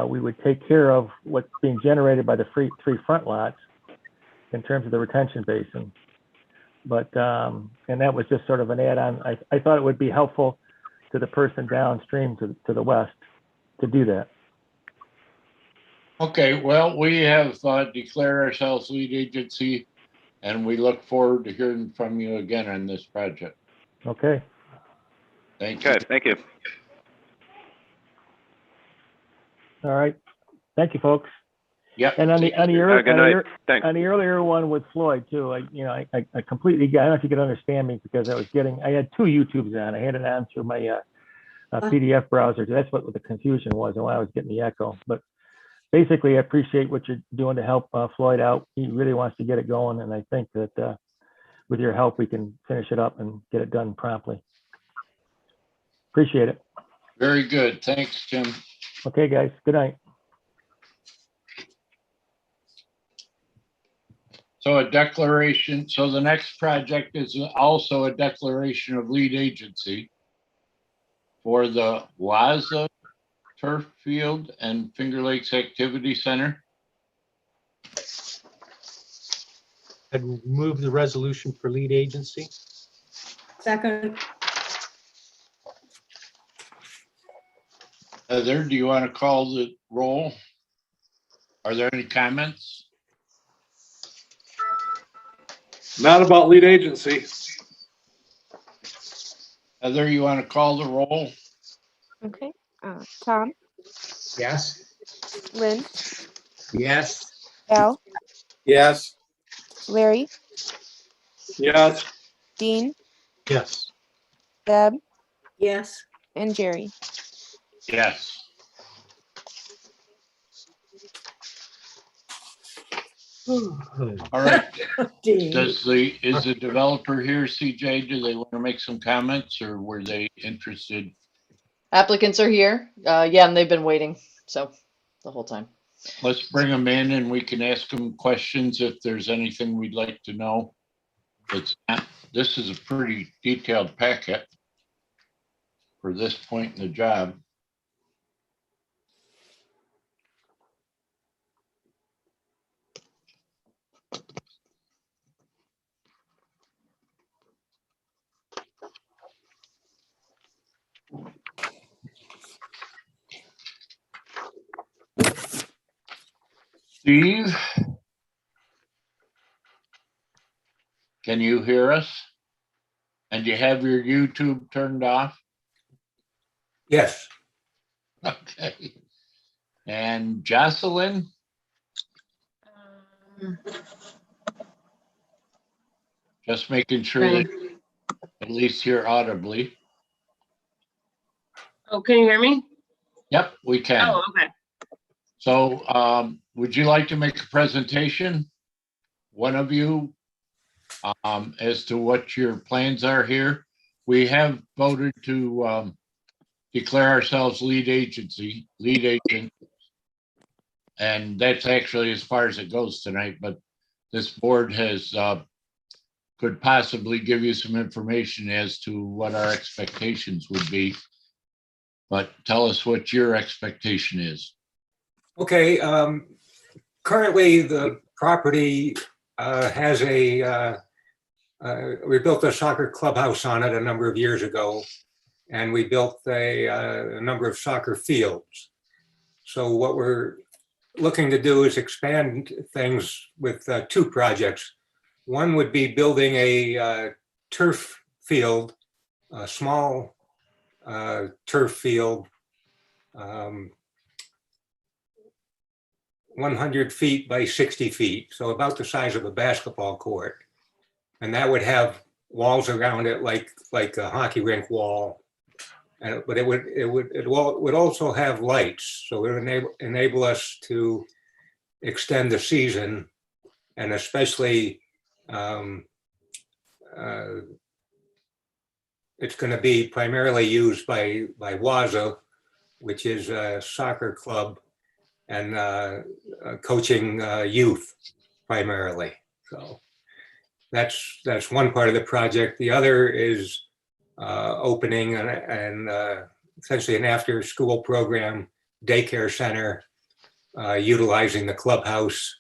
we would take care of what's being generated by the 3 front lots in terms of the retention basin. But, and that was just sort of an add-on. I thought it would be helpful to the person downstream to the west to do that. Okay, well, we have declared ourselves lead agency and we look forward to hearing from you again on this project. Okay. Thank you. Okay, thank you. All right. Thank you, folks. Yeah. And on the Good night. Thanks. on the earlier one with Floyd too, I completely got, I don't know if you could understand me because I had 2 YouTubes on. I had it on through my PDF browser. That's what the confusion was and why I was getting the echo. But basically, I appreciate what you're doing to help Floyd out. He really wants to get it going. And I think that with your help, we can finish it up and get it done promptly. Appreciate it. Very good. Thanks, Tim. Okay, guys. Good night. So a declaration, so the next project is also a declaration of lead agency for the Waza Turf Field and Finger Lakes Activity Center. I'd move the resolution for lead agency. Second. Heather, do you want to call the roll? Are there any comments? Not about lead agency. Heather, you want to call the roll? Okay. Tom, Yes. Lynn, Yes. Al, Yes. Larry, Yes. Dean, Yes. Deb, Yes. and Jerry. Yes. All right. Dean. Is the developer here, CJ? Do they want to make some comments or were they interested? Applicants are here. Yeah, and they've been waiting, so the whole time. Let's bring them in and we can ask them questions if there's anything we'd like to know. This is a pretty detailed packet for this point in the job. Steve, can you hear us? And you have your YouTube turned off? Yes. Okay. And Jocelyn? Just making sure that at least hear audibly. Oh, can you hear me? Yep, we can. Oh, okay. So would you like to make a presentation, one of you, as to what your plans are here? We have voted to declare ourselves lead agent, and that's actually as far as it goes tonight, but this board has could possibly give you some information as to what our expectations would be. But tell us what your expectation is. Okay. Currently, the property has we built a soccer clubhouse on it a number of years ago, and we built a number of soccer fields. So what we're looking to do is expand things with two projects. One would be building a turf field, a small turf field, 100 feet by 60 feet, so about the size of a basketball court. And that would have walls around it like a hockey rink wall. But it would also have lights, so it would enable us to extend the season, and especially it's going to be primarily used by Waza, which is a soccer club and coaching youth primarily. So that's one part of the project. The other is opening and essentially an after-school program daycare center utilizing the clubhouse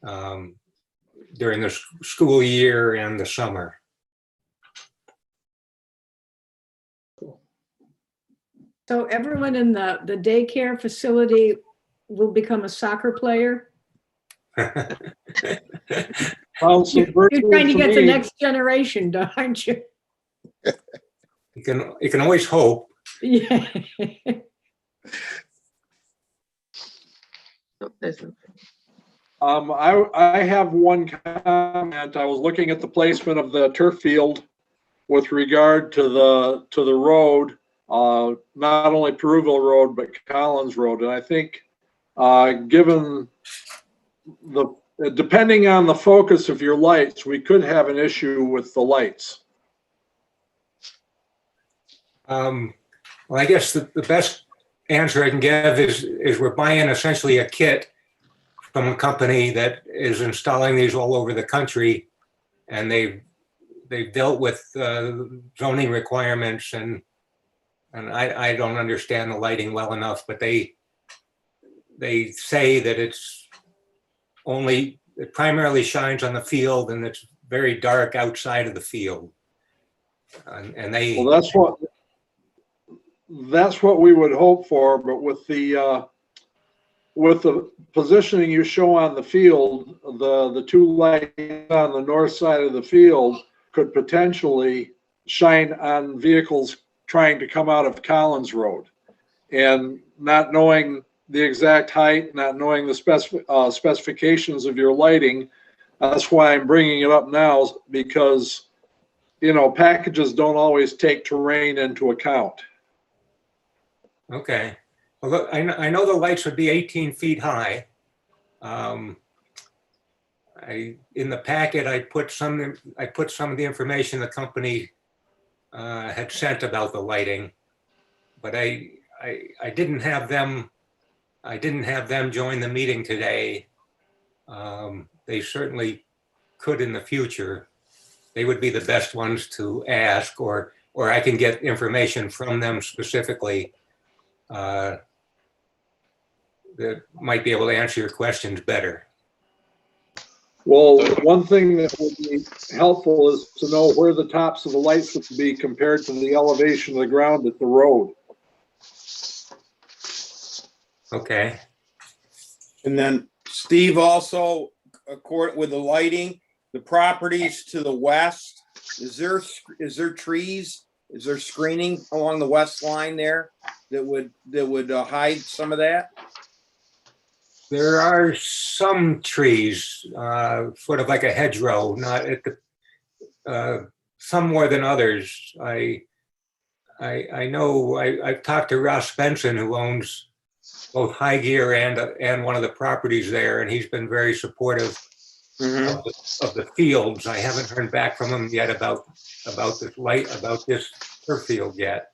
during the school year and the summer. So everyone in the daycare facility will become a soccer player? You're trying to get the next generation, aren't you? You can always hope. Yeah. I have one comment. I was looking at the placement of the turf field with regard to the road, not only Peruville Road but Collins Road, and I think given depending on the focus of your lights, we could have an issue with the lights. Well, I guess the best answer I can give is we're buying essentially a kit from a company that is installing these all over the country, and they've dealt with zoning requirements, and I don't understand the lighting well enough, but they say that it primarily shines on the field and it's very dark outside of the field. And they, well, that's what we would hope for, but with the positioning you show on the field, the two lights on the north side of the field could potentially shine on vehicles trying to come out of Collins Road, and not knowing the exact height, not knowing the specifications of your lighting, That's why I'm bringing it up now, because, you know, packages don't always take terrain into account. Okay. Well, look, I know the lights would be 18 feet high. In the packet, I put some of the information the company had sent about the lighting, but I didn't have them join the meeting today. They certainly could in the future. They would be the best ones to ask, or I can get information from them specifically that might be able to answer your questions better. Well, one thing that would be helpful is to know where the tops of the lights would be compared to the elevation of the ground at the road. Okay. And then Steve, also, according with the lighting, the properties to the west, is there trees? Is there screening along the west line there that would hide some of that? There are some trees, sort of like a hedgerow, not at the, some more than others. I know I've talked to Ross Benson, who owns both High Gear and one of the properties there, and he's been very supportive of the fields. I haven't heard back from him yet about this turf field yet.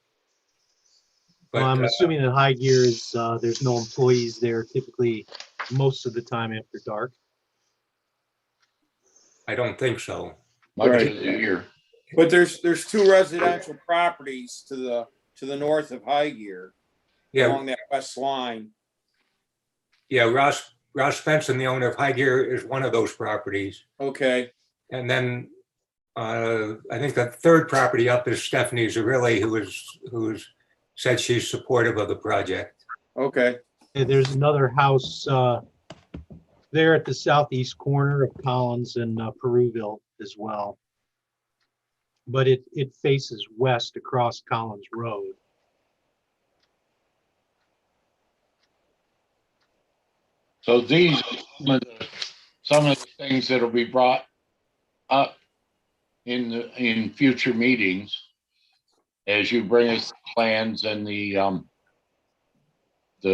But Well, I'm assuming that High Gear is, there's no employees there typically most of the time after dark. I don't think so. Much of the year. But there's two residential properties to the north of High Gear, along that west line. Yeah, Ross Benson, the owner of High Gear, is one of those properties. Okay. And then I think the third property up is Stephanie Zarilli, who's said she's supportive of the project. Okay. And there's another house there at the southeast corner of Collins and Peruville as well. But it faces west across Collins Road. So these are some of the things that'll be brought up in future meetings as you bring us the plans and the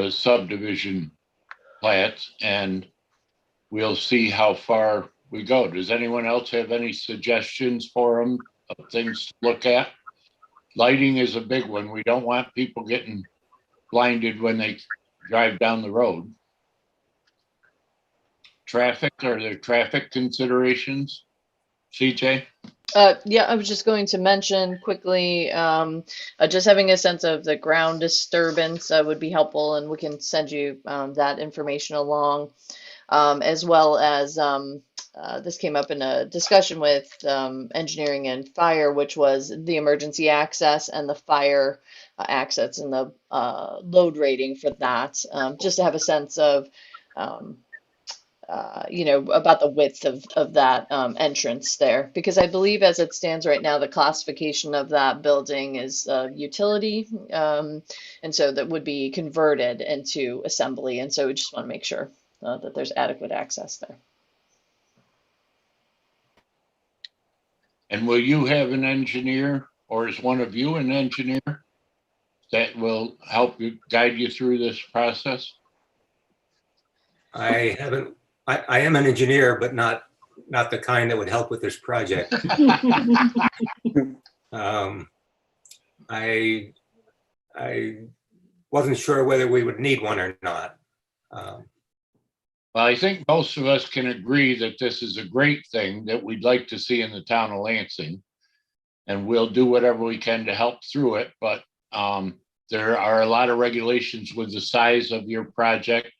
subdivision plats, and we'll see how far we go. Does anyone else have any suggestions for them of things to look at? Lighting is a big one. We don't want people getting blinded when they drive down the road. Traffic, are there traffic considerations? CJ? Yeah, I was just going to mention quickly, just having a sense of the ground disturbance would be helpful, and we can send you that information along, as well as this came up in a discussion with engineering and fire, which was the emergency access and the fire access and the load rating for that, just to have a sense of about the width of that entrance there, because I believe as it stands right now, the classification of that building is utility, and so that would be converted into assembly, and so we just want to make sure that there's adequate access there. And will you have an engineer, or is one of you an engineer that will help you guide you through this process? I am an engineer, but not the kind that would help with this project. I wasn't sure whether we would need one or not. Well, I think most of us can agree that this is a great thing that we'd like to see in the town of Lansing, and we'll do whatever we can to help through it. But there are a lot of regulations with the size of your project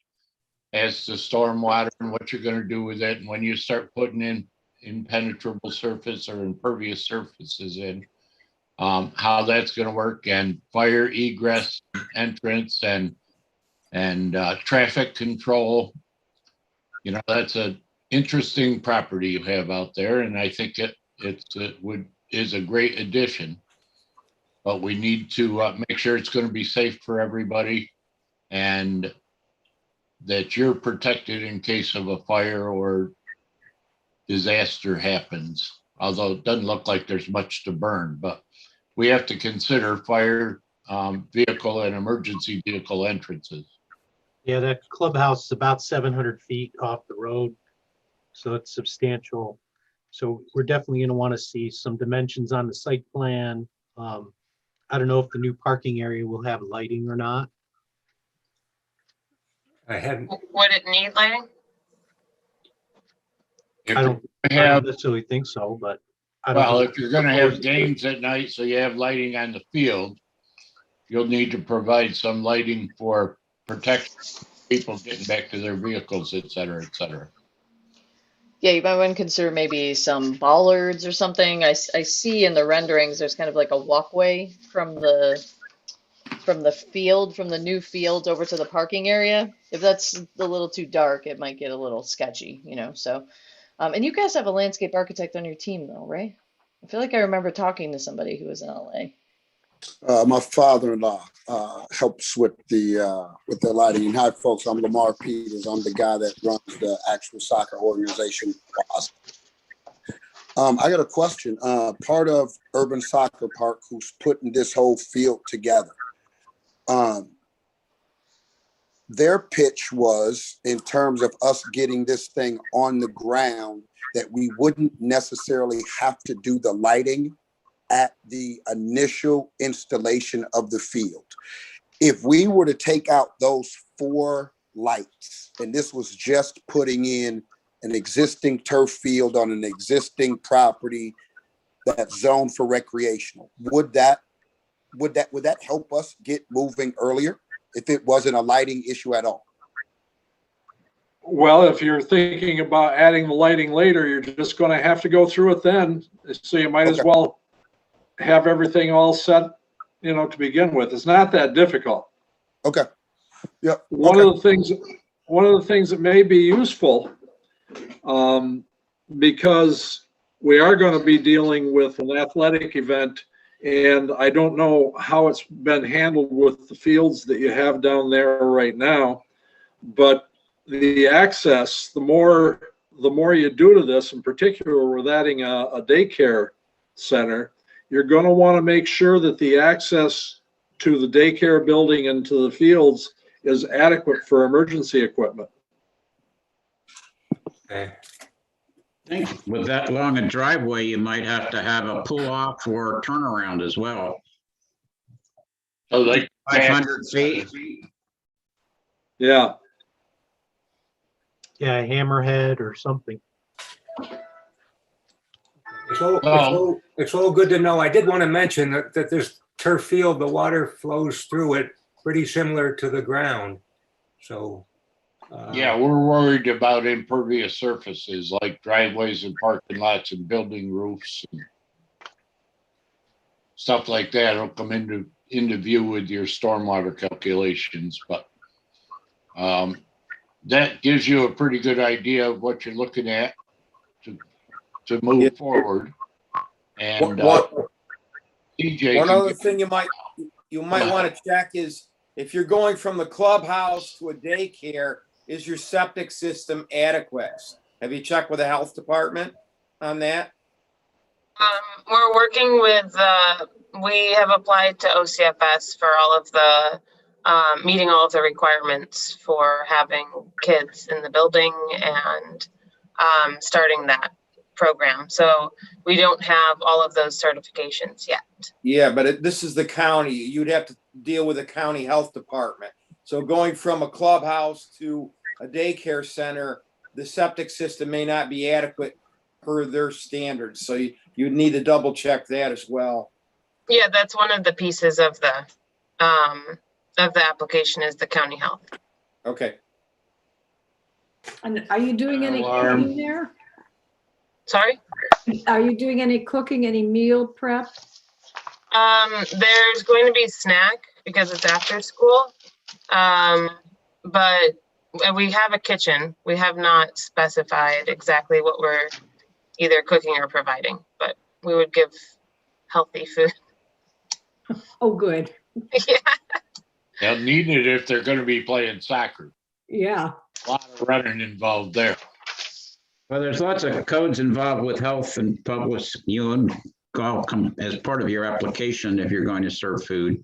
as to stormwater and what you're going to do with it. And when you start putting in impenetrable surface or impervious surfaces in, how that's going to work, and fire egress, entrance, and traffic control. You know, that's an interesting property you have out there, and I think it is a great addition. But we need to make sure it's going to be safe for everybody, and that you're protected in case of a fire or disaster happens. Although it doesn't look like there's much to burn, but we have to consider fire vehicle and emergency vehicle entrances. Yeah, that clubhouse is about 700 feet off the road, so it's substantial. So we're definitely going to want to see some dimensions on the site plan. I don't know if the new parking area will have lighting or not. Would it need lighting? I don't necessarily think so, but I don't. Well, if you're going to have games at night, so you have lighting on the field, you'll need to provide some lighting for protection, people getting back to their vehicles, et cetera, et cetera. Yeah, you might want to consider maybe some bollards or something. I see in the renderings there's kind of like a walkway from the field, from the new field over to the parking area. If that's a little too dark, it might get a little sketchy, you know. So, and you guys have a landscape architect on your team, though, right? I feel like I remember talking to somebody who was in LA. My father-in-law helps with the lighting. And hi, folks. I'm Lamar Peters. I'm the guy that runs the actual soccer organization. I got a question. Part of Urban Soccer Park, who's putting this whole field together, their pitch was, in terms of us getting this thing on the ground, that we wouldn't necessarily have to do the lighting at the initial installation of the field. If we were to take out those 4 lights, and this was just putting in an existing turf field on an existing property that's zoned for recreational, would that help us get moving earlier if it wasn't a lighting issue at all? Well, if you're thinking about adding the lighting later, you're just going to have to go through it then. So you might as well have everything all set, you know, to begin with. It's not that difficult. Okay. Yeah. One of the things that may be useful, because we are going to be dealing with an athletic event, and I don't know how it's been handled with the fields that you have down there right now, but the access, the more you do to this, in particular with adding a daycare center, you're going to want to make sure that the access to the daycare building and to the fields is adequate for emergency equipment. I think with that long a driveway, you might have to have a pull off or turnaround as well. Oh, like 500 feet. Yeah. Yeah, a hammerhead or something. It's all good to know. I did want to mention that this turf field, the water flows through it pretty similar to the ground. So. Yeah, we're worried about impervious surfaces like driveways and parking lots and building roofs and stuff like that. It'll come into view with your stormwater calculations, but that gives you a pretty good idea of what you're looking at to move forward. And TJ, one other thing you might want to check is if you're going from the clubhouse to a daycare, is your septic system adequate? Have you checked with the health department on that? We're working with, we have applied to OCFS for all of the, meeting all of the requirements for having kids in the building and starting that program. So we don't have all of those certifications yet. Yeah, but this is the county. You'd have to deal with the county health department. So going from a clubhouse to a daycare center, the septic system may not be adequate per their standards. So you'd need to double check that as well. Yeah, that's one of the pieces of the application is the county health. Okay. And are you doing any cooking there? Sorry? Are you doing any cooking, any meal prep? There's going to be snack because it's after school. But we have a kitchen. We have not specified exactly what we're either cooking or providing, but we would give healthy food. Oh, good. Yeah. they'll need it if they're going to be playing soccer. Yeah. A lot of running involved there. Well, there's lots of codes involved with health and public, you all come as part of your application if you're going to serve food.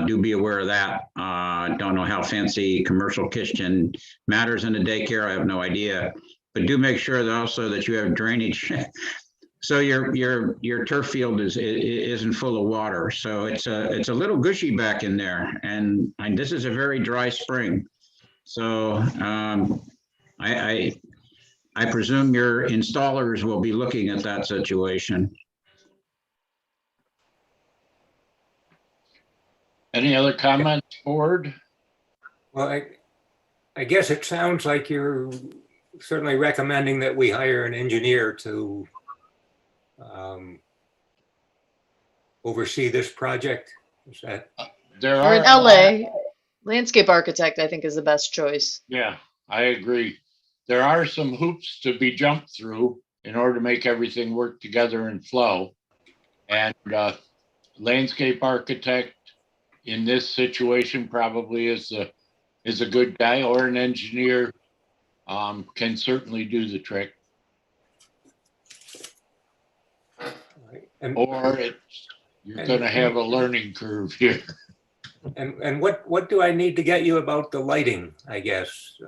Do be aware of that. Don't know how fancy commercial kitchen matters in a daycare. I have no idea. But do make sure that also that you have drainage. So your turf field isn't full of water. So it's a little gushy back in there. And this is a very dry spring. So I presume your installers will be looking at that situation. Any other comments, board? Well, I guess it sounds like you're certainly recommending that we hire an engineer to oversee this project. Is that? Or in LA, landscape architect, I think, is the best choice. Yeah, I agree. There are some hoops to be jumped through in order to make everything work together and flow. And landscape architect in this situation probably is a good guy, or an engineer can certainly do the trick. Or you're going to have a learning curve here. And what do I need to get you about the lighting? I guess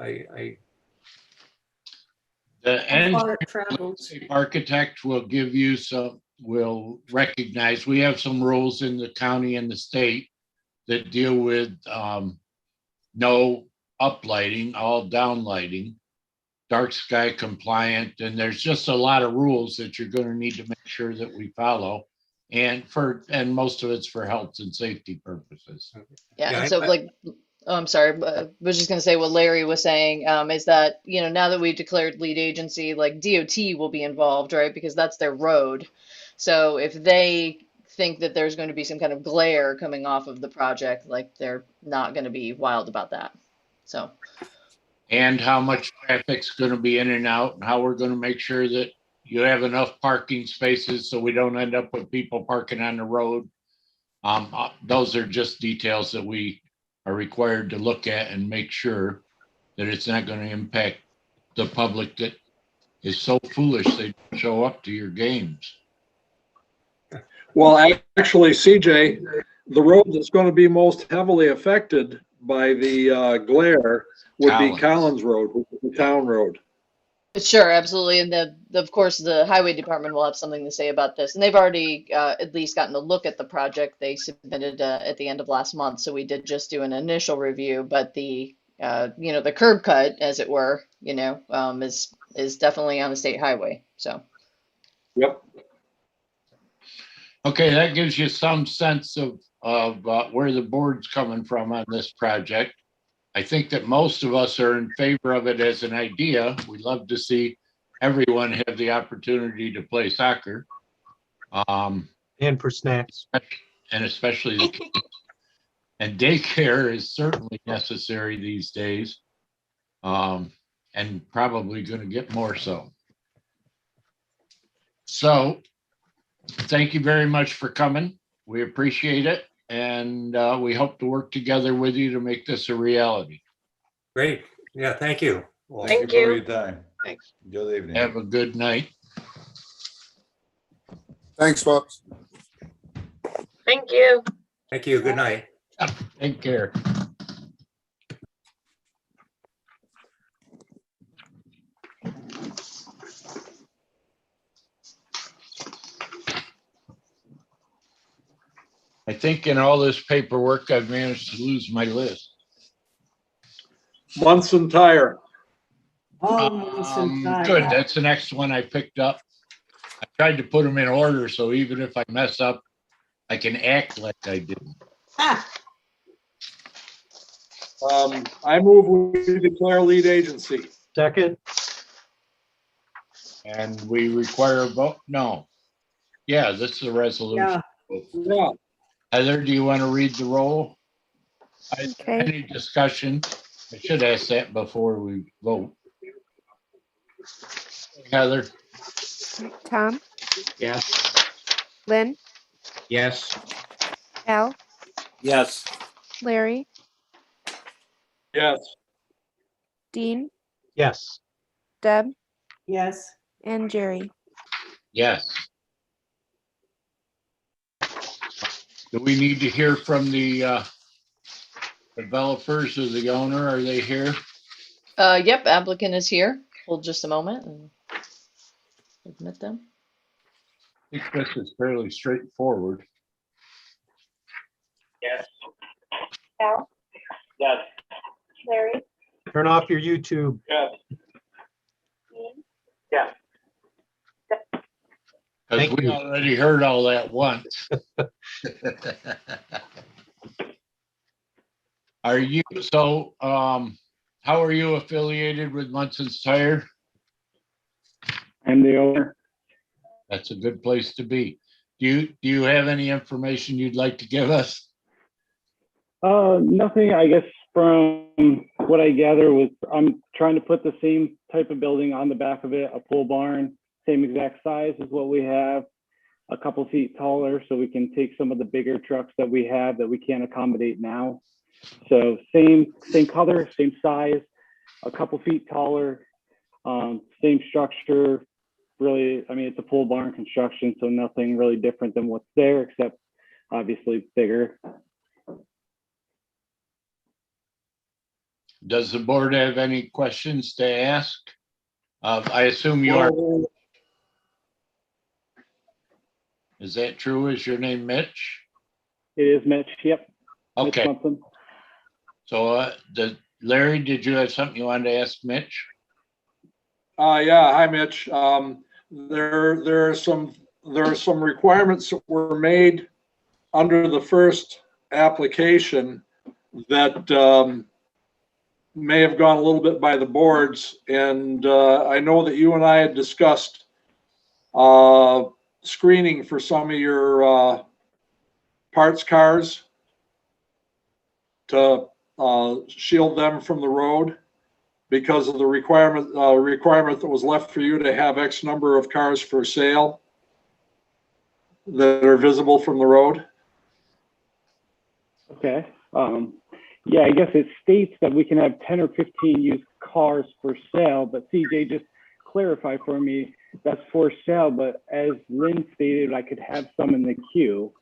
the architect will give you will recognize, we have some rules in the county and the state that deal with no uplighting, all downlighting, dark sky compliant, and there's just a lot of rules that you're going to need to make sure that we follow, and most of it's for health and safety purposes. Yeah, and so I'm sorry, but I was just going to say what Larry was saying is that, now that we've declared lead agency, like DOT will be involved, right? Because that's their road. So if they think that there's going to be some kind of glare coming off of the project, like they're not going to be wild about that. So. And how much traffic's going to be in and out, and how we're going to make sure that you have enough parking spaces so we don't end up with people parking on the road. Those are just details that we are required to look at and make sure that it's not going to impact the public that is so foolish they don't show up to your games. Well, actually, CJ, the road that's going to be most heavily affected by the glare would be Collins Road, which is the town road. Sure, absolutely. And of course, the highway department will have something to say about this. And they've already at least gotten a look at the project. They submitted at the end of last month. So we did just do an initial review, but the curb cut, as it were, is definitely on the state highway. So. Yep. Okay, that gives you some sense of where the board's coming from on this project. I think that most of us are in favor of it as an idea. We'd love to see everyone have the opportunity to play soccer. And for snacks. And especially the kids. And daycare is certainly necessary these days, and probably going to get more so. So thank you very much for coming. We appreciate it. And we hope to work together with you to make this a reality. Great. Yeah, thank you. Well, thank you for your time. Thanks. Enjoy the evening. Have a good night. Thanks, folks. Thank you. Thank you. Good night. Take care. I think in all this paperwork, I've managed to lose my list. Munson Tire. Good. That's the next one I picked up. I tried to put them in order, so even if I mess up, I can act like I didn't. I move we declare lead agency. Second. And we require a vote? No. Yeah, this is a resolution. Yeah. Heather, do you want to read the roll? Okay. Any discussion? I should ask that before we vote. Heather? Tom, Yes. Lynn, Yes. Al, Yes. Larry, Yes. Dean, Yes. Deb, Yes. and Jerry. Yes. Do we need to hear from the developers or the owner? Are they here? Yep, applicant is here. Hold just a moment and admit them. I think this is fairly straightforward. Yes. Al? Yes. Larry? Turn off your YouTube. Yes. Yes. Because Thank we you. already heard all that once. Are you, so, how are you affiliated with Munson's Tire? I'm the owner. That's a good place to be. Do you have any information you'd like to give us? Nothing, I guess, from what I gather was I'm trying to put the same type of building on the back of it, a pole barn, same exact size as what we have, a couple feet taller, so we can take some of the bigger trucks that we have that we can't accommodate now. So same color, same size, a couple feet taller, same structure. Really, I mean, it's a pole barn construction, so nothing really different than what's there, except obviously bigger. Does the board have any questions to ask? I assume you are. Is that true? Is your name Mitch? It is Mitch, yep. Okay. Mitch Munson. So, Larry, did you have something you wanted to ask Mitch? Yeah, hi, Mitch. There are some requirements that were made under the first application that may have gone a little bit by the boards, and I know that you and I had discussed screening for some of your parts cars to shield them from the road because of the requirement that was left for you to have X number of cars for sale that are visible from the road. Okay. Yeah, I guess it states that we can have 10 or 15 used cars for sale, but CJ, just clarify for me, that's for sale, but as Lynn stated, I could have some in the queue.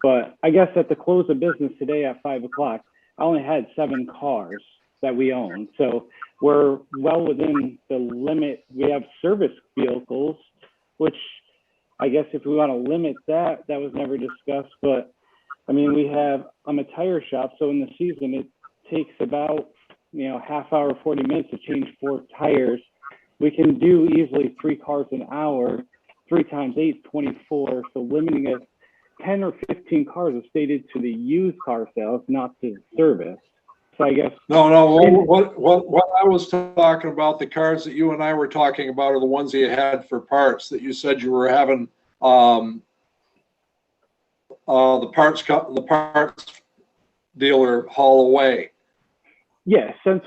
But I guess at the close of business today at 5 o'clock, I only had 7 cars that we own. So we're well within the limit. We have service vehicles, which I guess if we want to limit that, that was never discussed. But I mean, I'm a tire shop, so in the season, it takes about, half hour, 40 minutes to change 4 tires. We can do easily 3 cars an hour, 3 times 8, 24. So limiting it, 10 or 15 cars is stated to the used car sales, not to service. So I guess. No, what I was talking about, the cars that you and I were talking about are the ones that you had for parts that you said you were having, the parts dealer haul away. Yeah, since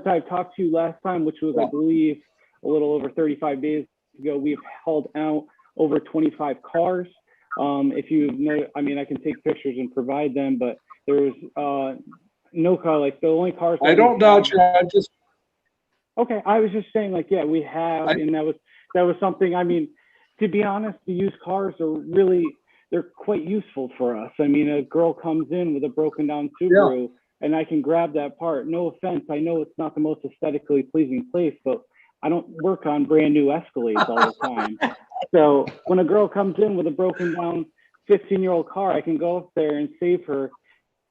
I talked to you last time, which was, I believe, a little over 35 days ago, we've hauled out over 25 cars. If you know, I mean, I can take pictures and provide them, but there's no car, like the only cars. I don't doubt you. I just. Okay, I was just saying, like, yeah, we have, and that was something. I mean, to be honest, the used cars are really, they're quite useful for us. I mean, a girl comes in with a broken down Subaru, and I can grab that part. No offense, I know it's not the most aesthetically pleasing place, but I don't work on brand new Escalades all the time. So when a girl comes in with a broken down 15-year-old car, I can go up there and save her,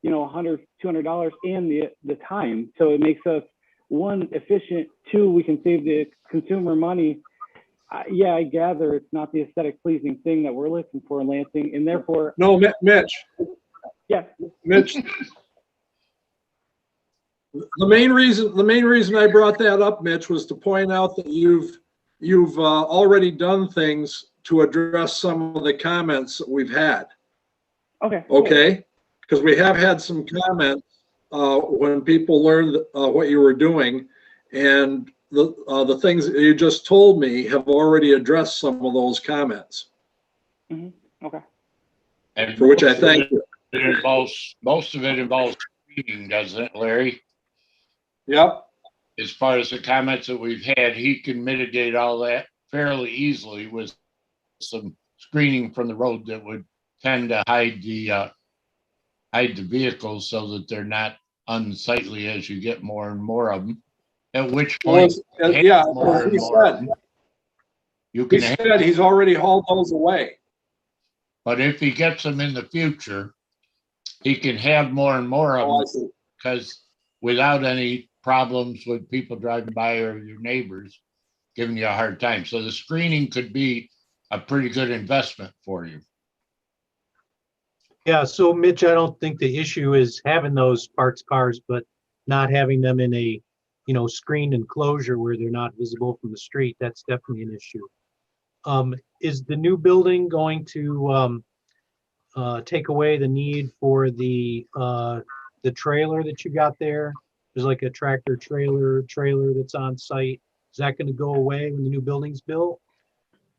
$100, $200 and the time. So it makes us, 1, efficient, 2, we can save the consumer money. Yeah, I gather it's not the aesthetic pleasing thing that we're looking for in Lansing, and therefore. No, Mitch. Yeah. Mitch. The main reason I brought that up, Mitch, was to point out that you've already done things to address some of the comments that we've had. Okay. Okay, because we have had some comments when people learned what you were doing, and the things that you just told me have already addressed some of those comments. Mm-hmm. Okay. And for which I thank you. Most of it involves screening, doesn't it, Larry? Yep. as far as the comments that we've had, he can mitigate all that fairly easily with some screening from the road that would tend to hide the vehicles so that they're not unsightly as you get more and more of them. At which point, Yeah, more and he more of said, them, you he can have, said he's already hauled those away. but if he gets them in the future, he can have more and more of Oh, I them see. because without any problems with people driving by or your neighbors giving you a hard time. So the screening could be a pretty good investment for you. Yeah, so Mitch, I don't think the issue is having those parked cars, but not having them in a, screened enclosure where they're not visible from the street. That's definitely an issue. Is the new building going to take away the need for the trailer that you got there? There's like a tractor trailer that's on site. Is that going to go away when the new building's built?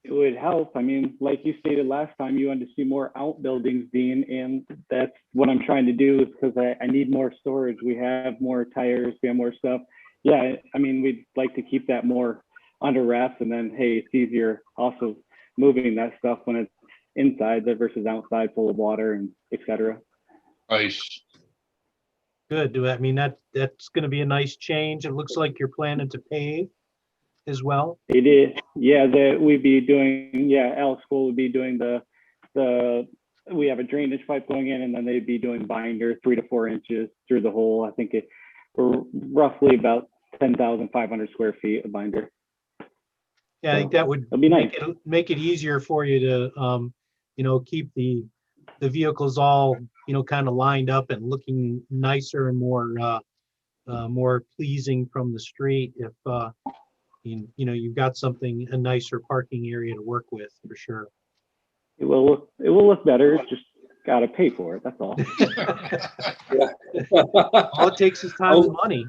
It would help. I mean, like you stated last time, you wanted to see more outbuildings, Dean, and that's what I'm trying to do because I need more storage. We have more tires, we have more stuff. Yeah, I mean, we'd like to keep that more under wraps, and then, hey, it's easier also moving that stuff when it's inside versus outside full of water and et cetera. Nice. Good. I mean, that's going to be a nice change. It looks like you're planning to pave as well. It is, yeah. We'd be doing, yeah. Alex School would be doing we have a drainage pipe going in, and then they'd be doing binder 3 to 4 inches through the hole. I think we're roughly about 10,500 square feet of binder. Yeah, I think that would be nice. make it easier for you to, keep the vehicles all, kind of lined up and looking nicer and more pleasing from the street if you've got a nicer parking area to work with for sure. It will look better. It's just got to pay for it. That's all. All it takes is time and money.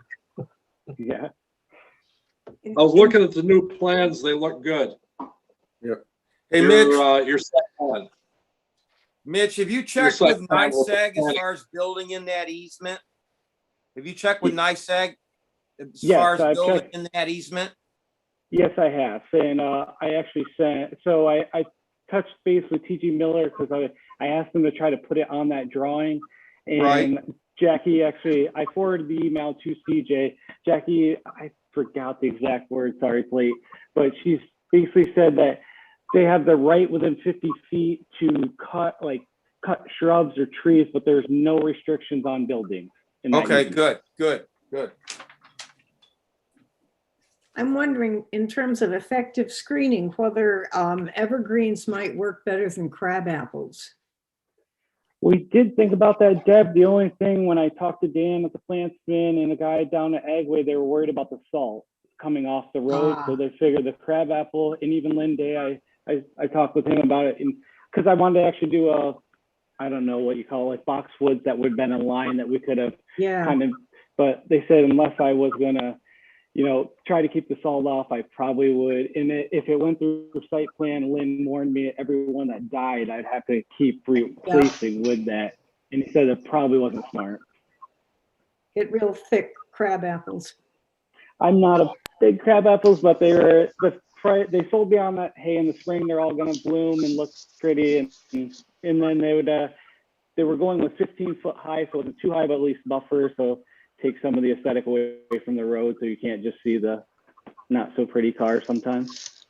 Yeah. I was looking at the new plans. They look good. Yeah. Hey, Mitch. You're set on. Mitch, have you checked with NICEAG as far as building in that easement? Have you checked with NICEAG as far as building in that easement? Yes, I have. And I actually I touched base with TG Miller because I asked him to try to put it on that drawing. And right. Jackie, actually, I forwarded the email to CJ. Jackie, I forgot the exact word, sorry, it's late, but she's basically said that they have the right within 50 feet to cut shrubs or trees, but there's no restrictions on buildings. Okay, good. I'm wondering, in terms of effective screening, whether evergreens might work better than crab apples. We did think about that, Deb. The only thing, when I talked to Dan at the plant spin and the guy down at Agway, they were worried about the salt coming off the road. So they figured the crab apple, and even Lynn Day, I talked with him about it, because I wanted to actually do I don't know what you call it, boxwoods that would have been in line that we could have kind of, but they said unless I was gonna, try to keep the salt off, I probably would. And if it went through the site plan, Lynn warned me everyone that died, I'd have to keep replacing with that. And he said it probably wasn't smart. Get real thick crab apples. I'm not a big crab apples, but they sold me on that, hey, in the spring, they're all gonna bloom and look pretty. And then they were going with 15-foot high, so it wasn't too high, but at least buffer. So take some of the aesthetic away from the road so you can't just see the not so pretty cars sometimes.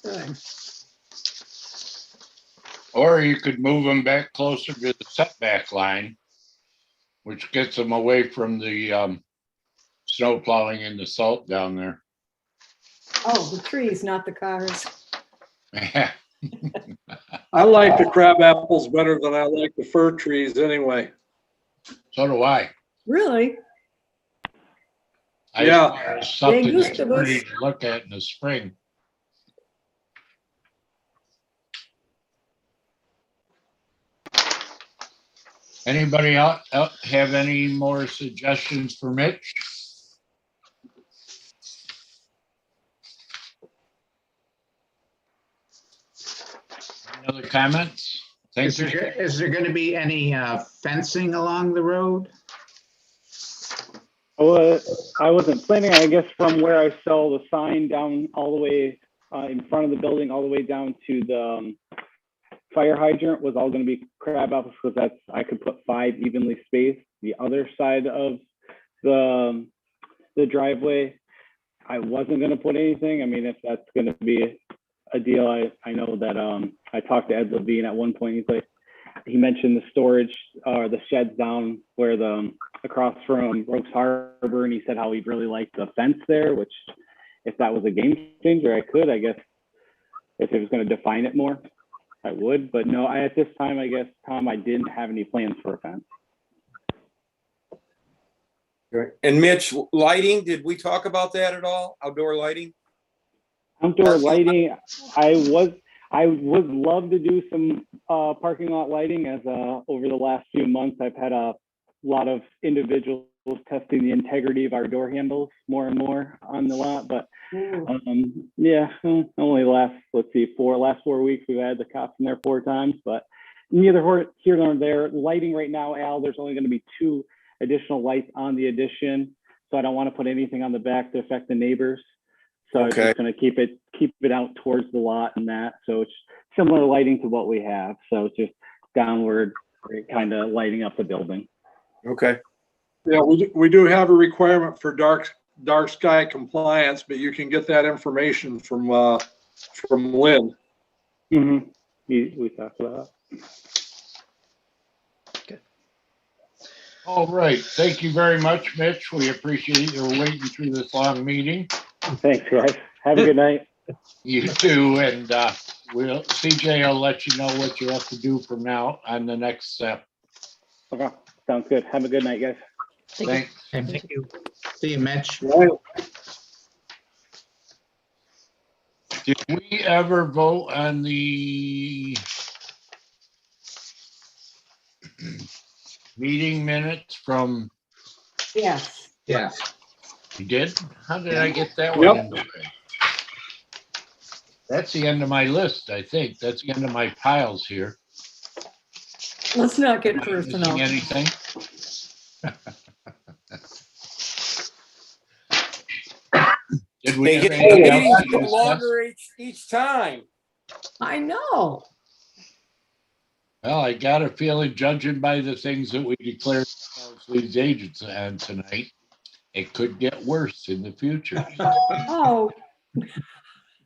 Good. Or you could move them back closer to the setback line, which gets them away from the snow plowing and the salt down there. Oh, the trees, not the cars. Yeah. I like the crab apples better than I like the fir trees anyway. So do I. Really? Yeah. Something that's pretty to look at in the spring. Anybody else have any more suggestions for Mitch? Any other comments? Is there going to be any fencing along the road? I wasn't planning. I guess from where I saw the sign down all the way in front of the building, all the way down to the fire hydrant was all going to be crab apples because I could put 5 evenly spaced. The other side of the driveway, I wasn't going to put anything. I mean, if that's going to be a deal, I know that I talked to Ed Levine at one point. He mentioned the storage or the sheds down where across from Rogues Harbor, and he said how he'd really like the fence there, which if that was a game changer, I could, I guess, if it was going to define it more, I would. But no, at this time, I guess, Tom, I didn't have any plans for a fence. And Mitch, lighting, did we talk about that at all? Outdoor lighting? Outdoor lighting, I would love to do some parking lot lighting as over the last few months, I've had a lot of individuals testing the integrity of our door handles more and more on the lot. But yeah, only last 4 weeks we've had the cops in there 4 times, but neither here nor there. Lighting right now, Al, there's only going to be 2 additional lights on the addition. So I don't want to put anything on the back to affect the neighbors. So I'm just going to keep it out towards the lot and that. So it's similar lighting to what we have. So it's just downward, kind of lighting up the building. Okay. Yeah, we do have a requirement for dark sky compliance, but you can get that information from Lynn. Mm-hmm. We talked about that. Okay. All right. Thank you very much, Mitch. We appreciate your waiting through this long meeting. Thanks, guys. Have a good night. You too. And CJ will let you know what you have to do from now on the next step. Okay. Sounds good. Have a good night, guys. Thanks. Thank you. See you, Mitch. Did we ever vote on the meeting minutes from? Yes. Yes. You did? How did I get that one? Yep. That's the end of my list, I think. That's the end of my piles here. Let's not get personal. Anything? Did we they have get anything else meetings to get discuss? longer each time. I know. Well, I got a feeling, judging by the things that we declared these agents on tonight, it could get worse in the future. Oh.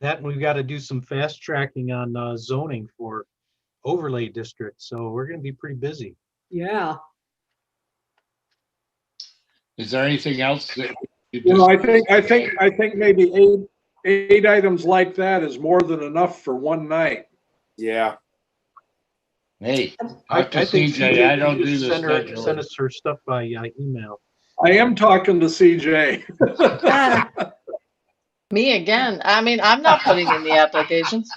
That we've got to do some fast tracking on zoning for overlay districts. So we're going to be pretty busy. Yeah. Is there anything else that I think maybe eight items like that is more than enough for one night. Yeah. Hey, I think CJ, I don't do the send us her stuff by email. I am talking to CJ. Me again. I mean, I'm not putting in the applications.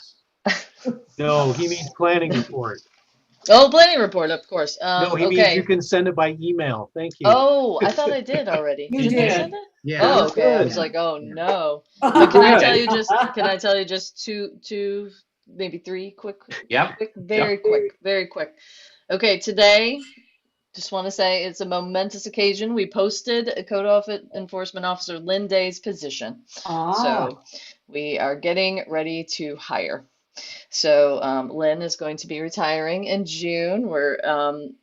No, he means planning report. Oh, planning report, of course. No, he means you can send it by email. Thank you. Oh, I thought I did already. You did. I send it? Yeah. Oh, okay. I was like, oh no. But can I tell you just two, maybe 3 quick? Yep. Very quick. Okay, today, just want to say it's a momentous occasion. We posted a code enforcement officer Lynn Day's position. So we are getting ready to hire. So Lynn is going to be retiring in June. We're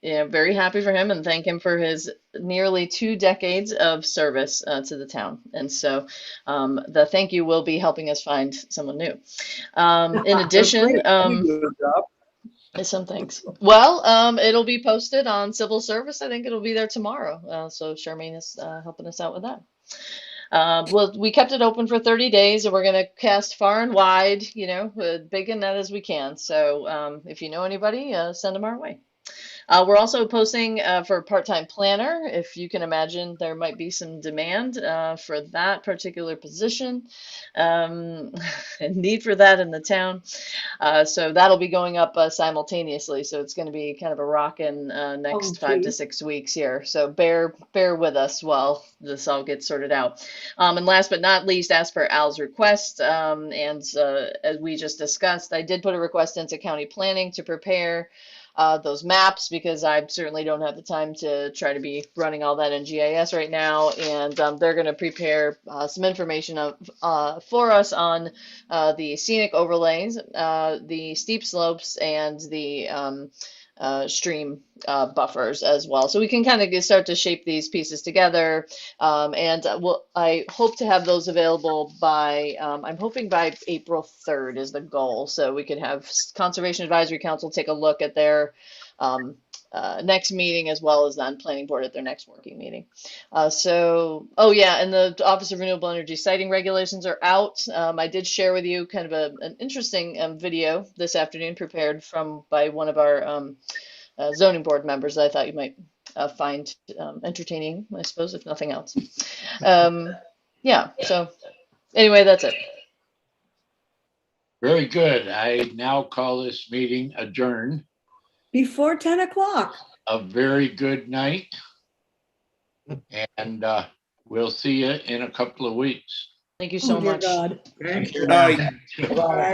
very happy for him and thank him for his nearly 2 decades of service to the town. And so the thank you will be helping us find someone new. In addition, some things. Well, it'll be posted on civil service. I think it'll be there tomorrow. So Charmaine is helping us out with that. Well, we kept it open for 30 days and we're going to cast far and wide, big and net as we can. So if you know anybody, send them our way. We're also posting for a part-time planner. If you can imagine, there might be some demand for that particular position and need for that in the town. So that'll be going up simultaneously. So it's going to be kind of a rockin' next 5 to 6 weeks here. So bear with us while this all gets sorted out. And last but not least, as per Al's request, and as we just discussed, I did put a request into county planning to prepare those maps, because I certainly don't have the time to try to be running all that in GIS right now. And they're going to prepare some information for us on the scenic overlays, the steep slopes, and the stream buffers as well. So we can kind of start to shape these pieces together. I hope to have those available by, I'm hoping by April 3rd is the goal. So we could have Conservation Advisory Council take a look at their next meeting, as well as then Planning Board at their next working meeting. Oh yeah, and the Office of Renewable Energy siting regulations are out. I did share with you kind of an interesting video this afternoon prepared by one of our zoning board members that I thought you might find entertaining, I suppose, if nothing else. Yeah, so anyway, that's it. Very good. I now call this meeting adjourned. Before 10 o'clock. A very good night. And we'll see you in a couple of weeks. Thank you so much. Thank you. Bye. Bye.